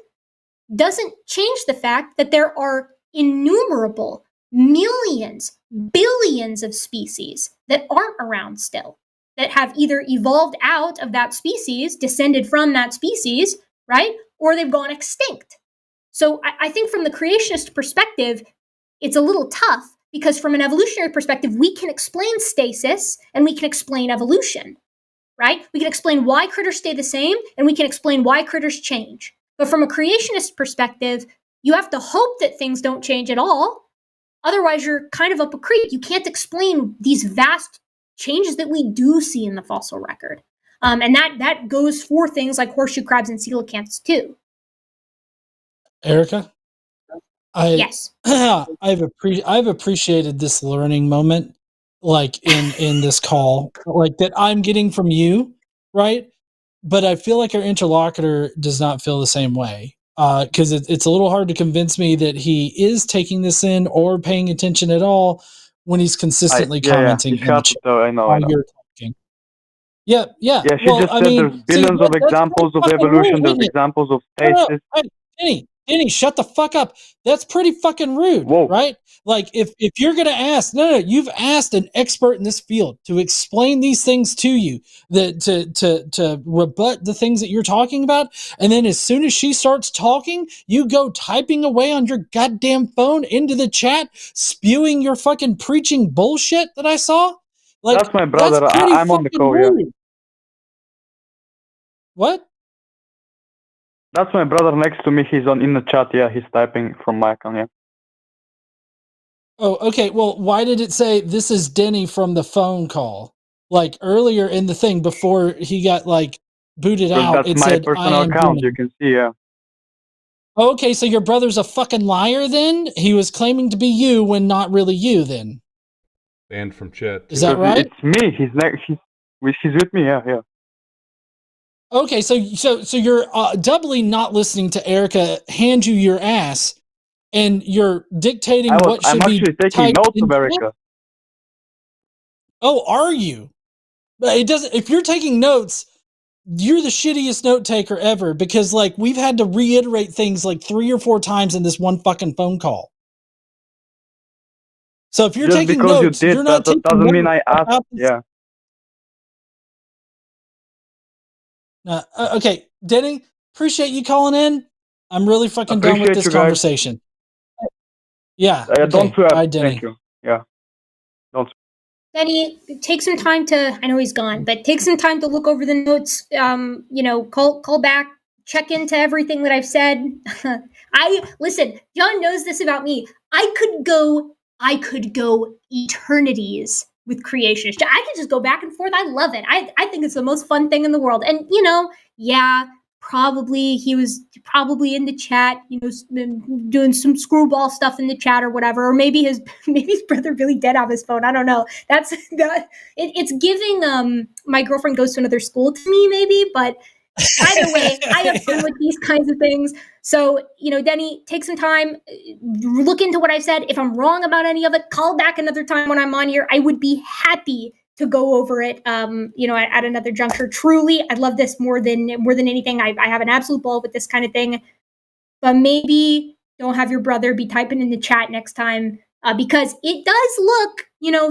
doesn't change the fact that there are innumerable millions, billions of species that aren't around still, that have either evolved out of that species, descended from that species, right? Or they've gone extinct. So I think from the creationist perspective, it's a little tough because from an evolutionary perspective, we can explain stasis and we can explain evolution, right? We can explain why critters stay the same and we can explain why critters change. But from a creationist perspective, you have to hope that things don't change at all. Otherwise, you're kind of up a creek. You can't explain these vast changes that we do see in the fossil record. And that goes for things like horseshoe crabs and coelacanths too. Erika? Yes. I've appreciated this learning moment, like in this call, like that I'm getting from you, right? But I feel like our interlocutor does not feel the same way. because it's a little hard to convince me that he is taking this in or paying attention at all when he's consistently commenting He in the cut chat it, I know. while you're talking. Yeah. Yeah, she Well, just I said mean, there's billions of that's examples of pretty fucking evolution, rude, there's isn't it? examples of No, stasis. Denny, shut the fuck up. That's pretty fucking rude, Whoa. right? Like, if you're gonna ask, no, you've asked an expert in this field to explain these things to you, that to rebut the things that you're talking about, and then as soon as she starts talking, you go typing away on your goddamn phone into the chat, spewing your fucking preaching bullshit that I saw. Like, That's my brother. That's pretty I'm on the fucking call, rude. yeah. What? That's my brother next to me. He's in the chat. Yeah, he's typing from my account. Yeah. Oh, okay. Well, why did it say this is Denny from the phone call? Like earlier in the thing before he got like booted out, That's it my said I personal am account. Denny. You can see. Yeah. Okay, so your brother's a fucking liar then? He was claiming to be you when not really you then. Banned from chat. Is that right? It's me. He's with me. Yeah. Okay, so you're doubly not listening to Erika hand you your ass, and you're dictating what should I'm be actually taking typed notes in of Erika. chat? Oh, are you? But it doesn't. If you're taking notes, you're the shittiest note taker ever, because like we've had to reiterate things like 3 or 4 times in this one fucking phone call. So if you're Just taking because notes, you did, you're not that taking doesn't mean notes I asked. about this. Yeah. Okay, Denny, appreciate you calling in. I'm really fucking done with Appreciate this you guys. conversation. Yeah. Don't Okay. swear. Bye, Denny. Thank you. Yeah. Don't. Denny, take some time to, I know he's gone, but take some time to look over the notes, call back, check into everything that I've said. Listen, John knows this about me. I could go eternities with creationist. I could just go back and forth. I love it. I think it's the most fun thing in the world. And, probably he was in the chat, doing some screwball stuff in the chat or whatever, or maybe his brother really did have his phone. I don't know. It's giving My Girlfriend Goes to Another School to me, maybe, but either way, I have fun with these kinds of things. So, Denny, take some time, look into what I said. If I'm wrong about any of it, call back another time when I'm on here. I would be happy to go over it, at another juncture. Truly, I love this more than anything. I have an absolute ball with this kind of thing. But maybe don't have your brother be typing in the chat next time, because it does look,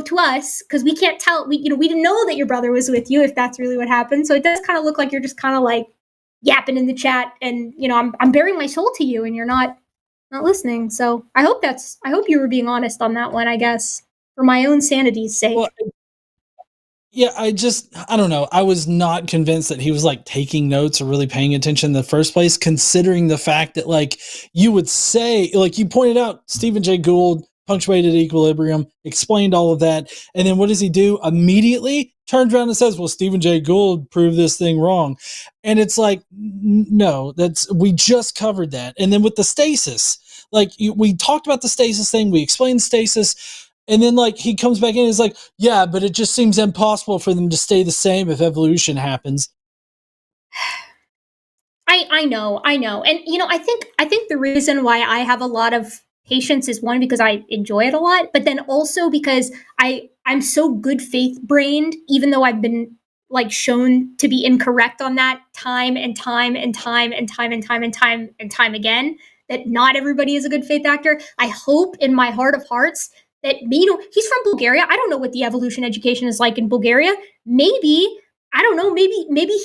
to us, because we can't tell. We didn't know that your brother was with you, if that's really what happened. So it does kind of look like you're just kind of like yapping in the chat, and I'm bearing my soul to you, and you're not listening. So I hope you were being honest on that one, I guess, for my own sanity's sake. Well, yeah, I don't know. I was not convinced that he was like taking notes or really paying attention in the first place, considering the fact that like you would say, like you pointed out, Stephen Jay Gould, punctuated equilibrium, explained all of that. And then what does he do? Immediately turns around and says, well, Stephen Jay Gould proved this thing wrong. And it's like, no, we just covered that. And then with the stasis, like we talked about the stasis thing, we explained stasis. And then, like, he comes back in and is like, yeah, but it just seems impossible for them to stay the same if evolution happens. I know. And, I think the reason why I have a lot of patience is, one, because I enjoy it a lot, but then also because I'm so good faith brained, even though I've been, like, shown to be incorrect on that time and time and time and time and time and time and time again, that not everybody is a good faith actor. I hope in my heart of hearts that, he's from Bulgaria. I don't know what the evolution education is like in Bulgaria. Maybe, I don't know, maybe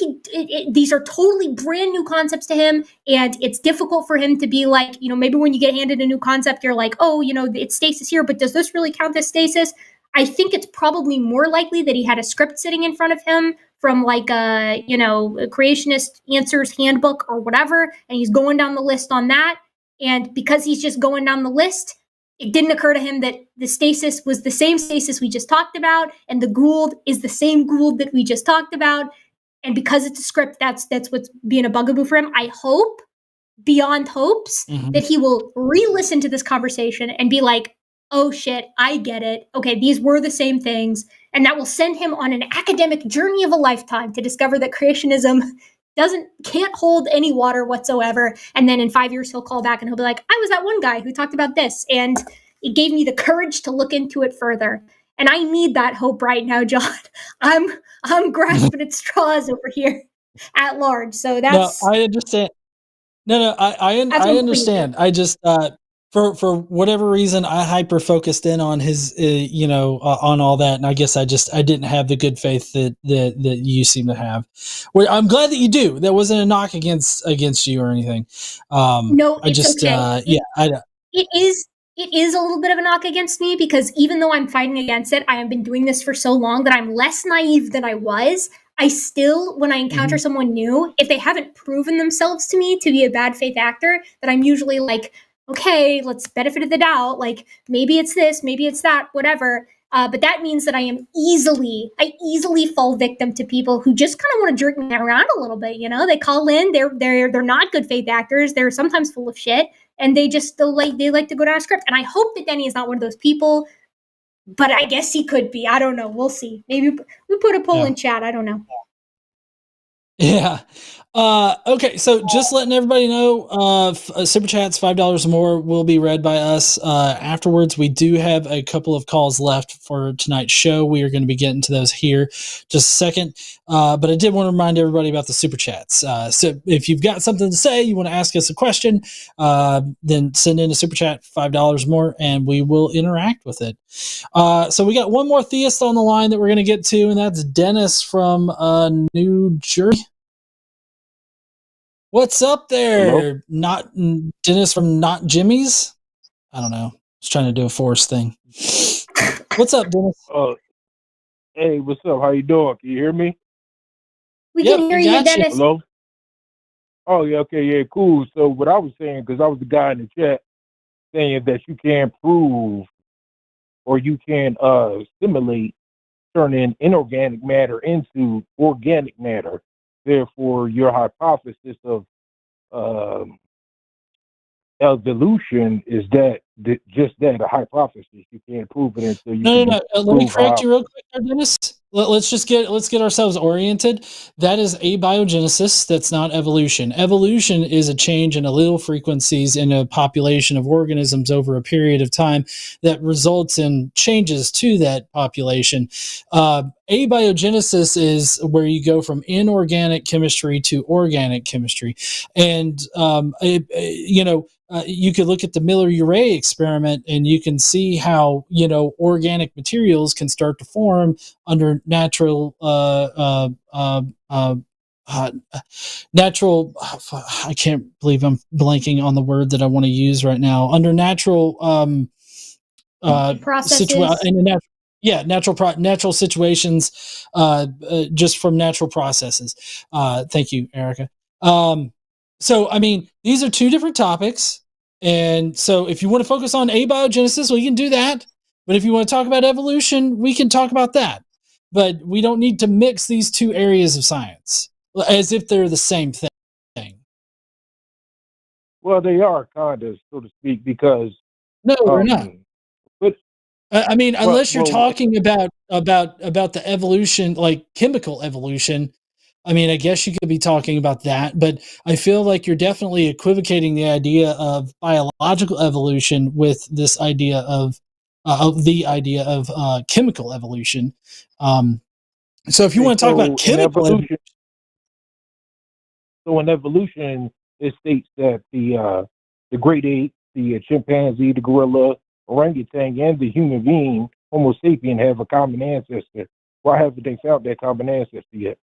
these are totally brand new concepts to him, and it's difficult for him to be like, maybe when you get handed a new concept, you're like, oh, it's stasis here, but does this really count as stasis? I think it's probably more likely that he had a script sitting in front of him from like a creationist answers handbook or whatever, and he's going down the list on that. And because he's just going down the list, it didn't occur to him that the stasis was the same stasis we just talked about, and the Gould is the same Gould that we just talked about. And because it's a script, that's what's being a bugaboo for him. I hope, beyond hopes, that he will re-listen to this conversation and be like, oh shit, I get it. Okay, these were the same things. And that will send him on an academic journey of a lifetime to discover that creationism can't hold any water whatsoever. And then in 5 years, he'll call back and he'll be like, I was that one guy who talked about this. And it gave me the courage to look into it further. And I need that hope right now, John. I'm grasping at straws over here at large. So that's. No, I understand. No, I understand. I just for whatever reason I hyper focused in on his on all that, and I guess I didn't have the good faith that you seem to have. Well, I'm glad that you do. That wasn't a knock against you or anything. No, I it's just okay. It is a little bit of a knock against me because even though I'm fighting against it, I have been doing this for so long that I'm less naive than I was. I still, when I encounter someone new, if they haven't proven themselves to me to be a bad faith actor, that I'm usually like, okay, let's benefit of the doubt. Like maybe it's this, maybe it's that, whatever. But that means that I easily fall victim to people who just kind of want to jerk me around a little bit. You know, they call in, they're not good faith actors. They're sometimes full of shit, and they like to go down a script. And I hope that Denny is not one of those people. But I guess he could be. I don't know. We'll see. Maybe we put a poll in chat. I don't know. Yeah. Okay. So just letting everybody know, super chats, $5 or more will be read by us. Afterwards, we do have a couple of calls left for tonight's show. We are going to be getting to those here just a second. But I did want to remind everybody about the super chats. So if you've got something to say, you want to ask us a question, then send in a super chat, $5 more, and we will interact with it. So we got one more theist on the line that we're going to get to, and that's Dennis from New Jersey. What's up there? Hello? Not Dennis from Not Jimmy's? I don't know. I was trying to do a Forrest thing. What's up, Dennis? Hey, what's up? How you doing? Can you hear me? We can hear you, Dennis. Hello? Oh, yeah, okay, yeah, cool. So what I was saying, because I was the guy in the chat saying that you can't prove or you can simulate turning inorganic matter into organic matter. Therefore, your hypothesis of evolution is just that, a hypothesis. You can't prove it until you No. Let me correct you real quick there, Dennis. Let's get ourselves oriented. That is abiogenesis. That's not evolution. Evolution is a change in allele frequencies in a population of organisms over a period of time that results in changes to that population. Abiogenesis is where you go from inorganic chemistry to organic chemistry, and you could look at the Miller-Urey experiment and you can see how, organic materials can start to form under natural, I can't believe I'm blanking on the word that I want to use right now, under natural, processes. Natural situations, just from natural processes. Thank you, Erika. So, I mean, these are two different topics. And so if you want to focus on abiogenesis, we can do that. But if you want to talk about evolution, we can talk about that. But we don't need to mix these two areas of science as if they're the same thing. Well, they are kind of, so to speak, because no, they're not. But I mean, unless you're talking about the evolution, like chemical evolution. I mean, I guess you could be talking about that, but I feel like you're definitely equivocating the idea of biological evolution with this idea of chemical evolution. So if you want to talk about chemical evolution, so in evolution, it states that the great ape, the chimpanzee, the gorilla, orangutan, and the human being, Homo sapien, have a common ancestor. Why haven't they found that common ancestor yet?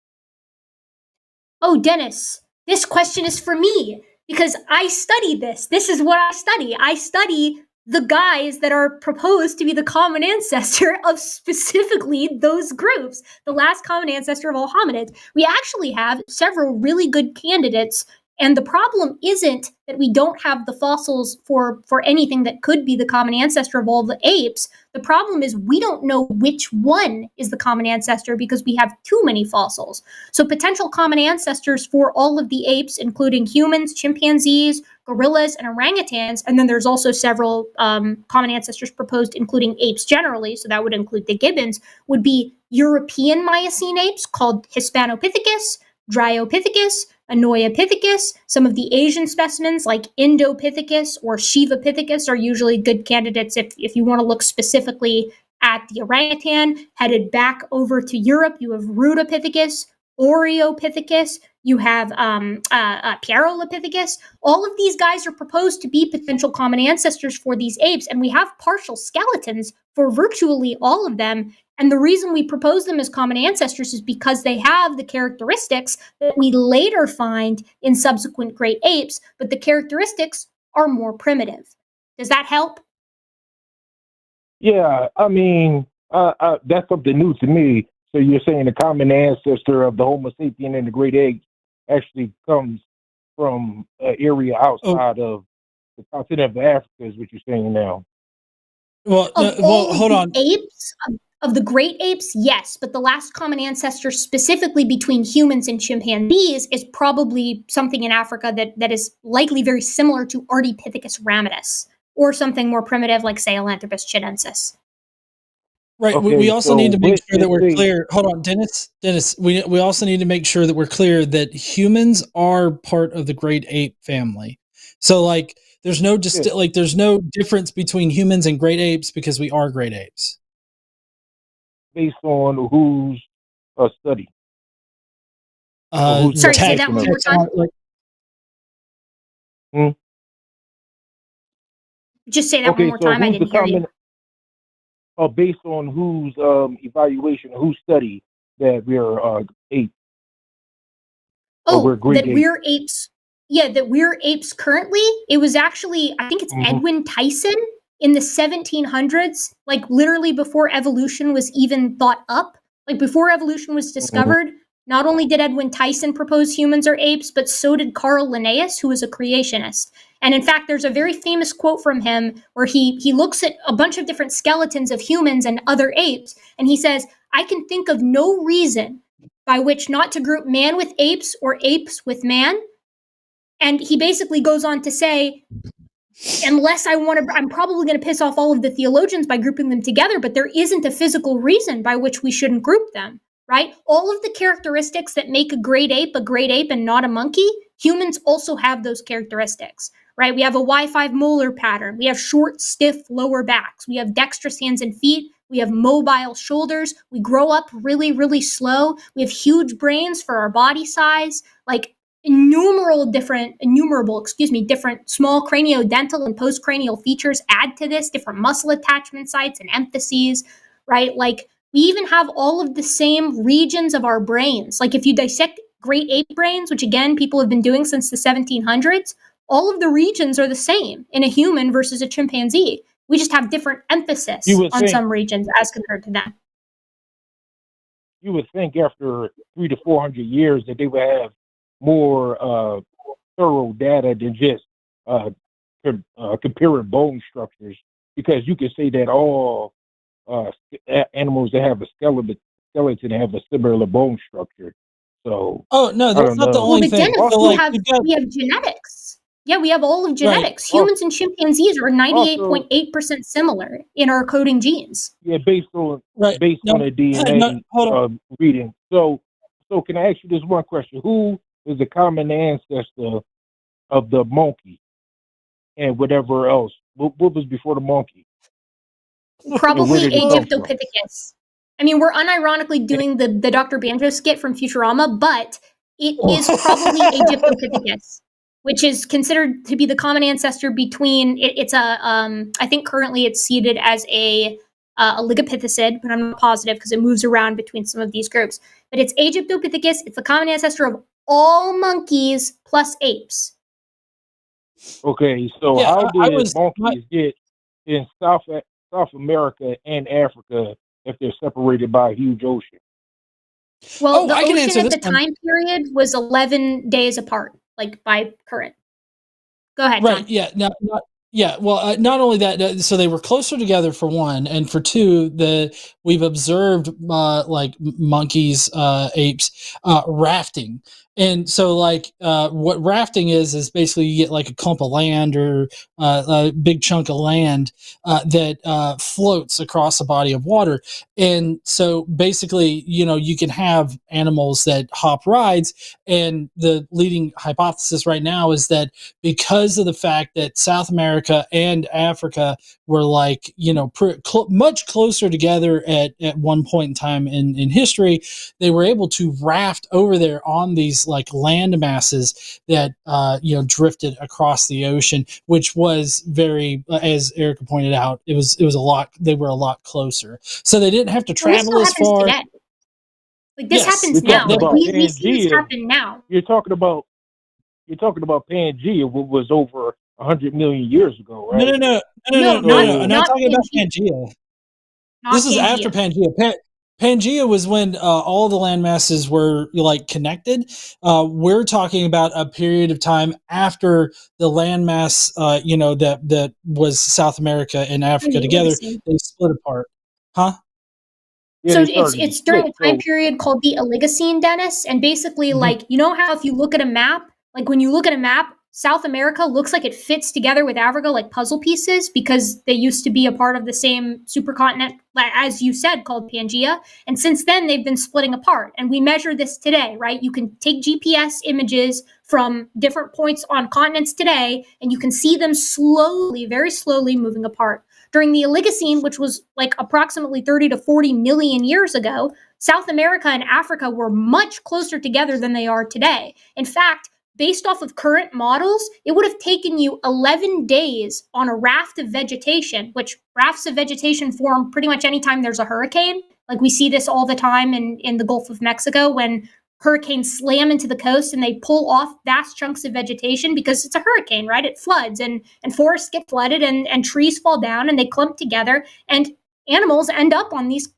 Oh, Dennis, this question is for me because I studied this. This is what I study. I study the guys that are proposed to be the common ancestor of specifically those groups, the last common ancestor of all hominids. We actually have several really good candidates. And the problem isn't that we don't have the fossils for anything that could be the common ancestor of all the apes. The problem is we don't know which one is the common ancestor because we have too many fossils. So potential common ancestors for all of the apes, including humans, chimpanzees, gorillas, and orangutans, and then there's also several common ancestors proposed, including apes generally, so that would include the gibbons, would be European Miocene apes called Hispanopithecus, Dryopithecus, Anoyopithecus. Some of the Asian specimens like Indopithecus or Shivapithecus are usually good candidates if you want to look specifically at the orangutan. Headed back over to Europe, you have Rudopithecus, Oreopithecus, you have Pierolopithecus. All of these guys are proposed to be potential common ancestors for these apes, and we have partial skeletons for virtually all of them. And the reason we propose them as common ancestors is because they have the characteristics that we later find in subsequent great apes, but the characteristics are more primitive. Does that help? Yeah, I mean, that's something new to me. So you're saying the common ancestor of the Homo sapien and the great apes actually comes from an area outside of the continent of Africa, is what you're saying now. Well, hold on. Apes, of the great apes, yes, but the last common ancestor specifically between humans and chimpanzees is probably something in Africa that is likely very similar to Ardipithecus ramidus, or something more primitive like Sahelanthropus chilensis. Right. Okay, we also need to make sure that we're wait. clear. Hold on, Dennis. We also need to make sure that we're clear that humans are part of the great ape family. So like there's no there's no difference between humans and great apes because we are great apes. Based on whose study? Sorry, say that one more time. Just say that one more time. I didn't hear you. Based on whose evaluation, whose study that we're apes? We're apes. Yeah, that we're apes currently. It was actually, I think it's Edwin Tyson in the 1700s, like literally before evolution was even thought up. Like before evolution was discovered, not only did Edwin Tyson propose humans are apes, but so did Carl Linnaeus, who was a creationist. And in fact, there's a very famous quote from him where he looks at a bunch of different skeletons of humans and other apes, and he says, I can think of no reason by which not to group man with apes or apes with man. And he basically goes on to say, unless I'm probably going to piss off all of the theologians by grouping them together, but there isn't a physical reason by which we shouldn't group them, right? All of the characteristics that make a great ape and not a monkey, humans also have those characteristics, right? We have a Y5 molar pattern. We have short, stiff lower backs. We have dexterous hands and feet. We have mobile shoulders. We grow up really, really slow. We have huge brains for our body size, like innumerable different small craniodental and postcranial features add to this, different muscle attachment sites and emphases, right? Like we even have all of the same regions of our brains. Like if you dissect great ape brains, which again, people have been doing since the 1700s, all of the regions are the same in a human versus a chimpanzee. We just have different emphasis on some regions as compared to them. You would think after 300 to 400 years that they would have more thorough data than just comparing bone structures, because you can say that all animals that have a skeleton have a similar bone structure. So no, that's not the only thing. Dennis, we have genetics. Yeah, we have all of genetics. Right. Humans and chimpanzees are 98.8% similar in our coding genes. Yeah, based on the DNA reading. So can I ask you this one question? Who is the common ancestor of the monkey and whatever else? What was before the monkey? Probably Egyptopithecus. I mean, we're unironically doing the Dr. Banjo skit from Futurama, but it is probably Egyptopithecus, which is considered to be the common ancestor between, I think currently it's seated as a Ligopithecid, but I'm not positive because it moves around between some of these groups. But it's Egyptopithecus. It's the common ancestor of all monkeys plus apes. Okay, so how did monkeys get in South America and Africa if they're separated by a huge ocean? Well, the ocean at the time period was 11 days apart, like by current. Go ahead, John. Right, yeah. Well, not only that, so they were closer together for one, and for two, we've observed like monkeys, apes, rafting. And so, like, what rafting is basically you get like a clump of land or a big chunk of land that floats across a body of water. And so, basically, you can have animals that hop rides. And the leading hypothesis right now is that because of the fact that South America and Africa were like, much closer together at one point in time in history, they were able to raft over there on these like land masses that drifted across the ocean, which was very, as Erika pointed out, it was a lot. They were a lot closer, so they didn't have to Well, this travel still as happens far. today. Like this Yes, happens You're now. talking Like about we see this Pangea. happen now. You're talking about Pangea, what was over 100 million years ago, no, right? no, no, no, no, No, no, no, no. I'm not not talking about Pangea. Pangea. Not This is after Pangea. Pangea. Pangea was when all the land masses were like connected. We're talking about a period of time after the landmass, that was South America and Africa The together. Oligocene. They split apart, huh? Yeah, So they started to it's during split. a time So period called the Oligocene, Dennis, and basically, like, you know how if you look at a map, like when you look at a map, South America looks like it fits together with Africa like puzzle pieces because they used to be a part of the same supercontinent, as you said, called Pangea. And since then, they've been splitting apart. And we measure this today, right? You can take GPS images from different points on continents today, and you can see them slowly, very slowly moving apart. During the Oligocene, which was like approximately 30 to 40 million years ago, South America and Africa were much closer together than they are today. In fact, based off of current models, it would have taken you 11 days on a raft of vegetation, which rafts of vegetation form pretty much anytime there's a hurricane. Like we see this all the time in the Gulf of Mexico when hurricanes slam into the coast and they pull off vast chunks of vegetation because it's a hurricane, right? It floods and forests get flooded and trees fall down and they clump together and animals end up on these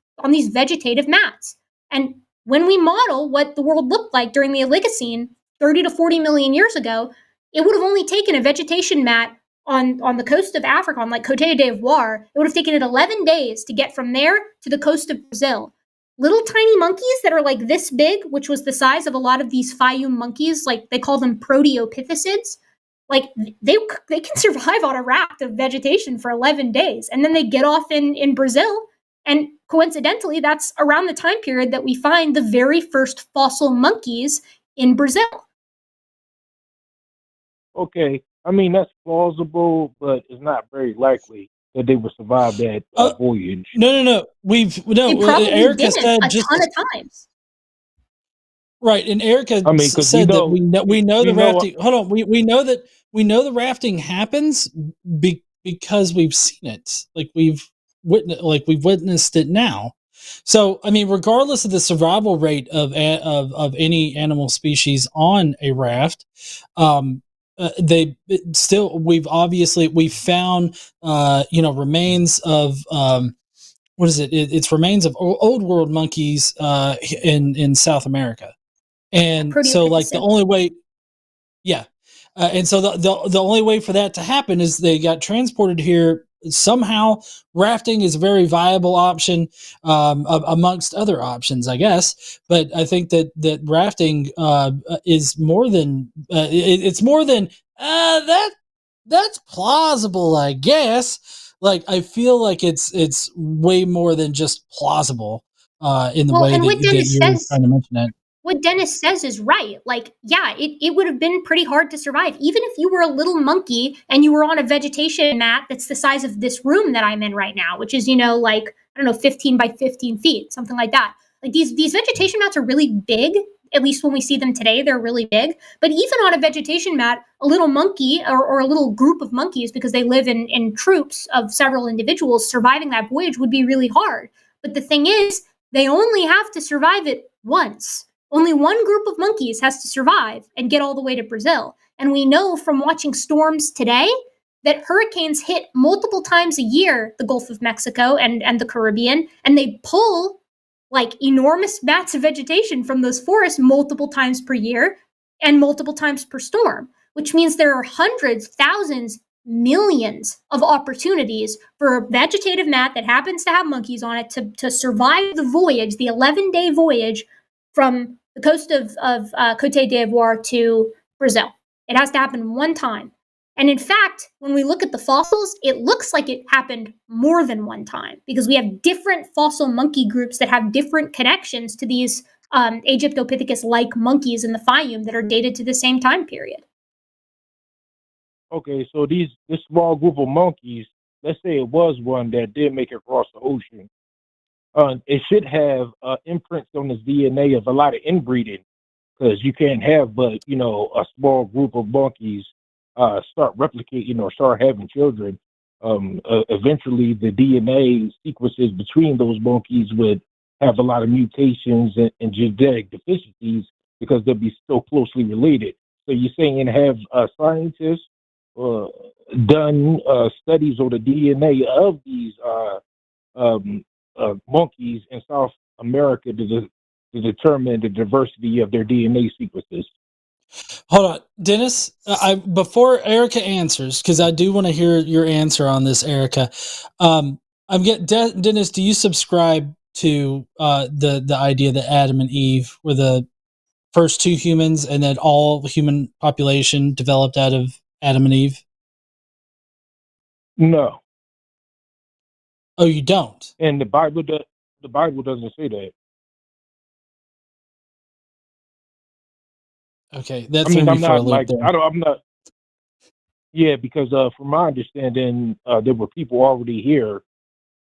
vegetative mats. And when we model what the world looked like during the Oligocene 30 to 40 million years ago, it would have only taken a vegetation mat on the coast of Africa, on like Cote d'Ivoire. It would have taken it 11 days to get from there to the coast of Brazil. Little tiny monkeys that are like this big, which was the size of a lot of these Fayum monkeys, like they call them proteopithecids, like they can survive on a raft of vegetation for 11 days. And then they get off in Brazil. And coincidentally, that's around the time period that we find the very first fossil monkeys in Brazil. okay, I mean that's plausible, but it's not very likely that they would survive that voyage. No. They probably Erika didn't said a just ton of times. right, and Erika I mean, because said that we know the we know- rafting. Hold on, we know the rafting happens because we've seen it. Like we've witnessed it now. So I mean, regardless of the survival rate of any animal species on a raft, we've found remains of what is it? It's remains of old world monkeys in South America. And so like the only way, yeah. And so the only way for that to happen is they got transported here somehow. Rafting is a very viable option amongst other options, I guess. But I think that rafting is more than it's more than that's plausible, I guess. Like I feel like it's way more than just plausible in the way that you were trying to mention it. What Dennis says is right. Like, yeah, it would have been pretty hard to survive. Even if you were a little monkey and you were on a vegetation mat that's the size of this room that I'm in right now, which is, 15 by 15 feet, something like that. Like these vegetation mats are really big. At least when we see them today, they're really big. But even on a vegetation mat, a little monkey or a little group of monkeys, because they live in troops of several individuals, surviving that voyage would be really hard. But the thing is, they only have to survive it once. Only one group of monkeys has to survive and get all the way to Brazil. And we know from watching storms today that hurricanes hit multiple times a year the Gulf of Mexico and the Caribbean, and they pull like enormous mats of vegetation from those forests multiple times per year and multiple times per storm, which means there are hundreds, thousands, millions of opportunities for a vegetative mat that happens to have monkeys on it to survive the voyage, the 11-day voyage from the coast of Cote d'Ivoire to Brazil. It has to happen one time. And in fact, when we look at the fossils, it looks like it happened more than one time because we have different fossil monkey groups that have different connections to these Aegyptopithecus-like monkeys in the Fayum that are dated to the same time period. Okay, so this small group of monkeys, let's say it was one that did make it across the ocean. It should have imprints on its DNA of a lot of inbreeding, because you can't have but a small group of monkeys start replicating or start having children. Eventually, the DNA sequences between those monkeys would have a lot of mutations and genetic deficiencies because they'll be so closely related. So you're saying have scientists done studies on the DNA of these monkeys in South America to determine the diversity of their DNA sequences? Hold on, Dennis. Before Erika answers, because I do want to hear your answer on this, Erika. Dennis. Do you subscribe to the idea that Adam and Eve were the first two humans, and that all human population developed out of Adam and Eve? No. Oh, you don't? And the Bible doesn't say that. Okay, that threw me for a loop there. I'm not. Yeah, because from my understanding, there were people already here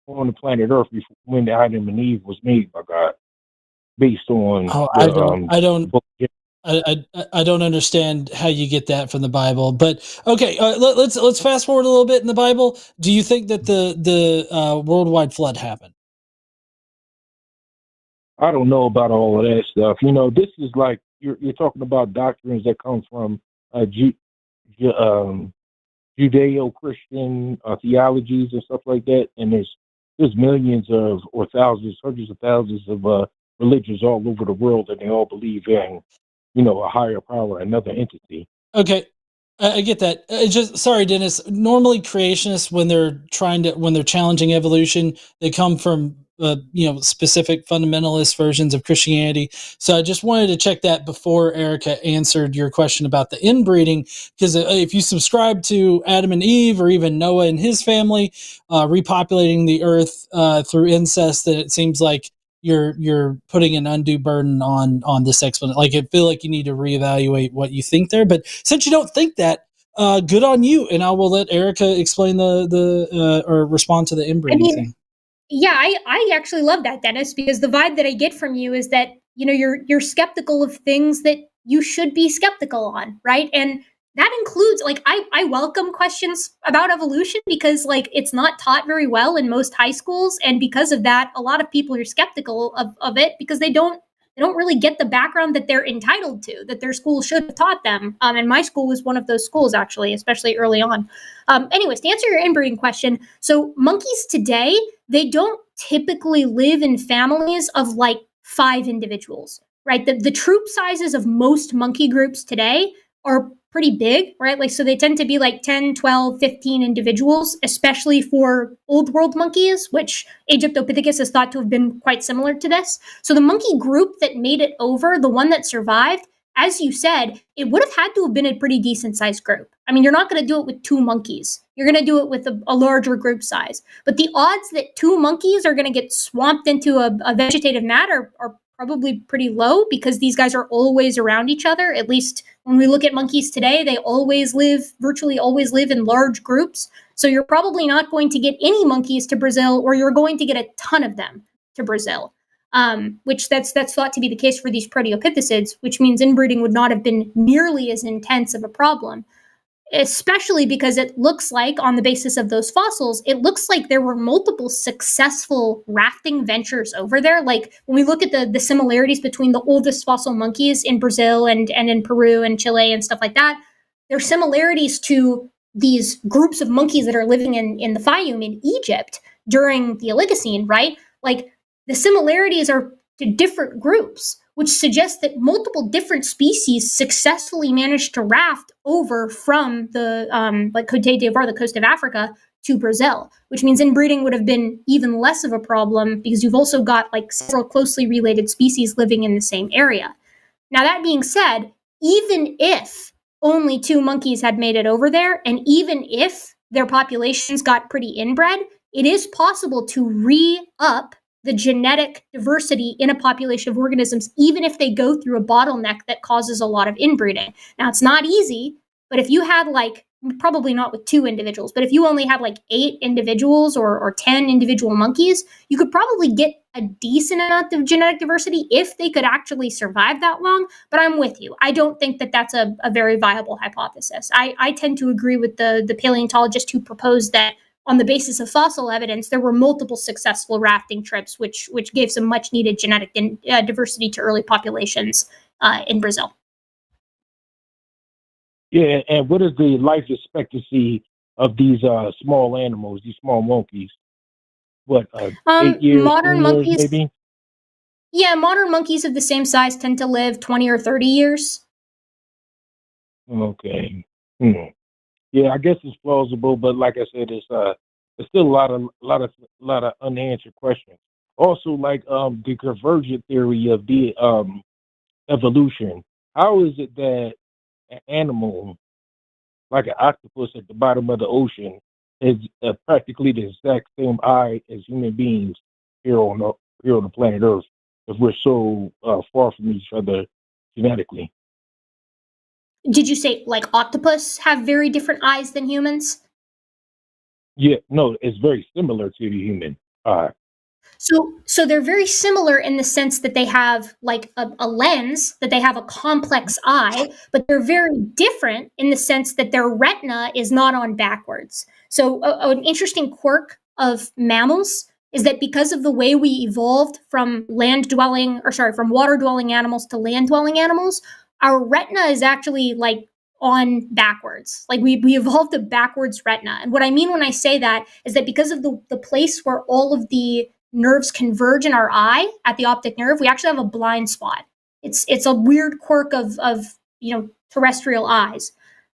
on the planet Earth when Adam and Eve was made by God, based on. I don't understand how you get that from the Bible, but okay, let's fast forward a little bit in the Bible. Do you think that the worldwide flood happened? I don't know about all of that stuff. This is like you're talking about doctrines that come from Judeo-Christian theologies and stuff like that, and there's millions of or thousands, hundreds of thousands of religions all over the world, and they all believe in a higher power, another entity. Okay, I get that. Sorry, Dennis. Normally, creationists, when they're challenging evolution, they come from specific fundamentalist versions of Christianity. So I just wanted to check that before Erika answered your question about the inbreeding, because if you subscribe to Adam and Eve, or even Noah and his family repopulating the earth through incest, then it seems like you're putting an undue burden on this explanation. Like, I feel like you need to reevaluate what you think there. But since you don't think that, good on you. And I will let Erika explain or respond to the inbreeding thing. Yeah, I actually love that, Dennis, because the vibe that I get from you is that you're skeptical of things that you should be skeptical on, right? And that includes, like, I welcome questions about evolution because, like, it's not taught very well in most high schools, and because of that, a lot of people are skeptical of it because they don't really get the background that they're entitled to, that their school should have taught them. And my school was one of those schools, actually, especially early on. Anyways, to answer your inbreeding question, so monkeys today, they don't typically live in families of like 5 individuals, right? The troop sizes of most monkey groups today are pretty big, right? Like, so they tend to be like 10, 12, 15 individuals, especially for old world monkeys, which Aegyptopithecus is thought to have been quite similar to this. So the monkey group that made it over, the one that survived, as you said, it would have had to have been a pretty decent sized group. I mean, you're not going to do it with 2 monkeys. You're going to do it with a larger group size. But the odds that 2 monkeys are going to get swamped into a vegetative mat are probably pretty low, because these guys are always around each other. At least when we look at monkeys today, they virtually always live in large groups. So you're probably not going to get any monkeys to Brazil, or you're going to get a ton of them to Brazil. Which that's thought to be the case for these proteopithecids, which means inbreeding would not have been nearly as intense of a problem. Especially because it looks like, on the basis of those fossils, it looks like there were multiple successful rafting ventures over there. Like, when we look at the similarities between the oldest fossil monkeys in Brazil and in Peru and Chile and stuff like that, there are similarities to these groups of monkeys that are living in the Fayum in Egypt during the Oligocene, right? Like, the similarities are to different groups, which suggests that multiple different species successfully managed to raft over from the Cote d'Ivoire, the coast of Africa, to Brazil, which means inbreeding would have been even less of a problem because you've also got like several closely related species living in the same area. Now, that being said, even if only 2 monkeys had made it over there, and even if their populations got pretty inbred, it is possible to re-up the genetic diversity in a population of organisms, even if they go through a bottleneck that causes a lot of inbreeding. Now, it's not easy, but if you had like, probably not with 2 individuals, but if you only have like 8 individuals or 10 individual monkeys, you could probably get a decent amount of genetic diversity if they could actually survive that long. But I'm with you. I don't think that that's a very viable hypothesis. I tend to agree with the paleontologist who proposed that on the basis of fossil evidence, there were multiple successful rafting trips, which gave some much needed genetic diversity to early populations in Brazil. Yeah, and what is the life expectancy of these small animals, these small monkeys? What, 8 years, Modern 10 years, monkeys, maybe? yeah, modern monkeys of the same size tend to live 20 or 30 years. Okay. Yeah, I guess it's plausible, but like I said, it's still a lot of unanswered questions. Also, like the convergent theory of the evolution. How is it that an animal like an octopus at the bottom of the ocean is practically the exact same eye as human beings here on the planet Earth, if we're so far from each other genetically? Did you say like octopus have very different eyes than humans? Yeah, no, it's very similar to the human eye. So they're very similar in the sense that they have like a lens, that they have a complex eye, but they're very different in the sense that their retina is not on backwards. So an interesting quirk of mammals is that because of the way we evolved from from water dwelling animals to land dwelling animals, our retina is actually like on backwards. Like we evolved a backwards retina. And what I mean when I say that is that because of the place where all of the nerves converge in our eye at the optic nerve, we actually have a blind spot. It's a weird quirk of terrestrial eyes.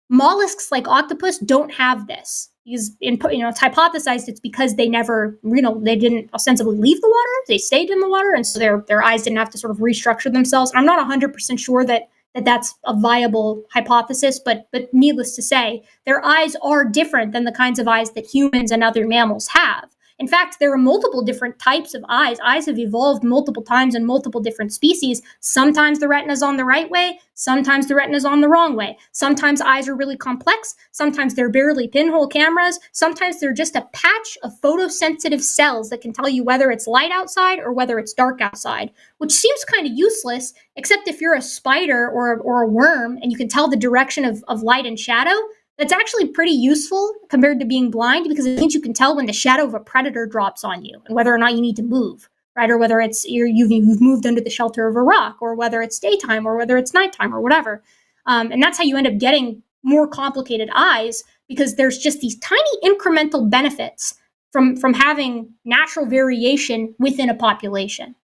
Mollusks like octopus don't have this. Because it's hypothesized it's because they never, they didn't ostensibly leave the water. They stayed in the water, and so their eyes didn't have to sort of restructure themselves. I'm not 100% sure that that's a viable hypothesis, but needless to say, their eyes are different than the kinds of eyes that humans and other mammals have. In fact, there are multiple different types of eyes. Eyes have evolved multiple times in multiple different species. Sometimes the retina is on the right way. Sometimes the retina is on the wrong way. Sometimes eyes are really complex. Sometimes they're barely pinhole cameras. Sometimes they're just a patch of photosensitive cells that can tell you whether it's light outside or whether it's dark outside, which seems kind of useless, except if you're a spider or a worm and you can tell the direction of light and shadow. That's actually pretty useful compared to being blind, because it means you can tell when the shadow of a predator drops on you and whether or not you need to move, right? Or whether it's you've moved under the shelter of a rock, or whether it's daytime or whether it's nighttime or whatever. And that's how you end up getting more complicated eyes, because there's just these tiny incremental benefits from having natural variation within a population.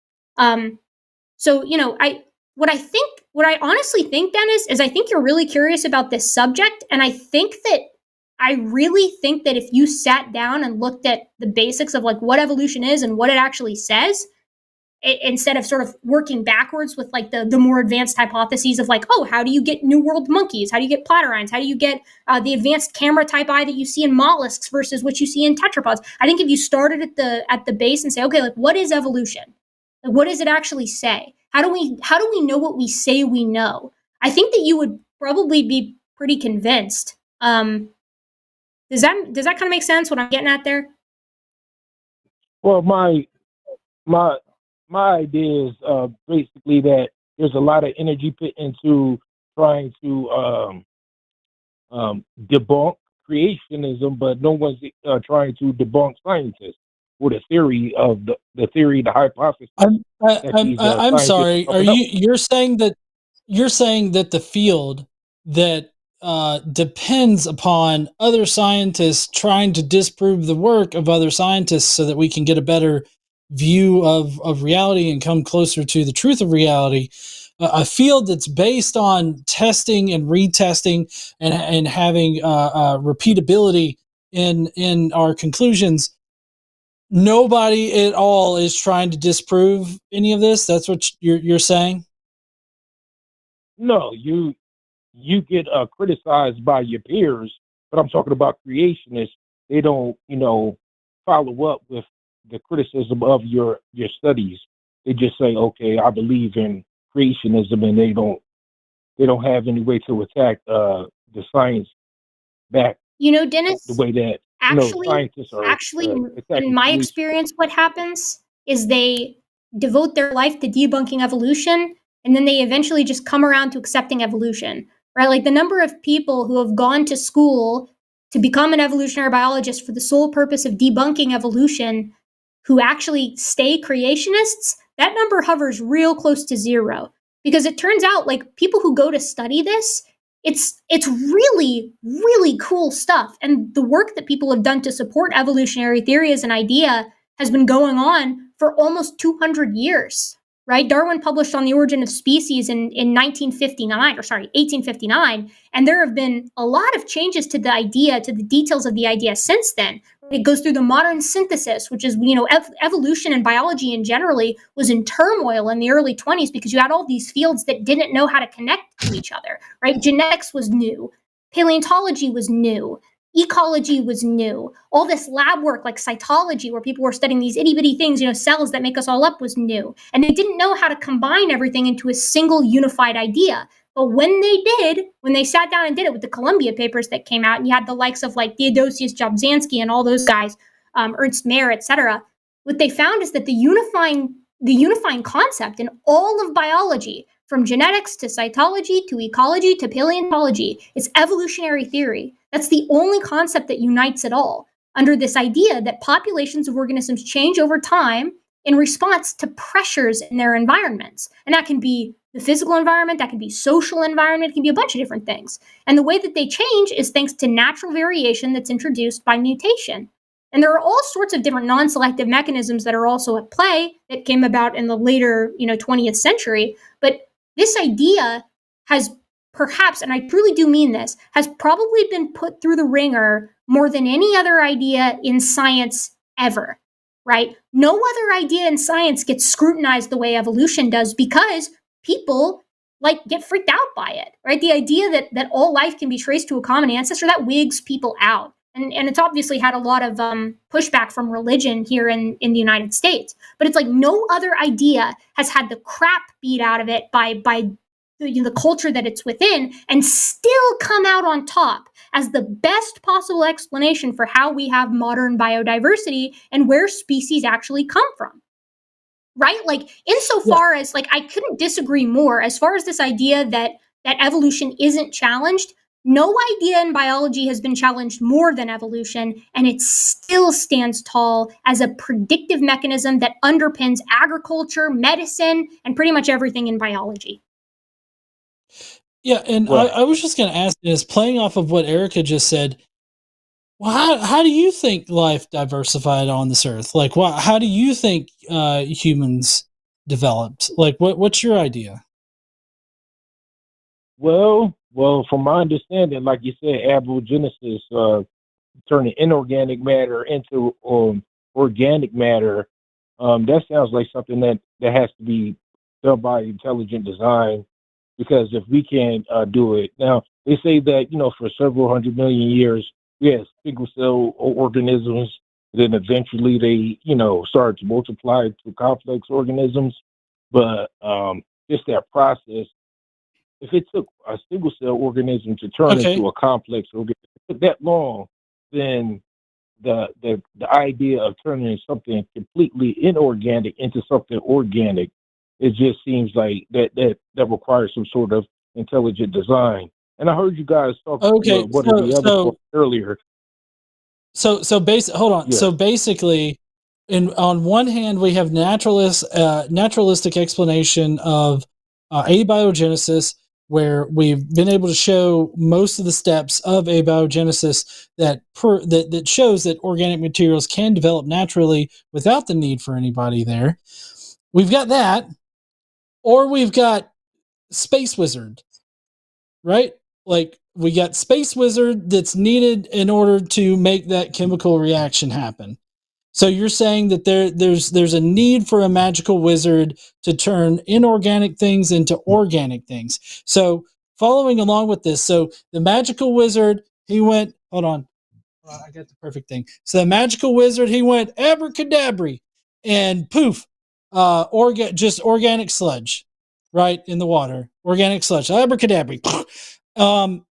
So, what I honestly think, Dennis, is I think you're really curious about this subject. And I really think that if you sat down and looked at the basics of like what evolution is and what it actually says, instead of sort of working backwards with like the more advanced hypotheses of like, oh, how do you get New World monkeys? How do you get platyrrhines? How do you get the advanced camera type eye that you see in mollusks versus what you see in tetrapods? I think if you started at the base and say, okay, like what is evolution? Like, what does it actually say? How do we know what we say we know? I think that you would probably be pretty convinced. Does that kind of make sense? What I'm getting at there? Well, my idea is basically that there's a lot of energy put into trying to debunk creationism, but no one's trying to debunk scientists or the theory, the hypothesis. I'm sorry. You're saying that the field that depends upon other scientists trying to disprove the work of other scientists so that we can get a better view of reality and come closer to the truth of reality, a field that's based on testing and retesting and having repeatability in our conclusions. Nobody at all is trying to disprove any of this. That's what you're saying? No, you get criticized by your peers, but I'm talking about creationists. They don't, follow up with the criticism of your studies. They just say, okay, I believe in creationism, and they don't have any way to attack the science back the Dennis, way that actually, scientists are actually, in attacking my creation. experience, what happens is they devote their life to debunking evolution, and then they eventually just come around to accepting evolution, right? Like the number of people who have gone to school to become an evolutionary biologist for the sole purpose of debunking evolution, who actually stay creationists, that number hovers real close to zero. Because it turns out, like, people who go to study this, it's really, really cool stuff. And the work that people have done to support evolutionary theory as an idea has been going on for almost 200 years, right? Darwin published On the Origin of Species in 1859, and there have been a lot of changes to the idea, to the details of the idea since then. It goes through the modern synthesis, which is, evolution and biology in generally was in turmoil in the early 20s because you had all these fields that didn't know how to connect to each other, right? Genetics was new. Paleontology was new. Ecology was new. All this lab work like cytology, where people were studying these itty bitty things, cells that make us all up, was new. And they didn't know how to combine everything into a single unified idea. But when they sat down and did it with the Columbia papers that came out, and you had the likes of like Theodosius Jobzanski and all those guys, Ernst Mayr, etc., what they found is that the unifying concept in all of biology, from genetics to cytology to ecology to paleontology, is evolutionary theory. That's the only concept that unites it all, under this idea that populations of organisms change over time in response to pressures in their environments. And that can be the physical environment, that can be social environment, it can be a bunch of different things. And the way that they change is thanks to natural variation that's introduced by mutation. And there are all sorts of different non-selective mechanisms that are also at play that came about in the later, 20th century. But this idea has perhaps, and I truly do mean this, has probably been put through the ringer more than any other idea in science ever, right? No other idea in science gets scrutinized the way evolution does because people get freaked out by it, right? The idea that all life can be traced to a common ancestor, that wigs people out. And it's obviously had a lot of pushback from religion here in the United States. But it's like no other idea has had the crap beat out of it by the culture that it's within and still come out on top as the best possible explanation for how we have modern biodiversity and where species actually come from. Right? Like, insofar as, I couldn't disagree more as far as this idea that evolution isn't challenged. No idea in biology has been challenged more than evolution, and it still stands tall as a predictive mechanism that underpins agriculture, medicine, and pretty much everything in biology. Yeah, and I was just going to ask this, playing off of what Erika just said. Well, how do you think life diversified on this earth? Like, how do you think humans developed? Like, what's your idea? Well, from my understanding, like you said, abiogenesis, turning inorganic matter into organic matter. That sounds like something that has to be done by intelligent design. Because if we can't do it now, they say that for several 100 million years, we had single cell organisms. Then eventually they started to multiply to complex organisms. But just that process. If it took a single cell organism to turn into a complex organism, if it took that long, then the idea of turning something completely inorganic into something organic, it just seems like that requires some sort of intelligent design. And I heard you guys talk about one of the other points earlier. So hold on. Yeah. So basically, on one hand, we have naturalistic explanation of abiogenesis, where we've been able to show most of the steps of abiogenesis that shows that organic materials can develop naturally without the need for anybody there. We've got that, or we've got Space Wizard, right? Like, we got Space Wizard that's needed in order to make that chemical reaction happen. So you're saying that there's a need for a magical wizard to turn inorganic things into organic things. So following along with this, so the magical wizard, he went, hold on, I got the perfect thing. So the magical wizard, he went abracadabra, and poof, just organic sludge, right in the water, organic sludge, abracadabra. And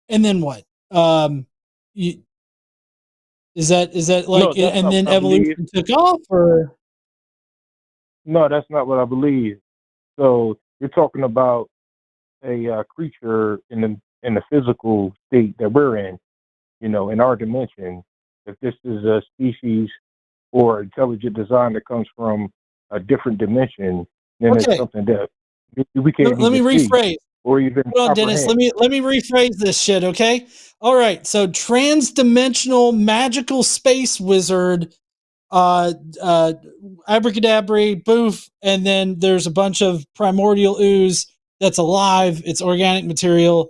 then what? You, is that No, like, that's and not then what I believe. evolution took off, or No, that's not what I believe. So you're talking about a creature in the physical state that we're in, in our dimension. If this is a species or intelligent design that comes from a different dimension, then it's okay? something that we can't Let me even see rephrase. or even Hold on, Dennis. comprehend. Let me rephrase this shit, okay? All right. So trans-dimensional magical space wizard, abracadabra, boof, and then there's a bunch of primordial ooze that's alive. It's organic material,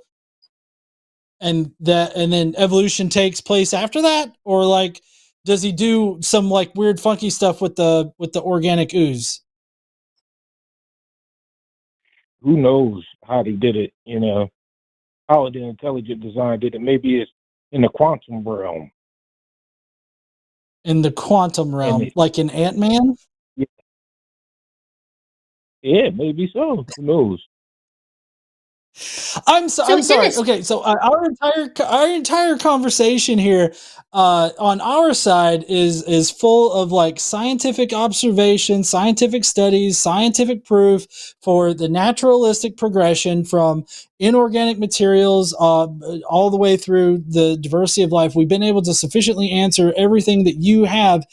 and then evolution takes place after that, or like, does he do some like weird, funky stuff with the organic ooze? Who knows how they did it? How the intelligent design did it. Maybe it's in the quantum realm. In the quantum realm, like in Ant-Man? Yeah, maybe so. Who knows? I'm sorry. Dennis, Okay, so our entire conversation here on our side is full of like scientific observation, scientific studies, scientific proof for the naturalistic progression from inorganic materials all the way through the diversity of life. We've been able to sufficiently answer everything that you have.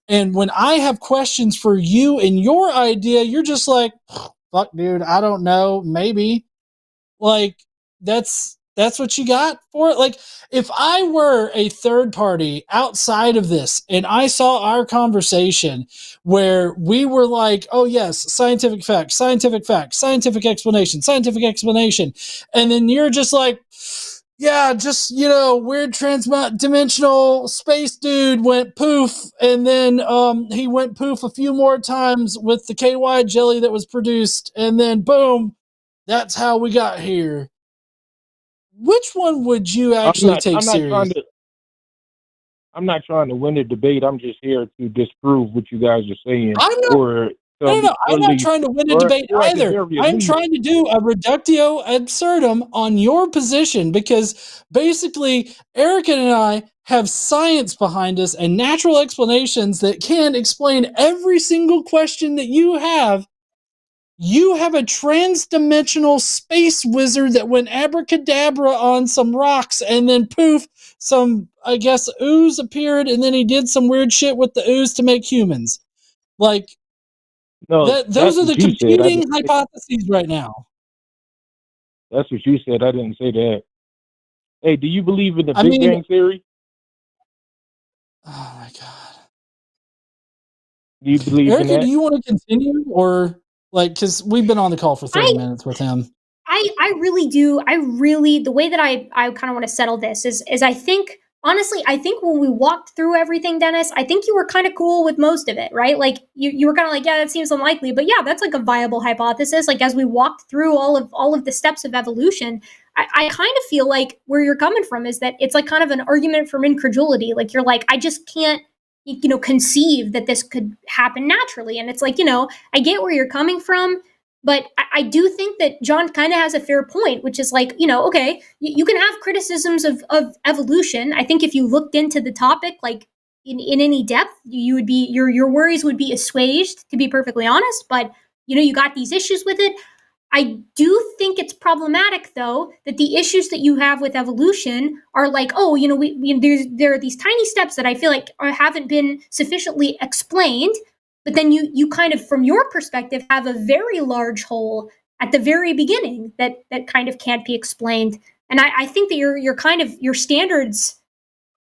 And when I have questions for you and your idea, you're just like, fuck, dude, I don't know, maybe. Like, that's what you got for it. Like, if I were a third party outside of this and I saw our conversation where we were like, oh yes, scientific fact, scientific fact, scientific explanation, and then you're just like, yeah, just, weird trans-dimensional space dude went poof, and then he went poof a few more times with the KY jelly that was produced, and then boom, that's how we got here. Which one would you actually take serious? I'm not trying to win the debate. I'm just here to disprove what you guys are saying, I'm not. or No. I'm not least, trying to win a debate or at the either. very I'm least, trying to do a reductio absurdum on your position, because basically Erika and I have science behind us and natural explanations that can explain every single question that you have. You have a trans-dimensional space wizard that went abracadabra on some rocks, and then poof, some, I guess, ooze appeared, and then he did some weird shit with the ooze to make humans. Like, no, those that's are the what you said. competing hypotheses right now. That's what you said. I didn't say that. Hey, do you believe in the I Big mean, Bang Theory? oh my God. Do you believe in Erika, do that? you want to continue, or like, because we've been on the call for 30 I minutes with him. I really do. I really, the way that I kind of want to settle this is I think, honestly, I think when we walked through everything, Dennis, I think you were kind of cool with most of it, right? Like you were kind of like, yeah, that seems unlikely, but yeah, that's like a viable hypothesis. Like as we walked through all of the steps of evolution, I kind of feel like where you're coming from is that it's like kind of an argument from incredulity. Like you're like, I just can't, conceive that this could happen naturally. And it's like, I get where you're coming from, but I do think that John kind of has a fair point, which is like, okay, you can have criticisms of evolution. I think if you looked into the topic, like in any depth, you would be, your worries would be assuaged, to be perfectly honest. But, you got these issues with it. I do think it's problematic, though, that the issues that you have with evolution are like, oh, there are these tiny steps that I feel like haven't been sufficiently explained, but then you kind of, from your perspective, have a very large hole at the very beginning that kind of can't be explained. And I think that your kind of your standards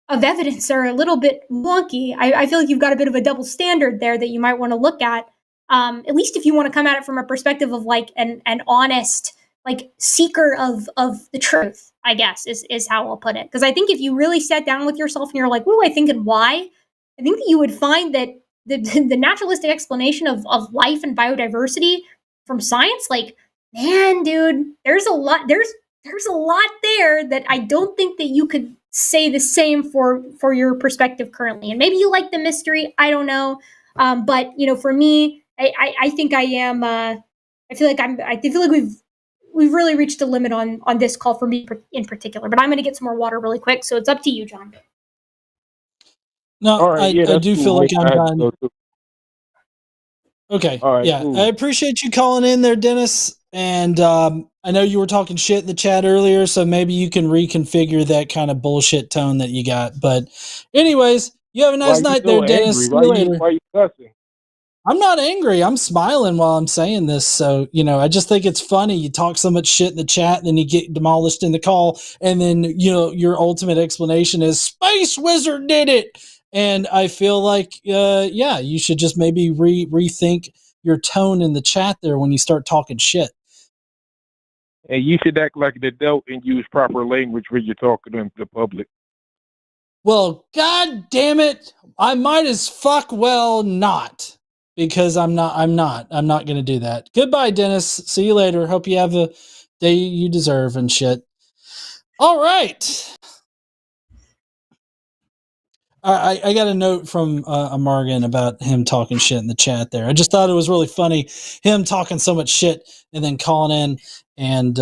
of evidence are a little bit wonky. I feel like you've got a bit of a double standard there that you might want to look at least if you want to come at it from a perspective of like an honest like seeker of the truth, I guess is how I'll put it. Because I think if you really sat down with yourself and you're like, what do I think and why? I think that you would find that the naturalistic explanation of life and biodiversity from science, like, man, dude, there's a lot there that I don't think that you could say the same for your perspective currently. And maybe you like the mystery, I don't know. But for me, I think I am. I feel like we've really reached a limit on this call for me in particular. But I'm going to get some more water really quick, so it's up to you, John. No, All right, I do feel like I'm done. Okay. All right, yeah. cool. I appreciate you calling in there, Dennis. And I know you were talking shit in the chat earlier, so maybe you can reconfigure that kind of bullshit tone that you got. But anyways, you have a nice night there, Dennis. See you later. Why you cussing? I'm not angry. I'm smiling while I'm saying this. So, I just think it's funny. You talk so much shit in the chat, and then you get demolished in the call. And then, your ultimate explanation is Space Wizard did it. And I feel like, you should just maybe rethink your tone in the chat there when you start talking shit. And you should act like an adult and use proper language when you're talking to the public. Well, God damn it. I might as fuck well not. Because I'm not going to do that. Goodbye, Dennis. See you later. Hope you have a day you deserve and shit. All right. I got a note from Morgan about him talking shit in the chat there. I just thought it was really funny, him talking so much shit and then calling in and,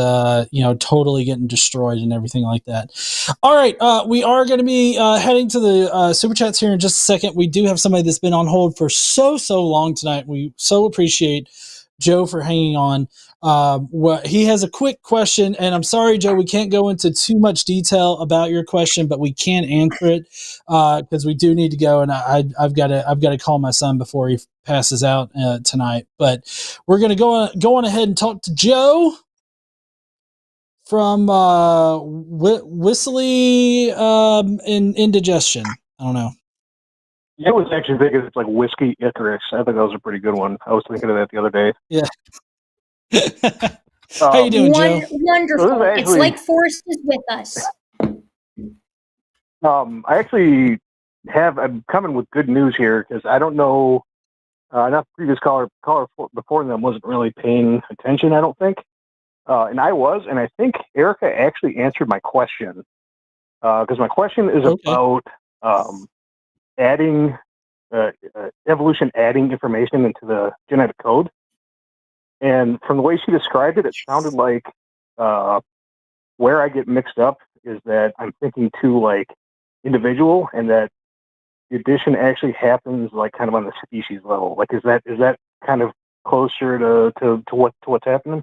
totally getting destroyed and everything like that. All right. We are going to be heading to the super chats here in just a second. We do have somebody that's been on hold for so long tonight. We so appreciate Joe for hanging on. He has a quick question, and I'm sorry, Joe, we can't go into too much detail about your question, but we can answer it because we do need to go, and I've got to call my son before he passes out tonight. But we're going to go on ahead and talk to Joe from Whistly Indigestion. I don't know. Yeah, I was actually thinking it's like Whiskey Icarus. I think that was a pretty good one. I was thinking of that the other day. Yeah. How you doing, Joe? Wonderful. So actually, it's like Forrest is with us. I actually I'm coming with good news here because I don't know. Not the previous caller before them wasn't really paying attention. I don't think, and I was, and I think Erika actually answered my question because my question is about adding evolution, adding information into the genetic code. And from the way she described it, it sounded like where I get mixed up is that I'm thinking too like individual, and that the addition actually happens like kind of on the species level. Like, is that kind of closer to what's happening?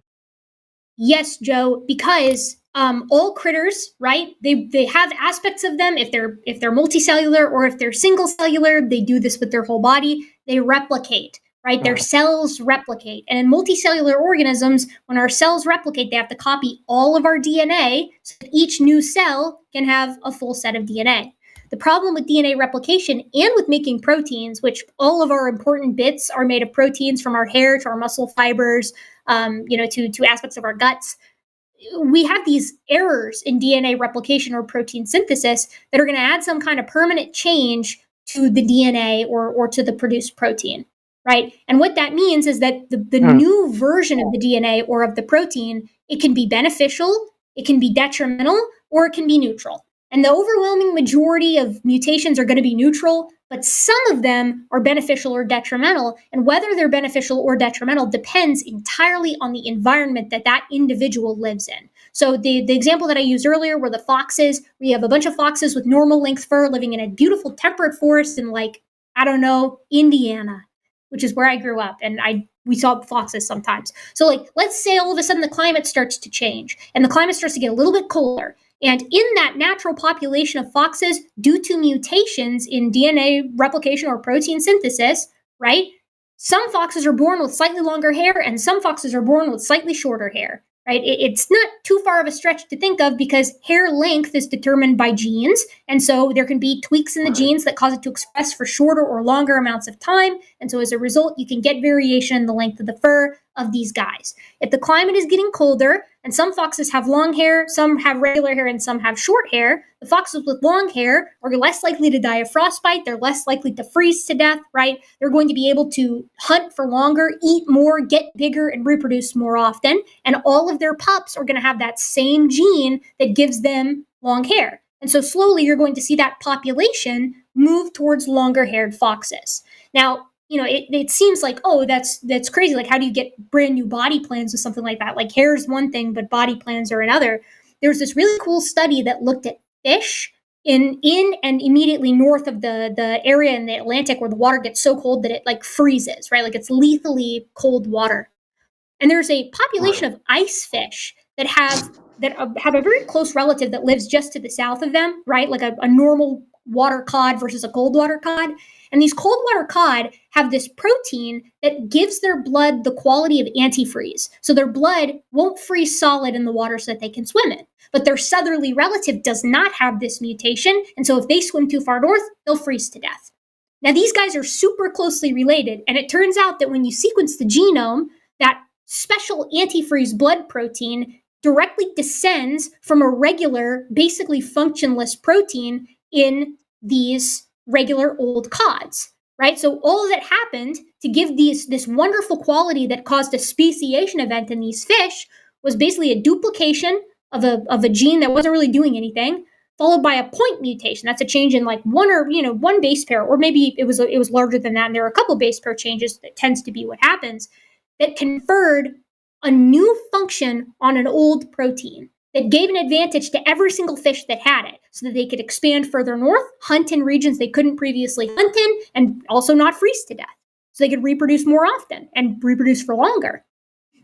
Yes, Joe, because all critters, right? They have aspects of them. If they're multicellular or if they're single cellular, they do this with their whole body. They replicate, right? Their cells replicate. And in multicellular organisms, when our cells replicate, they have to copy all of our DNA so that each new cell can have a full set of DNA. The problem with DNA replication and with making proteins, which all of our important bits are made of proteins, from our hair to our muscle fibers, to aspects of our guts, we have these errors in DNA replication or protein synthesis that are going to add some kind of permanent change to the DNA or to the produced protein, right? And what that means is that the new version of the DNA or of the protein, it can be beneficial, it can be detrimental, or it can be neutral. And the overwhelming majority of mutations are going to be neutral, but some of them are beneficial or detrimental. And whether they're beneficial or detrimental depends entirely on the environment that individual lives in. So the example that I used earlier were the foxes. We have a bunch of foxes with normal length fur living in a beautiful temperate forest in Indiana, which is where I grew up. And we saw foxes sometimes. So let's say all of a sudden the climate starts to change and the climate starts to get a little bit colder. And in that natural population of foxes, due to mutations in DNA replication or protein synthesis, right? Some foxes are born with slightly longer hair and some foxes are born with slightly shorter hair, right? It's not too far of a stretch to think of because hair length is determined by genes. And so there can be tweaks in the genes that cause it to express for shorter or longer amounts of time. And so as a result, you can get variation in the length of the fur of these guys. If the climate is getting colder, and some foxes have long hair, some have regular hair, and some have short hair, the foxes with long hair are less likely to die of frostbite. They're less likely to freeze to death, right? They're going to be able to hunt for longer, eat more, get bigger, and reproduce more often. And all of their pups are going to have that same gene that gives them long hair. And so slowly you're going to see that population move towards longer-haired foxes. Now, it seems like, oh, that's crazy. Like, how do you get brand new body plans with something like that? Like, hair is one thing, but body plans are another. There's this really cool study that looked at fish in and immediately north of the area in the Atlantic where the water gets so cold that it like freezes, right? Like it's lethally cold water. And there's a population of ice fish that have a very close relative that lives just to the south of them, right? Like a normal water cod versus a cold water cod. And these cold water cod have this protein that gives their blood the quality of antifreeze. So their blood won't freeze solid in the water so that they can swim in. But their southerly relative does not have this mutation. And so if they swim too far north, they'll freeze to death. Now, these guys are super closely related. And it turns out that when you sequence the genome, that special antifreeze blood protein directly descends from a regular, basically functionless protein in these regular old cods, right? So all of that happened to give this wonderful quality that caused a speciation event in these fish was basically a duplication of a gene that wasn't really doing anything, followed by a point mutation. That's a change in like one base pair, or maybe it was larger than that. And there are a couple base pair changes that tends to be what happens that conferred a new function on an old protein that gave an advantage to every single fish that had it so that they could expand further north, hunt in regions they couldn't previously hunt in, and also not freeze to death. So they could reproduce more often and reproduce for longer.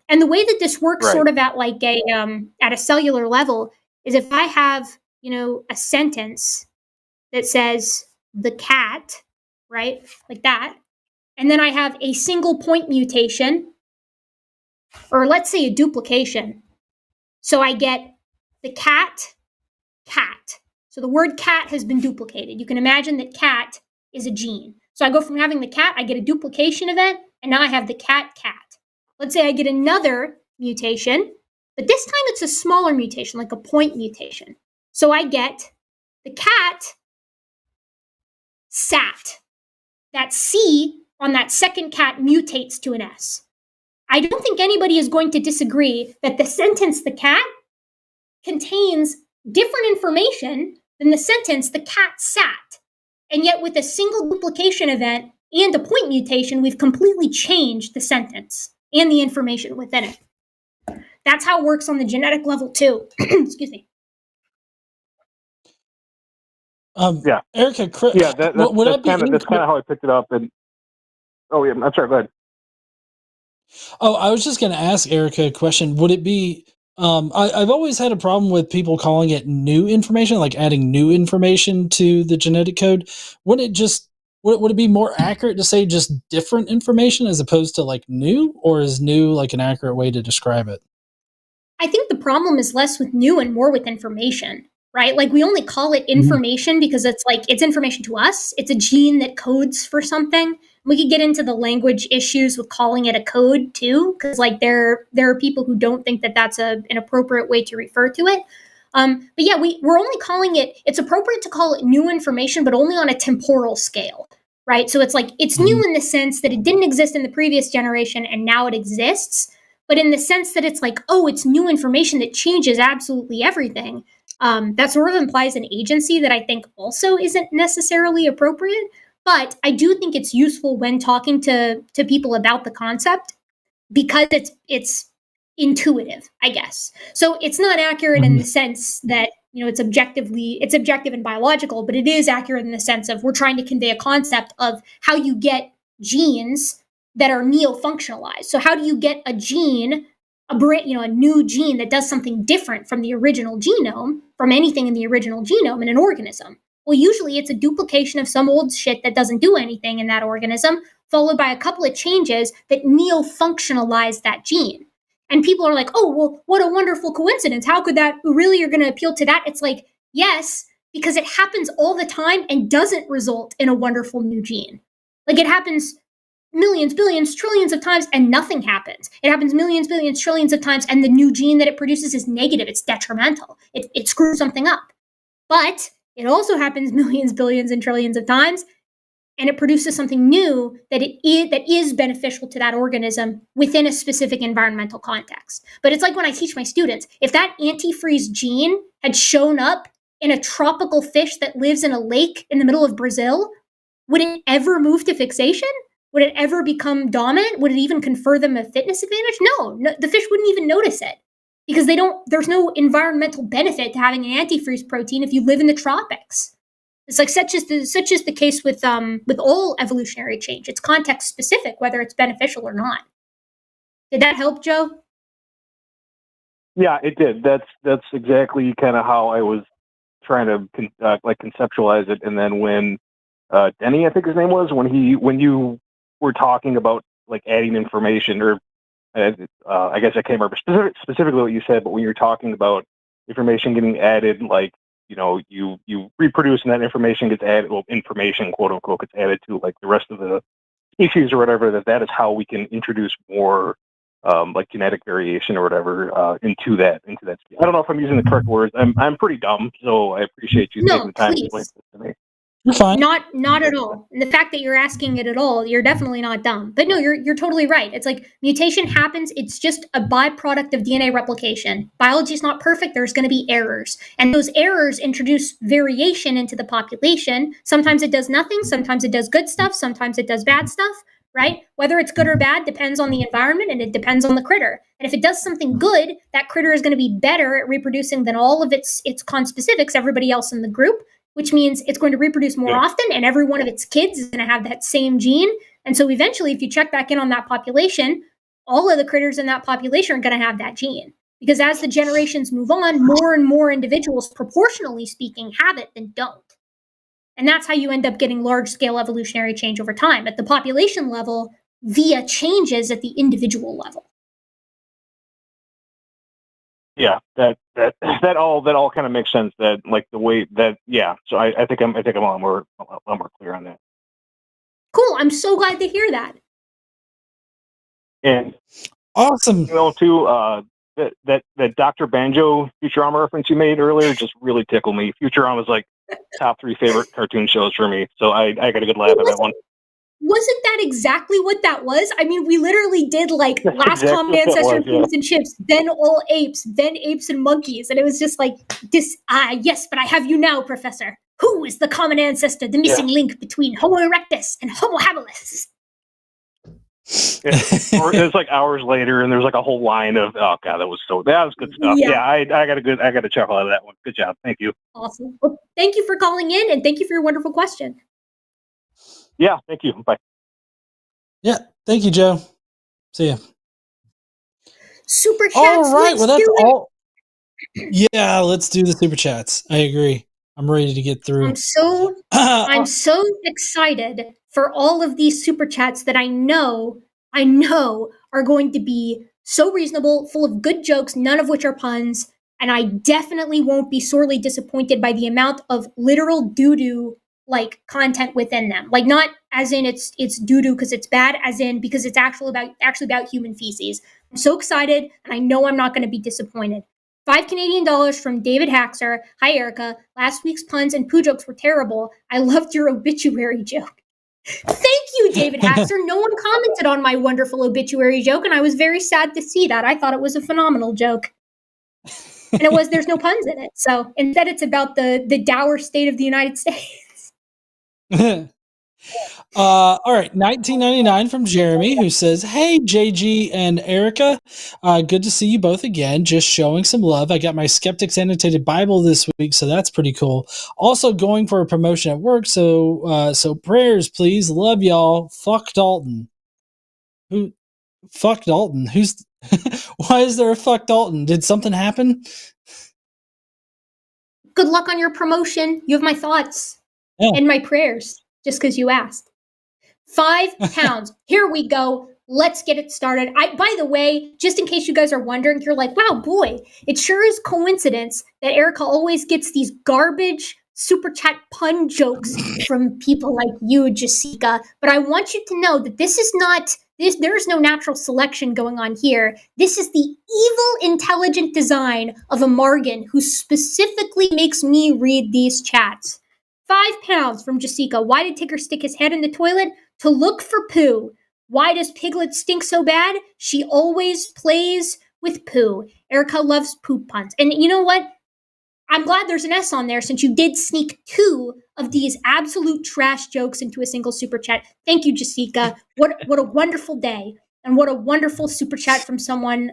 And the way that this works sort of at like at a cellular level is if I have, a sentence that says the cat, right? Like that. And then I have a single point mutation, or let's say a duplication. So I get the cat. So the word cat has been duplicated. You can imagine that cat is a gene. So I go from having the cat, I get a duplication event, and now I have the cat. Let's say I get another mutation, but this time it's a smaller mutation, like a point mutation. So I get the cat sat. That C on that second cat mutates to an S. I don't think anybody is going to disagree that the sentence the cat contains different information than the sentence the cat sat. And yet with a single duplication event and a point mutation, we've completely changed the sentence and the information within it. That's how it works on the genetic level too. Excuse me. Erika, that's kind of how I picked it up. And I'm sorry, go ahead. Oh, I was just going to ask Erika a question. Would it be? I've always had a problem with people calling it new information, like adding new information to the genetic code. Would it be more accurate to say just different information as opposed to like new, or is new like an accurate way to describe it? I think the problem is less with new and more with information, right? Like we only call it information because it's information to us. It's a gene that codes for something. We could get into the language issues with calling it a code too, because like there are people who don't think that that's an appropriate way to refer to it. But yeah, we're only calling it. It's appropriate to call it new information, but only on a temporal scale, right? So it's like it's new in the sense that it didn't exist in the previous generation and now it exists. But in the sense that it's like, oh, it's new information that changes absolutely everything. That sort of implies an agency that I think also isn't necessarily appropriate. But I do think it's useful when talking to people about the concept because it's intuitive, I guess. So it's not accurate in the sense that, it's objective and biological, but it is accurate in the sense of we're trying to convey a concept of how you get genes that are neo-functionalized. So how do you get a gene, a new gene that does something different from the original genome, from anything in the original genome in an organism? Well, usually it's a duplication of some old shit that doesn't do anything in that organism, followed by a couple of changes that neo-functionalize that gene. And people are like, oh, well, what a wonderful coincidence. How could that, really you're going to appeal to that? It's like, yes, because it happens all the time and doesn't result in a wonderful new gene. Like it happens millions, billions, trillions of times and nothing happens. It happens millions, billions, trillions of times and the new gene that it produces is negative. It's detrimental. It screws something up. But it also happens millions, billions, and trillions of times and it produces something new that is beneficial to that organism within a specific environmental context. But it's like when I teach my students, if that antifreeze gene had shown up in a tropical fish that lives in a lake in the middle of Brazil, would it ever move to fixation? Would it ever become dominant? Would it even confer them a fitness advantage? No, the fish wouldn't even notice it because there's no environmental benefit to having an antifreeze protein if you live in the tropics. It's like such is the case with all evolutionary change. It's context specific, whether it's beneficial or not. Did that help, Joe? Yeah, it did. That's exactly kind of how I was trying to conceptualize it. And then when Denny, I think his name was, when you were talking about like adding information, or I guess I can't remember specifically what you said, but when you're talking about information getting added, like, you know, you reproduce and that information gets added, well, information, quote unquote, gets added to like the rest of the species or whatever, that is how we can introduce more like genetic variation or whatever into that species. I don't know if I'm using the correct words. I'm pretty dumb, so I appreciate you taking the time to explain this to me. You're fine. Not at all. And the fact that you're asking it at all, you're definitely not dumb. But no, you're totally right. It's like mutation happens. It's just a byproduct of DNA replication. Biology is not perfect. There's going to be errors. And those errors introduce variation into the population. Sometimes it does nothing. Sometimes it does good stuff. Sometimes it does bad stuff, right? Whether it's good or bad depends on the environment and it depends on the critter. And if it does something good, that critter is going to be better at reproducing than all of its conspecifics, everybody else in the group, which means it's going to reproduce more often and every one of its kids is going to have that same gene. And so eventually, if you check back in on that population, all of the critters in that population are going to have that gene. Because as the generations move on, more and more individuals, proportionally speaking, have it than don't. And that's how you end up getting large-scale evolutionary change over time at the population level via changes at the individual level. Yeah, that all kind of makes sense. That like the way that So I think I'm a lot more clear on that. Cool. I'm so glad to hear that. And awesome. You know, too, that Dr. Banjo Futurama reference you made earlier just really tickled me. Futurama was like top 3 favorite cartoon shows for me, so I got a good laugh at that one. Wasn't that exactly what that was? I mean, we literally did like last exactly common ancestor humans and chimps, then all apes, then apes and monkeys. And it was just like this, yes, but I have you now, Professor. Who is the common ancestor, the missing link between Homo erectus and Homo habilis? Or it's like hours later and there's like a whole line of, oh God, that was good stuff. Yeah, I got a chuckle out of that one. Good job. Thank you. Awesome. Well, thank you for calling in and thank you for your wonderful question. Yeah, thank you. Bye. Yeah, thank you, Joe. See ya. Super chats. All right, well that's all. Yeah, let's do the super chats. I agree. I'm ready to get through. I'm so excited for all of these super chats that I know are going to be so reasonable, full of good jokes, none of which are puns, and I definitely won't be sorely disappointed by the amount of literal doo-doo like content within them. Like not as in it's doo-doo because it's bad, as in because it's actually about human feces. I'm so excited, and I know I'm not going to be disappointed. $5 Canadian from David Haxer. Hi, Erika. Last week's puns and poo jokes were terrible. I loved your obituary joke. Thank you, David Haxer. No one commented on my wonderful obituary joke, and I was very sad to see that. I thought it was a phenomenal joke. And there's no puns in it. So instead it's about the dour state of the United States. All right, 1999 from Jeremy, who says, hey, JG and Erika, good to see you both again. Just showing some love. I got my Skeptics Annotated Bible this week, so that's pretty cool. Also going for a promotion at work, so prayers, please. Love y'all. Fuck Dalton. Who? Fuck Dalton. Who's? Why is there a fuck Dalton? Did something happen? Good luck on your promotion. You have my thoughts and my prayers, just because you asked. £5. Here we go. Let's get it started. By the way, just in case you guys are wondering, you're like, wow, boy, it sure is coincidence that Erika always gets these garbage super chat pun jokes from people like you, Jessica. But I want you to know that this is not this. There is no natural selection going on here. This is the evil, intelligent design of a Margan who specifically makes me read these chats. £5 from Jessica. Why did Tigger stick his head in the toilet? To look for poo. Why does Piglet stink so bad? She always plays with poo. Erika loves poop puns. And you know what? I'm glad there's an S on there since you did sneak 2 of these absolute trash jokes into a single super chat. Thank you, Jessica. What a wonderful day. And what a wonderful super chat from someone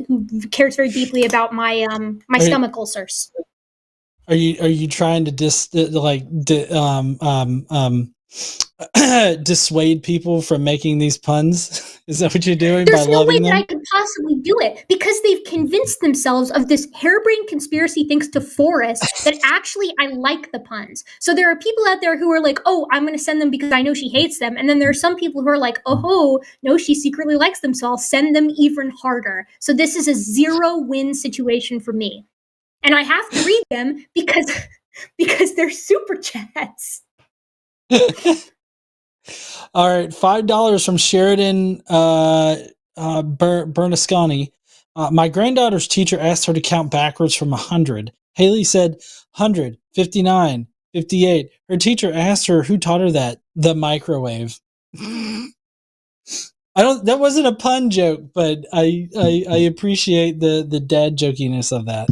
who cares very deeply about my my stomach ulcers. Are you trying to dissuade people from making these puns? Is that what you're doing? There's by no way loving that them? I could possibly do it because they've convinced themselves of this harebrained conspiracy thanks to Forrest that actually I like the puns. So there are people out there who are like, oh, I'm going to send them because I know she hates them. And then there are some people who are like, oh, no, she secretly likes them. So I'll send them even harder. So this is a 0-win situation for me. And I have to read them because they're super chats. All right, $5 from Sheridan Bernasconi. My granddaughter's teacher asked her to count backwards from 100. Haley said 100, 59, 58. Her teacher asked her who taught her that. The microwave. That wasn't a pun joke, but I appreciate the dad jokiness of that.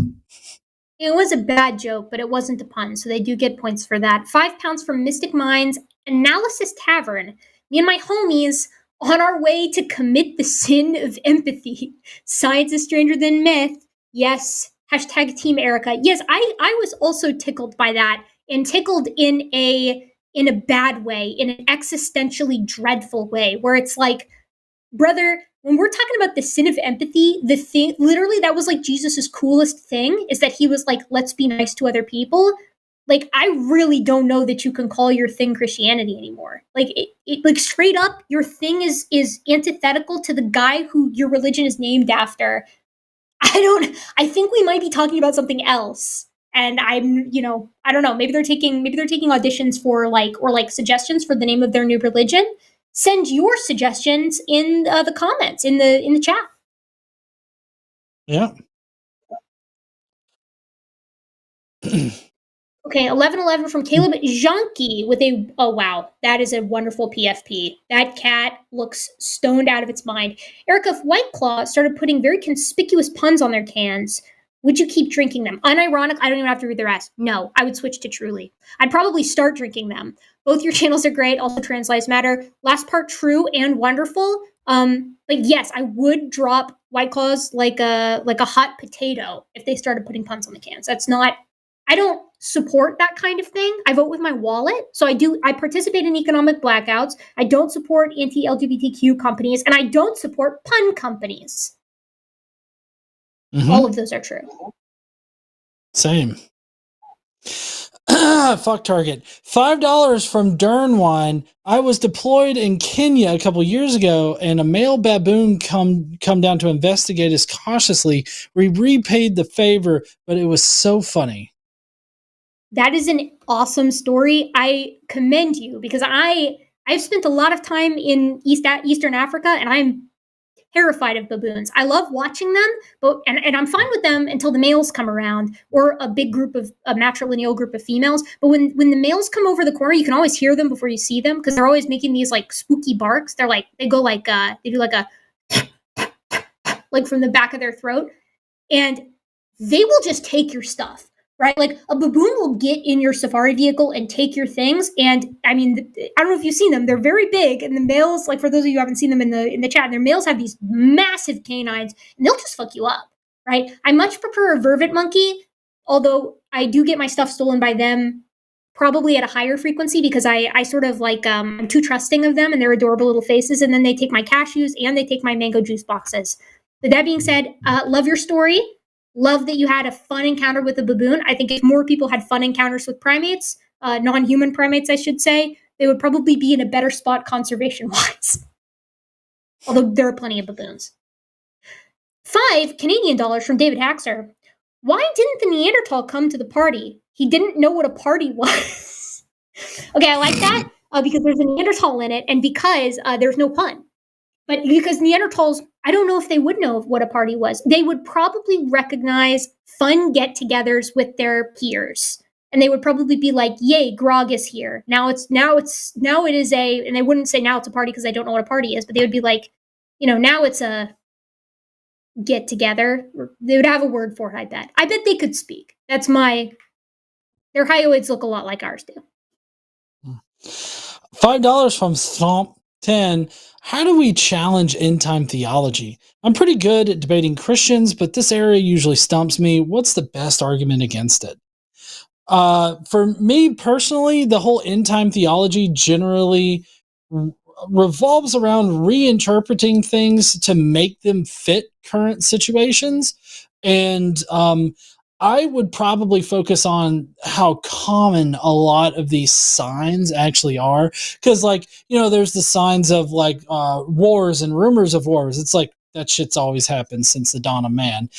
It was a bad joke, but it wasn't a pun, so they do get points for that. £5 from Mystic Minds Analysis Tavern. Me and my homies on our way to commit the sin of empathy. Science is stranger than myth. Yes. Hashtag Team Erika. Yes, I was also tickled by that, and tickled in a bad way, in an existentially dreadful way, where it's like, brother, when we're talking about the sin of empathy, the thing, literally, that was like Jesus's coolest thing, is that he was like, let's be nice to other people. Like, I really don't know that you can call your thing Christianity anymore. Like, like straight up, your thing is antithetical to the guy who your religion is named after. I think we might be talking about something else. And I'm, I don't know, maybe they're taking auditions for or suggestions for the name of their new religion. Send your suggestions in the comments in the chat. Yeah. Okay, 1111 from Caleb Janke with oh wow, that is a wonderful PFP. That cat looks stoned out of its mind. Erika, if White Claw started putting very conspicuous puns on their cans, would you keep drinking them? Unironic, I don't even have to read the rest. No, I would switch to Truly. I'd probably start drinking them. Both your channels are great. Also, Trans Lives Matter. Last part, true and wonderful. But yes, I would drop White Claws like a hot potato if they started putting puns on the cans. That's not. I don't support that kind of thing. I vote with my wallet, so I participate in economic blackouts. I don't support anti-LGBTQ companies, and I don't support pun companies. Mm-hmm. All of those are true. Same. Fuck Target. $5 from Dernwine. I was deployed in Kenya a couple years ago, and a male baboon come down to investigate us cautiously. We repaid the favor, but it was so funny. That is an awesome story. I commend you because I've spent a lot of time in Eastern Africa, and I'm terrified of baboons. I love watching them, but and I'm fine with them until the males come around, or a matrilineal group of females. But when the males come over the corner, you can always hear them before you see them because they're always making these like spooky barks. They're like they do like a like from the back of their throat, and they will just take your stuff. Right? Like a baboon will get in your safari vehicle and take your things. And I mean, I don't know if you've seen them. They're very big. And the males, like for those of you who haven't seen them in the chat, their males have these massive canines and they'll just fuck you up. Right? I much prefer a vervet monkey, although I do get my stuff stolen by them probably at a higher frequency because I sort of like, I'm too trusting of them and their adorable little faces. And then they take my cashews and they take my mango juice boxes. But that being said, love your story. Love that you had a fun encounter with a baboon. I think if more people had fun encounters with primates, non-human primates, I should say, they would probably be in a better spot conservation-wise. Although there are plenty of baboons. $5 Canadian from David Haxer. Why didn't the Neanderthal come to the party? He didn't know what a party was. Okay, I like that because there's a Neanderthal in it, and because there's no pun. But because Neanderthals, I don't know if they would know what a party was. They would probably recognize fun get-togethers with their peers. And they would probably be like, yay, grog is here. Now it is a, and they wouldn't say now it's a party because they don't know what a party is, but they would be like, now it's a get together. They would have a word for it, I bet. I bet they could speak. Their hyoids look a lot like ours do. $5 from Stomp 10. How do we challenge end time theology? I'm pretty good at debating Christians, but this area usually stumps me. What's the best argument against it? For me personally, the whole end time theology generally revolves around reinterpreting things to make them fit current situations. And I would probably focus on how common a lot of these signs actually are. Because, there's the signs of wars and rumors of wars. It's like that shit's always happened since the dawn of man.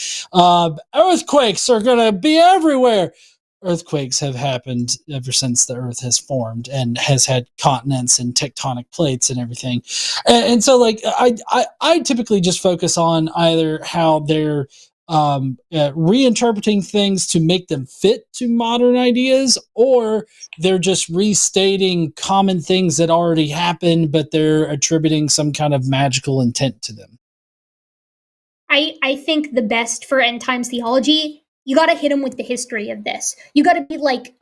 Earthquakes are going to be everywhere. Earthquakes have happened ever since the earth has formed and has had continents and tectonic plates and everything. And so I typically just focus on either how they're reinterpreting things to make them fit to modern ideas, or they're just restating common things that already happened, but they're attributing some kind of magical intent to them. I think the best for end times theology, you got to hit him with the history of this. You got to be like,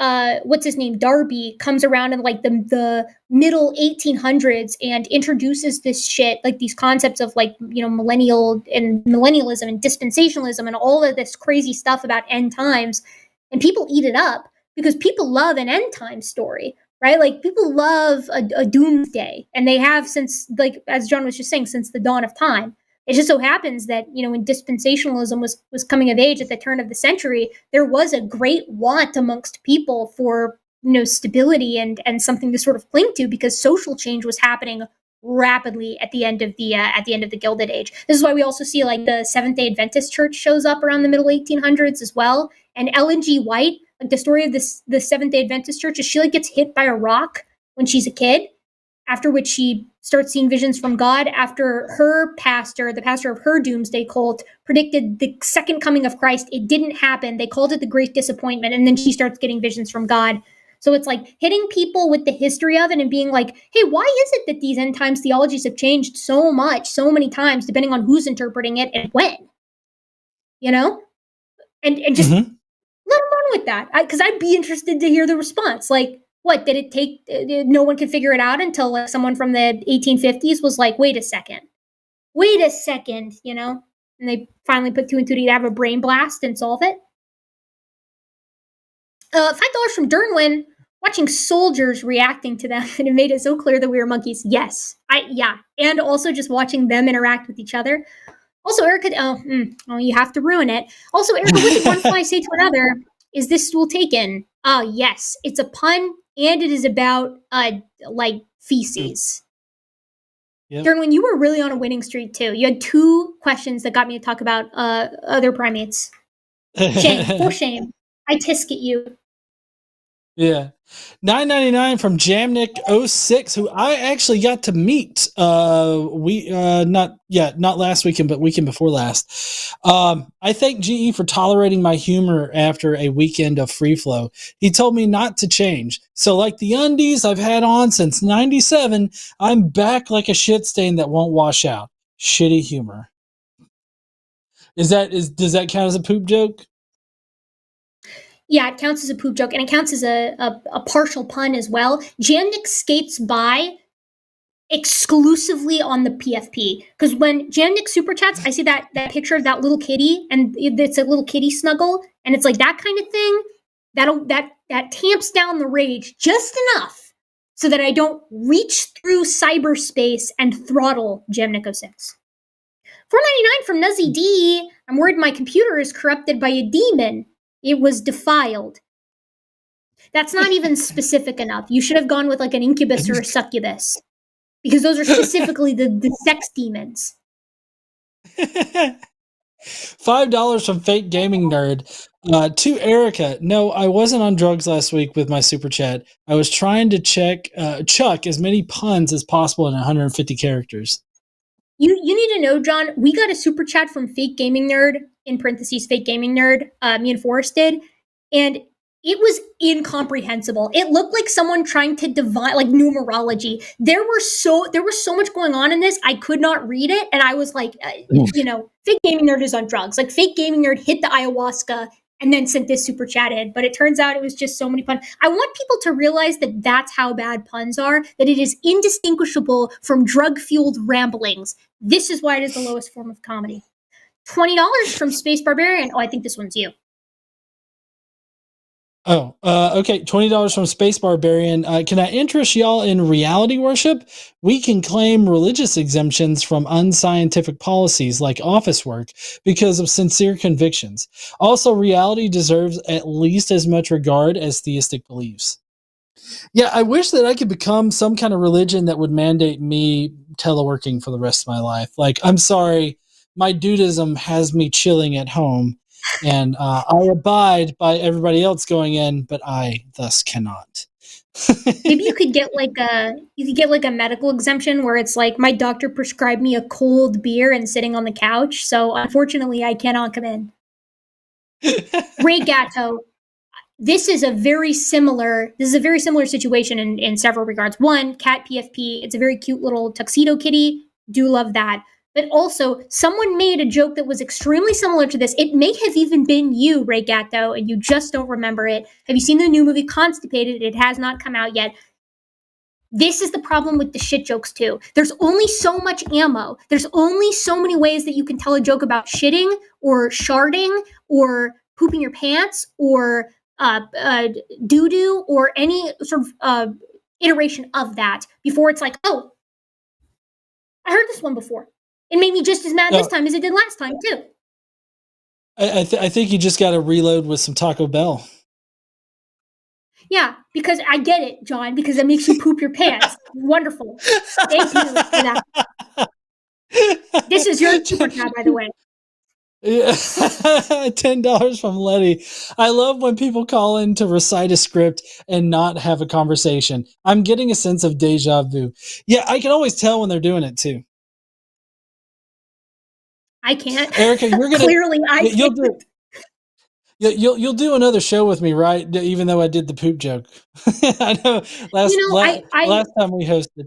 what's his name? Darby comes around in the middle 1800s and introduces this shit, like these concepts of millennialism and dispensationalism and all of this crazy stuff about end times. And people eat it up because people love an end time story, right? Like people love a doomsday, and they have since, as John was just saying, since the dawn of time. It just so happens that, when dispensationalism was coming of age at the turn of the century, there was a great want amongst people for, stability and something to sort of cling to, because social change was happening rapidly at the end of the Gilded Age. This is why we also see the Seventh-day Adventist Church shows up around the middle 1800s as well. And Ellen G. White, the story of the Seventh-day Adventist Church is she gets hit by a rock when she's a kid, after which she starts seeing visions from God after her pastor, the pastor of her doomsday cult, predicted the second coming of Christ. It didn't happen. They called it the Great Disappointment, and then she starts getting visions from God. So it's hitting people with the history of it and being like, hey, why is it that these end times theologies have changed so much, so many times, depending on who's interpreting it and when? And just let them run with that. Because I'd be interested to hear the response. What did it take? No one could figure it out until someone from the 1850s was like, wait a second, and they finally put two and two together, have a brain blast and solve it. $5 from Dernwin, watching soldiers reacting to them, and it made it so clear that we were monkeys. Yes, and also just watching them interact with each other. Also, Erika, you have to ruin it. Also, Erika, what did one fly say to another? Is this stool taken? Yes, it's a pun. And it is about feces. Yep. Dernwin, you were really on a winning streak too. You had 2 questions that got me to talk about other primates. Shame, for shame. I tisk at you. Yeah. $9.99 from Jamnik06, who I actually got to meet. Not last weekend, but weekend before last. I thank GE for tolerating my humor after a weekend of free flow. He told me not to change. So like the undies I've had on since 97, I'm back like a shit stain that won't wash out. Shitty humor. Does that count as a poop joke? Yeah, it counts as a poop joke, and it counts as a partial pun as well. Jamnik skates by exclusively on the PFP, because when Jamnik super chats, I see that picture of that little kitty, and it's a little kitty snuggle, and it's like that kind of thing. That tamps down the rage just enough so that I don't reach through cyberspace and throttle Jamnik06. $4.99 from Nuzzy D. I'm worried my computer is corrupted by a demon. It was defiled. That's not even specific enough. You should have gone with an incubus or a succubus, because those are specifically the sex demons. $5 from Fake Gaming Nerd. To Erika, no, I wasn't on drugs last week with my super chat. I was trying to chuck as many puns as possible in 150 characters. You need to know, John, we got a super chat from Fake Gaming Nerd, in parentheses, Fake Gaming Nerd, me and Forrest did, and it was incomprehensible. It looked like someone trying to divine, like numerology. There was so much going on in this, I could not read it, and I was like, Fake Gaming Nerd is on drugs. Like, Fake Gaming Nerd hit the ayahuasca and then sent this super chat in. But it turns out it was just so many puns. I want people to realize that that's how bad puns are, that it is indistinguishable from drug-fueled ramblings. This is why it is the lowest form of comedy. $20 from Space Barbarian. Oh, I think this one's you. Oh, okay. $20 from Space Barbarian. Can I interest y'all in reality worship? We can claim religious exemptions from unscientific policies like office work because of sincere convictions. Also, reality deserves at least as much regard as theistic beliefs. Yeah, I wish that I could become some kind of religion that would mandate me teleworking for the rest of my life. Like, I'm sorry, my dudism has me chilling at home. And I abide by everybody else going in, but I thus cannot. Maybe you could get like a medical exemption where it's like my doctor prescribed me a cold beer and sitting on the couch, so unfortunately I cannot come in. Ray Gatto, this is a very similar situation in several regards. One, cat PFP, it's a very cute little tuxedo kitty. Do love that. But also, someone made a joke that was extremely similar to this. It may have even been you, Ray Gatto, and you just don't remember it. Have you seen the new movie Constipated? It has not come out yet. This is the problem with the shit jokes, too. There's only so much ammo. There's only so many ways that you can tell a joke about shitting or sharding or pooping your pants or doo-doo or any sort of iteration of that before it's like, oh, I heard this one before. It made me just as mad this time as it did last time, too. I think you just got to reload with some Taco Bell. Yeah, because I get it, John, because it makes you poop your pants. Wonderful. Thank you for that. This is your super chat, by the way. Yeah. $10 from Letty. I love when people call in to recite a script and not have a conversation. I'm getting a sense of deja vu. Yeah, I can always tell when they're doing it, too. I can't. Erika, you're gonna clearly you'll do you'll do another show with me, right? Even though I did the poop joke. I know last time we hosted.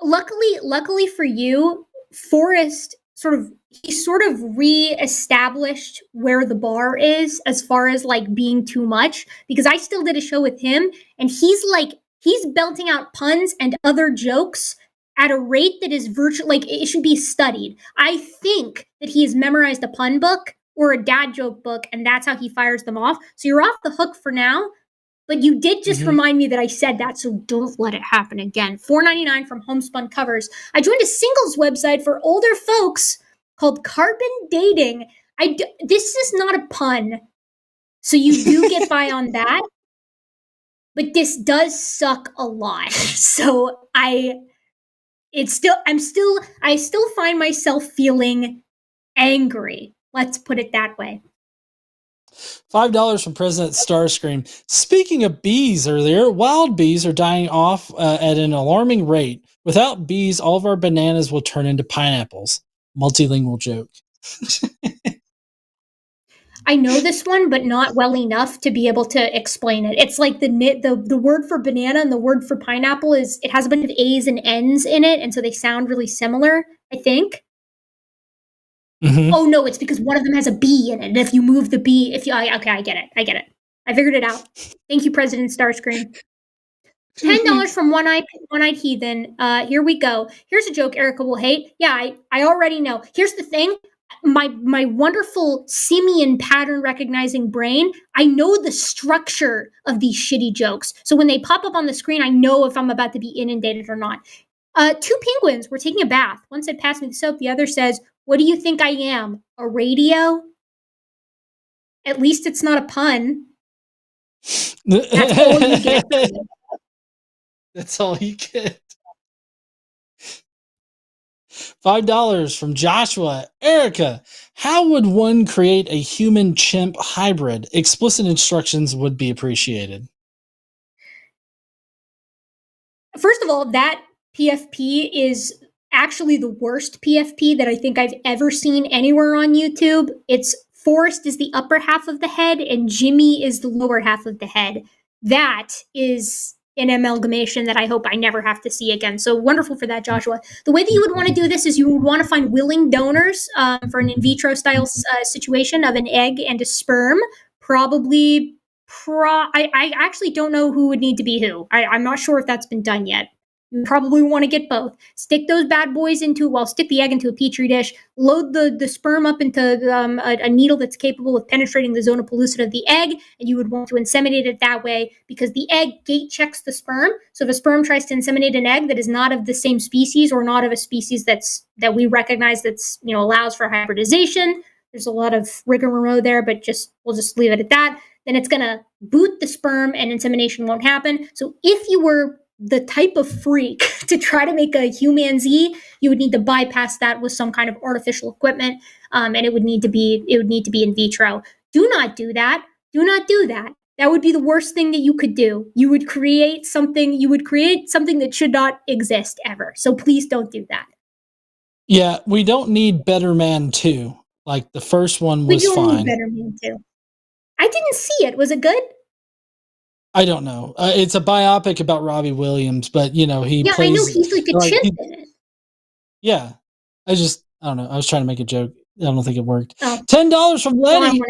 Luckily for you, Forrest sort of reestablished where the bar is as far as like being too much, because I still did a show with him and he's belting out puns and other jokes at a rate that is like it should be studied. I think that he has memorized a pun book or a dad joke book, and that's how he fires them off. So you're off the hook for now, but you did just remind me that I said that, so don't let it happen again. $4.99 from Homespun Covers. I joined a singles website for older folks called Carbon Dating. This is not a pun, so you do get by on that, but this does suck a lot. So I still find myself feeling angry. Let's put it that way. $5 from President Starscream. Speaking of bees earlier, wild bees are dying off at an alarming rate. Without bees, all of our bananas will turn into pineapples. Multilingual joke. I know this one, but not well enough to be able to explain it. It's like the word for banana and the word for pineapple it has a bunch of A's and N's in it, and so they sound really similar, I think. Mm-hmm. Oh no, it's because one of them has a B in it. And if you move the B, okay, I get it. I figured it out. Thank you, President Starscream. $10 from One-Eyed Heathen. Here we go. Here's a joke Erika will hate. Yeah, I already know. Here's the thing. My wonderful simian pattern recognizing brain, I know the structure of these shitty jokes. So when they pop up on the screen, I know if I'm about to be inundated or not. Two penguins were taking a bath. One said, "Pass me the soap." The other says, "What do you think I am? A radio?" At least it's not a pun. That's all you get. That's all you get. $5 from Joshua. Erika, how would one create a human-chimp hybrid? Explicit instructions would be appreciated. First of all, that PFP is actually the worst PFP that I think I've ever seen anywhere on YouTube. It's Forrest is the upper half of the head and Jimmy is the lower half of the head. That is an amalgamation that I hope I never have to see again. So wonderful for that, Joshua. The way that you would want to do this is you would want to find willing donors for an in vitro style situation of an egg and a sperm. Probably, I actually don't know who would need to be who. I'm not sure if that's been done yet. You probably want to get both. Stick those bad boys stick the egg into a petri dish, load the sperm up into a needle that's capable of penetrating the zona pellucida of the egg, and you would want to inseminate it that way because the egg gate checks the sperm. So if a sperm tries to inseminate an egg that is not of the same species or not of a species that we recognize that's allows for hybridization, there's a lot of rigmarole there, but we'll just leave it at that. Then it's going to boot the sperm and insemination won't happen. So if you were the type of freak to try to make a human Z, you would need to bypass that with some kind of artificial equipment, and it would need to be in vitro. Do not do that. Do not do that. That would be the worst thing that you could do. You would create something that should not exist ever. So please don't do that. Yeah, we don't need Better Man 2. Like the first one was fine. We don't need Better Man 2. I didn't see it. Was it good? I don't know. It's a biopic about Robbie Williams, but he plays. Yeah, I know he's like a chimp in it. Yeah, I don't know. I was trying to make a joke. I don't think it worked. Oh. $10 from Letty.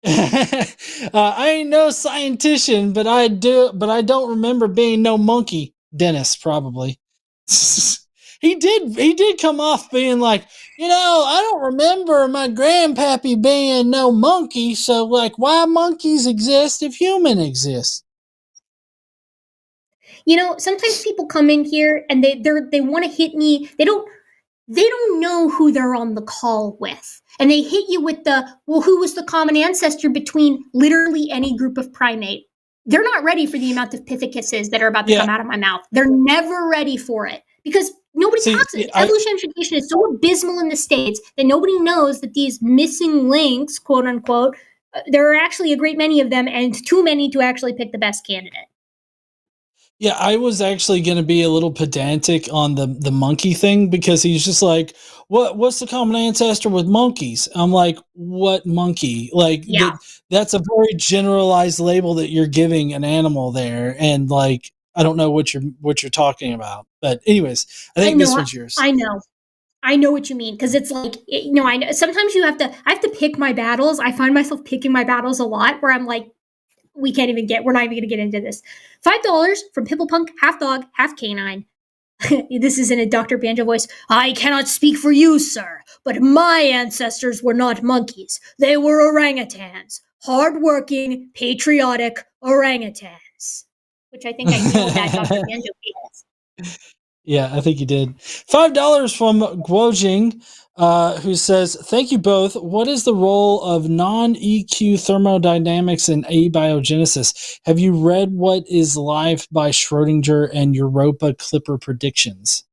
I ain't no scientician, but I don't remember being no monkey. Dennis probably. He did come off being like, I don't remember my grandpappy being no monkey, so like why monkeys exist if human exists? Sometimes people come in here and they want to hit me. They don't know who they're on the call with. And they hit you with who was the common ancestor between literally any group of primate? They're not ready for the amount of pithecus that are about to come out of my mouth. They're never ready for it because nobody talks it. Evolutionary education is so abysmal in the States that nobody knows that these missing links, quote unquote, there are actually a great many of them and too many to actually pick the best candidate. Yeah, I was actually going to be a little pedantic on the monkey thing because he's just like, what's the common ancestor with monkeys? I'm like, what monkey? Like, that's a very generalized label that you're giving an animal there, and like, I don't know what you're talking about. But anyways, I think this one's yours. I know what you mean because it's like, I know sometimes I have to pick my battles. I find myself picking my battles a lot where I'm like, we're not even going to get into this. $5 from Pipplepunk, half dog, half canine. This is in a Dr. Banjo voice. I cannot speak for you, sir, but my ancestors were not monkeys. They were orangutans. Hardworking, patriotic orangutans. Which I think I nailed that Dr. Banjo piece. Yeah, I think you did. $5 from Guojing, who says, thank you both. What is the role of non-EQ thermodynamics in abiogenesis? Have you read What is Life by Schrodinger and Europa Clipper Predictions?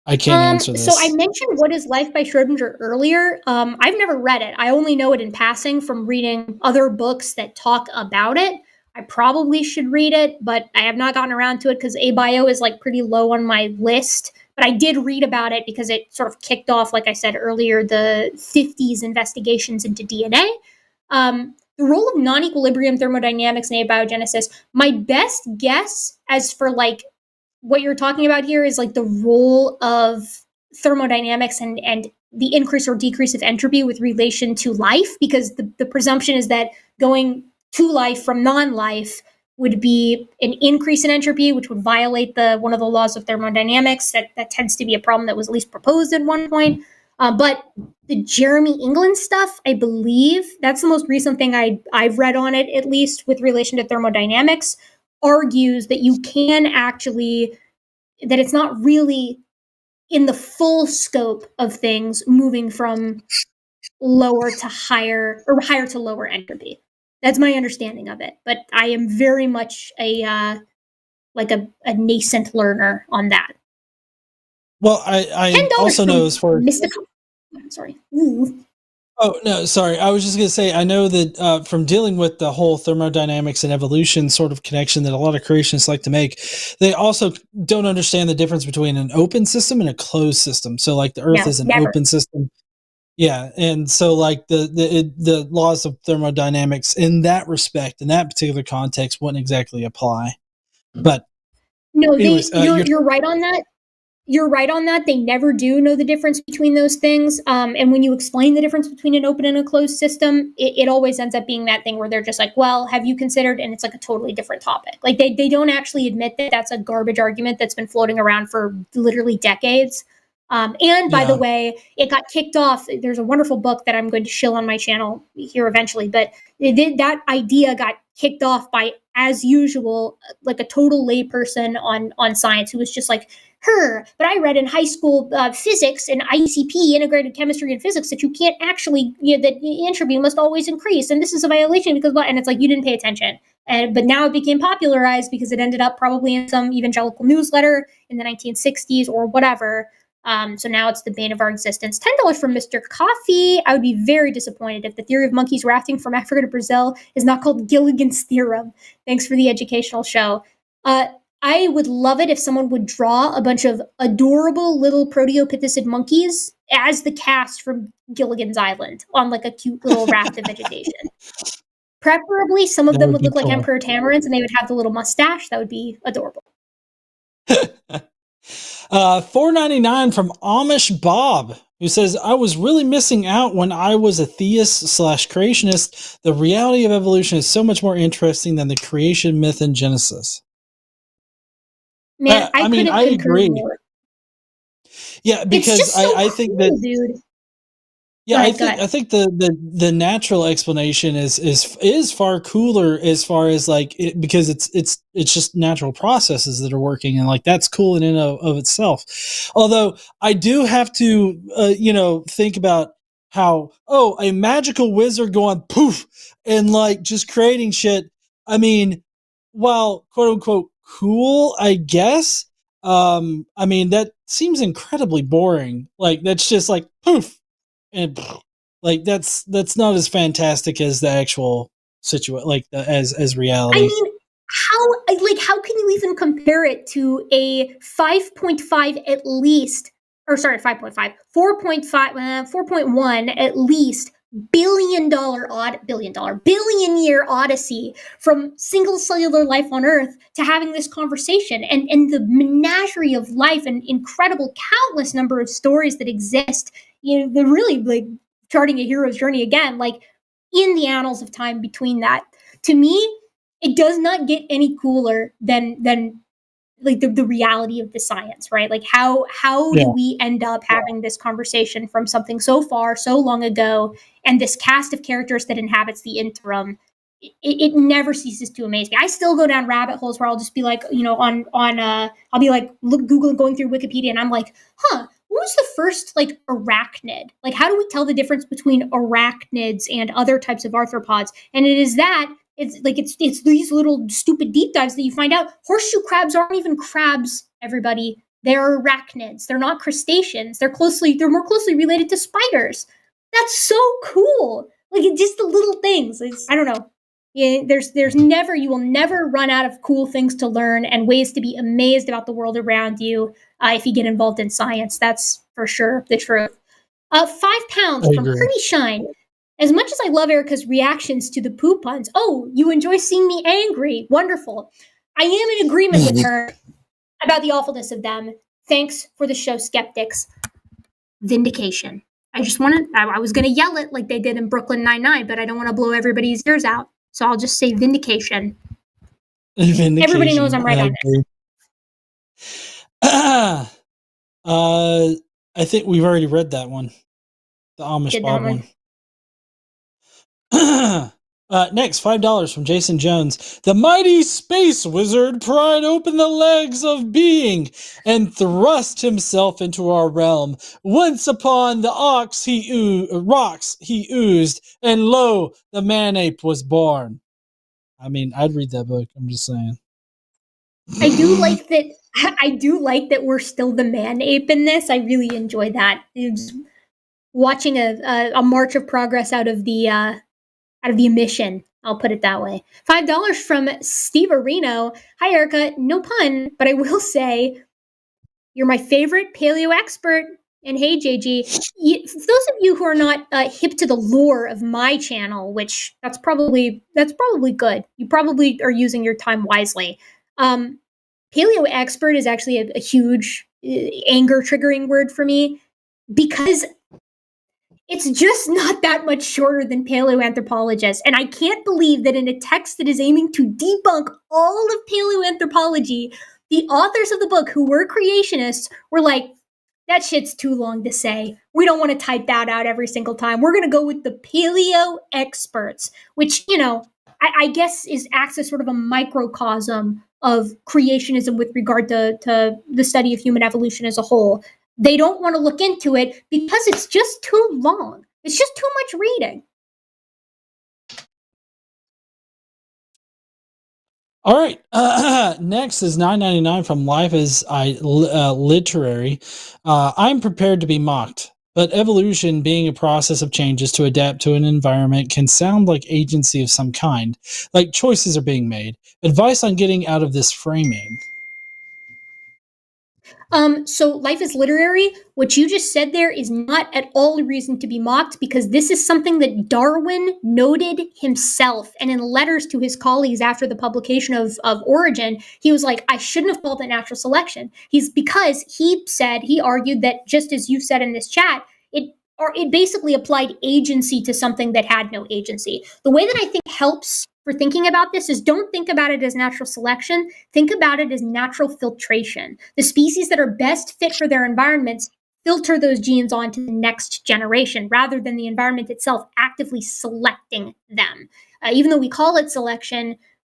I can't answer this. So I mentioned What is Life by Schrodinger earlier. I've never read it. I only know it in passing from reading other books that talk about it. I probably should read it, but I have not gotten around to it because abio is like pretty low on my list. But I did read about it because it sort of kicked off, like I said earlier, the 50s investigations into DNA. The role of non-equilibrium thermodynamics in abiogenesis, my best guess as for like what you're talking about here is like the role of thermodynamics and the increase or decrease of entropy with relation to life, because the presumption is that going to life from non-life would be an increase in entropy, which would violate one of the laws of thermodynamics. That tends to be a problem that was at least proposed at one point. But the Jeremy England stuff, I believe, that's the most recent thing I've read on it, at least with relation to thermodynamics, argues that you can actually, that it's not really in the full scope of things moving from lower to higher or higher to lower entropy. That's my understanding of it, but I am very much a nascent learner on that. Well, I $10 also know as far as mystical. I'm sorry. Ooh. Oh, no, sorry. I was just going to say, I know that from dealing with the whole thermodynamics and evolution sort of connection that a lot of creationists like to make, they also don't understand the difference between an open system and a closed system. So, like, the Earth No, is an never. open system. Yeah. And so, like, the laws of thermodynamics in that respect, in that particular context, wouldn't exactly apply. But, No, anyways, you're right on that. You're right on that. They never do know the difference between those things. And when you explain the difference between an open and a closed system, it always ends up being that thing where they're just like, well, have you considered? And it's like a totally different topic. Like they don't actually admit that that's a garbage argument that's been floating around for literally decades. And by the way, it got kicked off. There's a wonderful book that I'm going to shill on my channel here eventually, but that idea got kicked off by, as usual, like a total layperson on science who was just like, but I read in high school physics and ICP, integrated chemistry and physics, that you can't actually, that entropy must always increase, and this is a violation because, and it's like, you didn't pay attention. But now it became popularized because it ended up probably in some evangelical newsletter in the 1960s or whatever. So now it's the bane of our existence. $10 from Mr. Coffee. I would be very disappointed if the theory of monkeys rafting from Africa to Brazil is not called Gilligan's theorem. Thanks for the educational show. I would love it if someone would draw a bunch of adorable little proteopithecid monkeys as the cast from Gilligan's Island on like a cute little raft of vegetation. Preferably, some of them would look like Emperor Tamarins and they would have the little mustache. That would be adorable. $4.99 from Amish Bob, who says, I was really missing out when I was a theist/creationist. The reality of evolution is so much more interesting than the creation myth in Genesis. Man, I mean, I agree. More. Yeah, because so I think cool, that, dude. yeah, I think the natural explanation is far cooler as far as like it, because it's just natural processes that are working, and like that's cool in and of itself. Although I do have to think about how a magical wizard going poof and like just creating shit. I mean, while quote unquote cool, I guess. I mean that seems incredibly boring. Like that's just like poof. And like that's not as fantastic as the actual situation, like as reality. I mean, how can you even compare it to a 5.5 at least, or sorry, 5.5, 4.5, 4.1 at least billion year odyssey from single cellular life on Earth to having this conversation and the menagerie of life and incredible countless number of stories that exist. They're really like charting a hero's journey again, like in the annals of time between that. To me, it does not get any cooler than like the reality of the science, right? Like how do we end up having this conversation from something so far, so long ago, and this cast of characters that inhabits the interim? It never ceases to amaze me. I still go down rabbit holes where I'll just be like, I'll be like Googling, going through Wikipedia, and I'm like, what was the first like arachnid? Like, how do we tell the difference between arachnids and other types of arthropods? And it is that it's these little stupid deep dives that you find out horseshoe crabs aren't even crabs, everybody. They're arachnids. They're not crustaceans. They're more closely related to spiders. That's so cool. Like, it's just the little things. I don't know. Yeah, you will never run out of cool things to learn and ways to be amazed about the world around you if you get involved in science. That's for sure the truth. £5 from Pretty Shine. As much as I love Erika's reactions to the poo puns, you enjoy seeing me angry. Wonderful. I am in agreement with her about the awfulness of them. Thanks for the show, skeptics. Vindication. I was going to yell it like they did in Brooklyn Nine-Nine, but I don't want to blow everybody's ears out. So I'll just say vindication. Everybody knows I'm right on this. I think we've already read that one. The Amish Bob one. Next, $5 from Jason Jones. The mighty space wizard pried open the legs of being and thrust himself into our realm. Once upon the rocks he oozed, and lo, the man-ape was born. I mean, I'd read that book. I'm just saying. I do like that. I do like that we're still the man ape in this. I really enjoy that. It's watching a march of progress out of the emission. I'll put it that way. $5 from Steve Areno. Hi, Erika. No pun, but I will say you're my favorite paleo expert. And hey, JG, for those of you who are not hip to the lore of my channel, which that's probably good. You probably are using your time wisely. Paleo expert is actually a huge anger triggering word for me because it's just not that much shorter than paleoanthropologist. And I can't believe that in a text that is aiming to debunk all of paleoanthropology, the authors of the book, who were creationists, were like, that shit's too long to say. We don't want to type that out every single time. We're going to go with the paleo experts, which, I guess acts as sort of a microcosm of creationism with regard to the study of human evolution as a whole. They don't want to look into it because it's just too long. It's just too much reading. All right. Next is $9.99 from Life is Literary. I'm prepared to be mocked, but evolution, being a process of changes to adapt to an environment, can sound like agency of some kind, like choices are being made. Advice on getting out of this framing. So Life is Literary, what you just said there is not at all a reason to be mocked, because this is something that Darwin noted himself. And in letters to his colleagues after the publication of Origin, he was like, I shouldn't have called it natural selection. Because he argued that, just as you said in this chat, it basically applied agency to something that had no agency. The way that I think helps for thinking about this is, don't think about it as natural selection. Think about it as natural filtration. The species that are best fit for their environments filter those genes on to the next generation, rather than the environment itself actively selecting them. Even though we call it selection,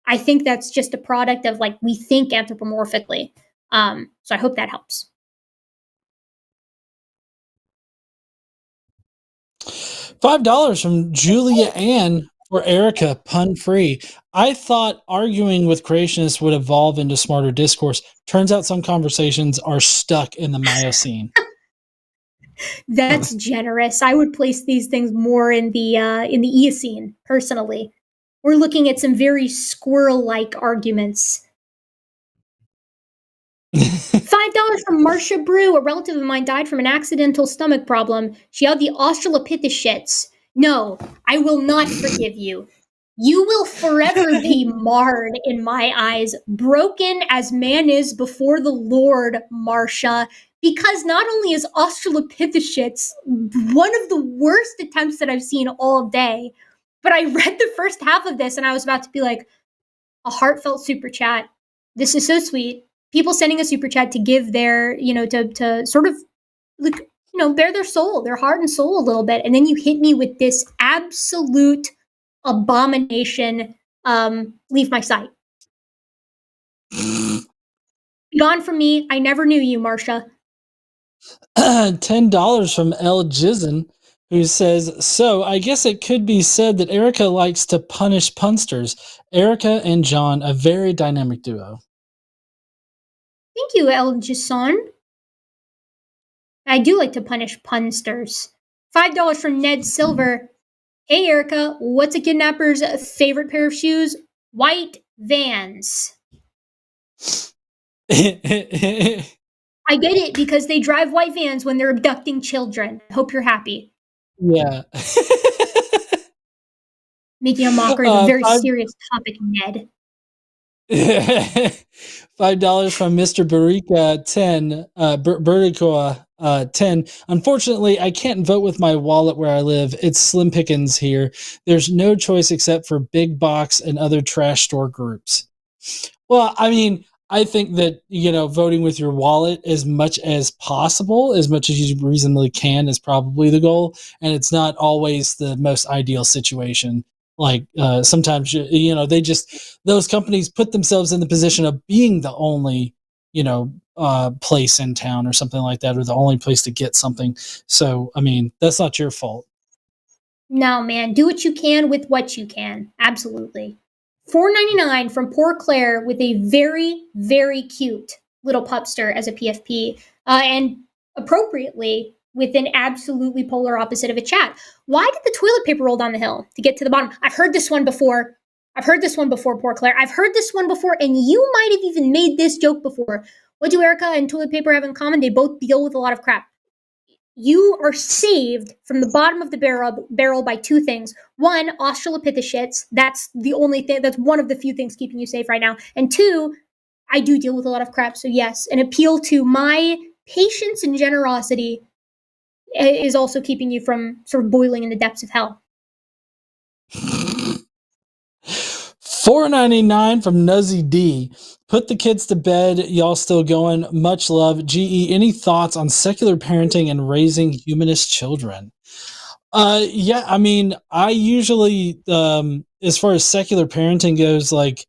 I think that's just a product of, like, we think anthropomorphically. So I hope that helps. $5 from Julia Ann for Erika, pun free. I thought arguing with creationists would evolve into smarter discourse. Turns out some conversations are stuck in the Miocene. That's generous. I would place these things more in the Eocene, personally. We're looking at some very squirrel-like arguments. $5 from Marcia Brew. A relative of mine died from an accidental stomach problem. She had the Australopithecus shits. No, I will not forgive you. You will forever be marred in my eyes, broken as man is before the Lord, Marcia, because not only is Australopithecus shits one of the worst attempts that I've seen all day, but I read the first half of this and I was about to be like, a heartfelt super chat. This is so sweet. People sending a super chat to give their, to sort of, bare their soul, their heart and soul a little bit. And then you hit me with this absolute abomination. Leave my sight. Be gone from me. I never knew you, Marcia. $10 from L. Jizen, who says, so I guess it could be said that Erika likes to punish punsters. Erika and John, a very dynamic duo. Thank you, El Jason. I do like to punish punsters. $5 from Ned Silver. Hey, Erika, what's a kidnapper's favorite pair of shoes? White Vans. I get it, because they drive white vans when they're abducting children. Hope you're happy. Yeah. Making a mockery of a very serious topic, Ned. $5 from Mr. Barika 10, Barika 10. Unfortunately, I can't vote with my wallet where I live. It's slim pickings here. There's no choice except for big box and other trash store groups. Well, I mean, I think that, voting with your wallet as much as possible, as much as you reasonably can, is probably the goal. And it's not always the most ideal situation. Like sometimes, those companies put themselves in the position of being the only, place in town or something like that, or the only place to get something. So, I mean, that's not your fault. No, man, do what you can with what you can. Absolutely. $4.99 from poor Claire with a very, very cute little pupster as a PFP, and appropriately with an absolutely polar opposite of a chat. Why did the toilet paper roll down the hill to get to the bottom? I've heard this one before. Poor Claire. I've heard this one before, and you might have even made this joke before. What do Erika and toilet paper have in common? They both deal with a lot of crap. You are saved from the bottom of the barrel by two things. One, Australopithecus. That's the only thing. That's one of the few things keeping you safe right now. And two, I do deal with a lot of crap. So yes, an appeal to my patience and generosity is also keeping you from sort of boiling in the depths of hell. $4.99 from Nuzzy D. Put the kids to bed. Y'all still going? Much love. GE, any thoughts on secular parenting and raising humanist children? Yeah, I mean, I usually, as far as secular parenting goes, like,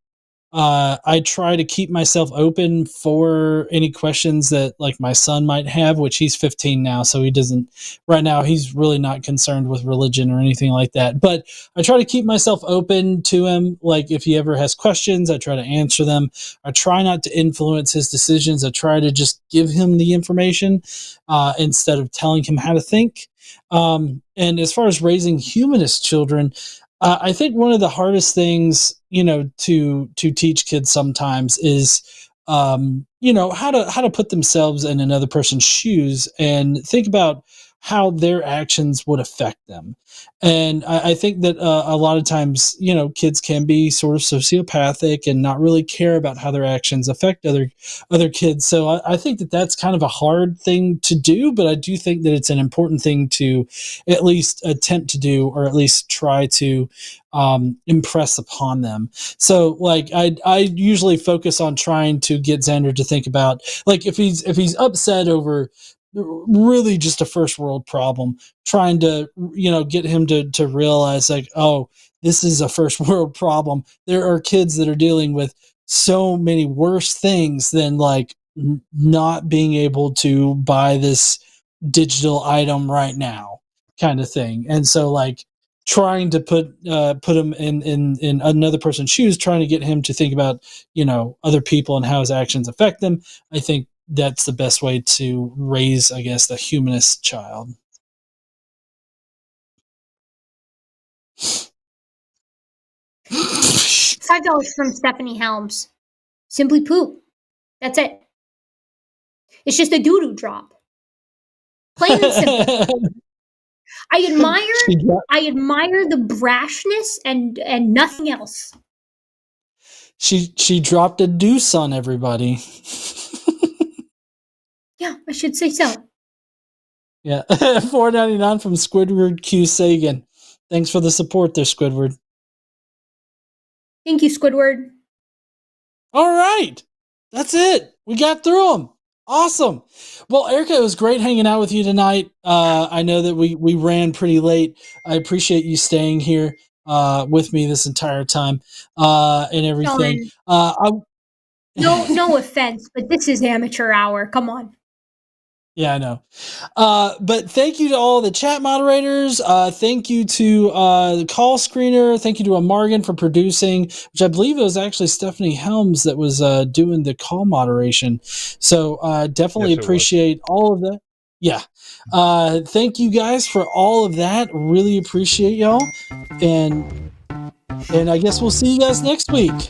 I try to keep myself open for any questions that like my son might have, which he's 15 now. So he doesn't right now. He's really not concerned with religion or anything like that, but I try to keep myself open to him. Like if he ever has questions, I try to answer them. I try not to influence his decisions. I try to just give him the information, instead of telling him how to think. And as far as raising humanist children, I think one of the hardest things, to teach kids sometimes is, how to put themselves in another person's shoes and think about how their actions would affect them. And I think that a lot of times, kids can be sort of sociopathic and not really care about how their actions affect other kids. So I think that that's kind of a hard thing to do, but I do think that it's an important thing to at least attempt to do, or at least try to impress upon them. So like I usually focus on trying to get Xander to think about, like, if he's upset over really just a first world problem, trying to get him to realize, like, oh, this is a first world problem. There are kids that are dealing with so many worse things than like not being able to buy this digital item right now, kind of thing. And so like trying to put him in another person's shoes, trying to get him to think about other people and how his actions affect them. I think that's the best way to raise, I guess, the humanist child. $5 from Stephanie Helms. Simply poop. That's it. It's just a doo-doo drop. Plain and simple. I admire the brashness and nothing else. She dropped a deuce on everybody. Yeah, I should say so. Yeah. $4.99 from Squidward Q Sagan. Thanks for the support there, Squidward. Thank you, Squidward. All right. That's it. We got through them. Awesome. Well, Erika, it was great hanging out with you tonight. I know that we ran pretty late. I appreciate you staying here with me this entire time and everything. No offense, but this is amateur hour. Come on. Yeah, I know. But thank you to all the chat moderators. Thank you to the call screener. Thank you to Morgan for producing, which I believe it was actually Stephanie Helms that was doing the call moderation. So definitely appreciate all of that. Yeah. Thank you guys for all of that. Really appreciate y'all. And I guess we'll see you guys next week.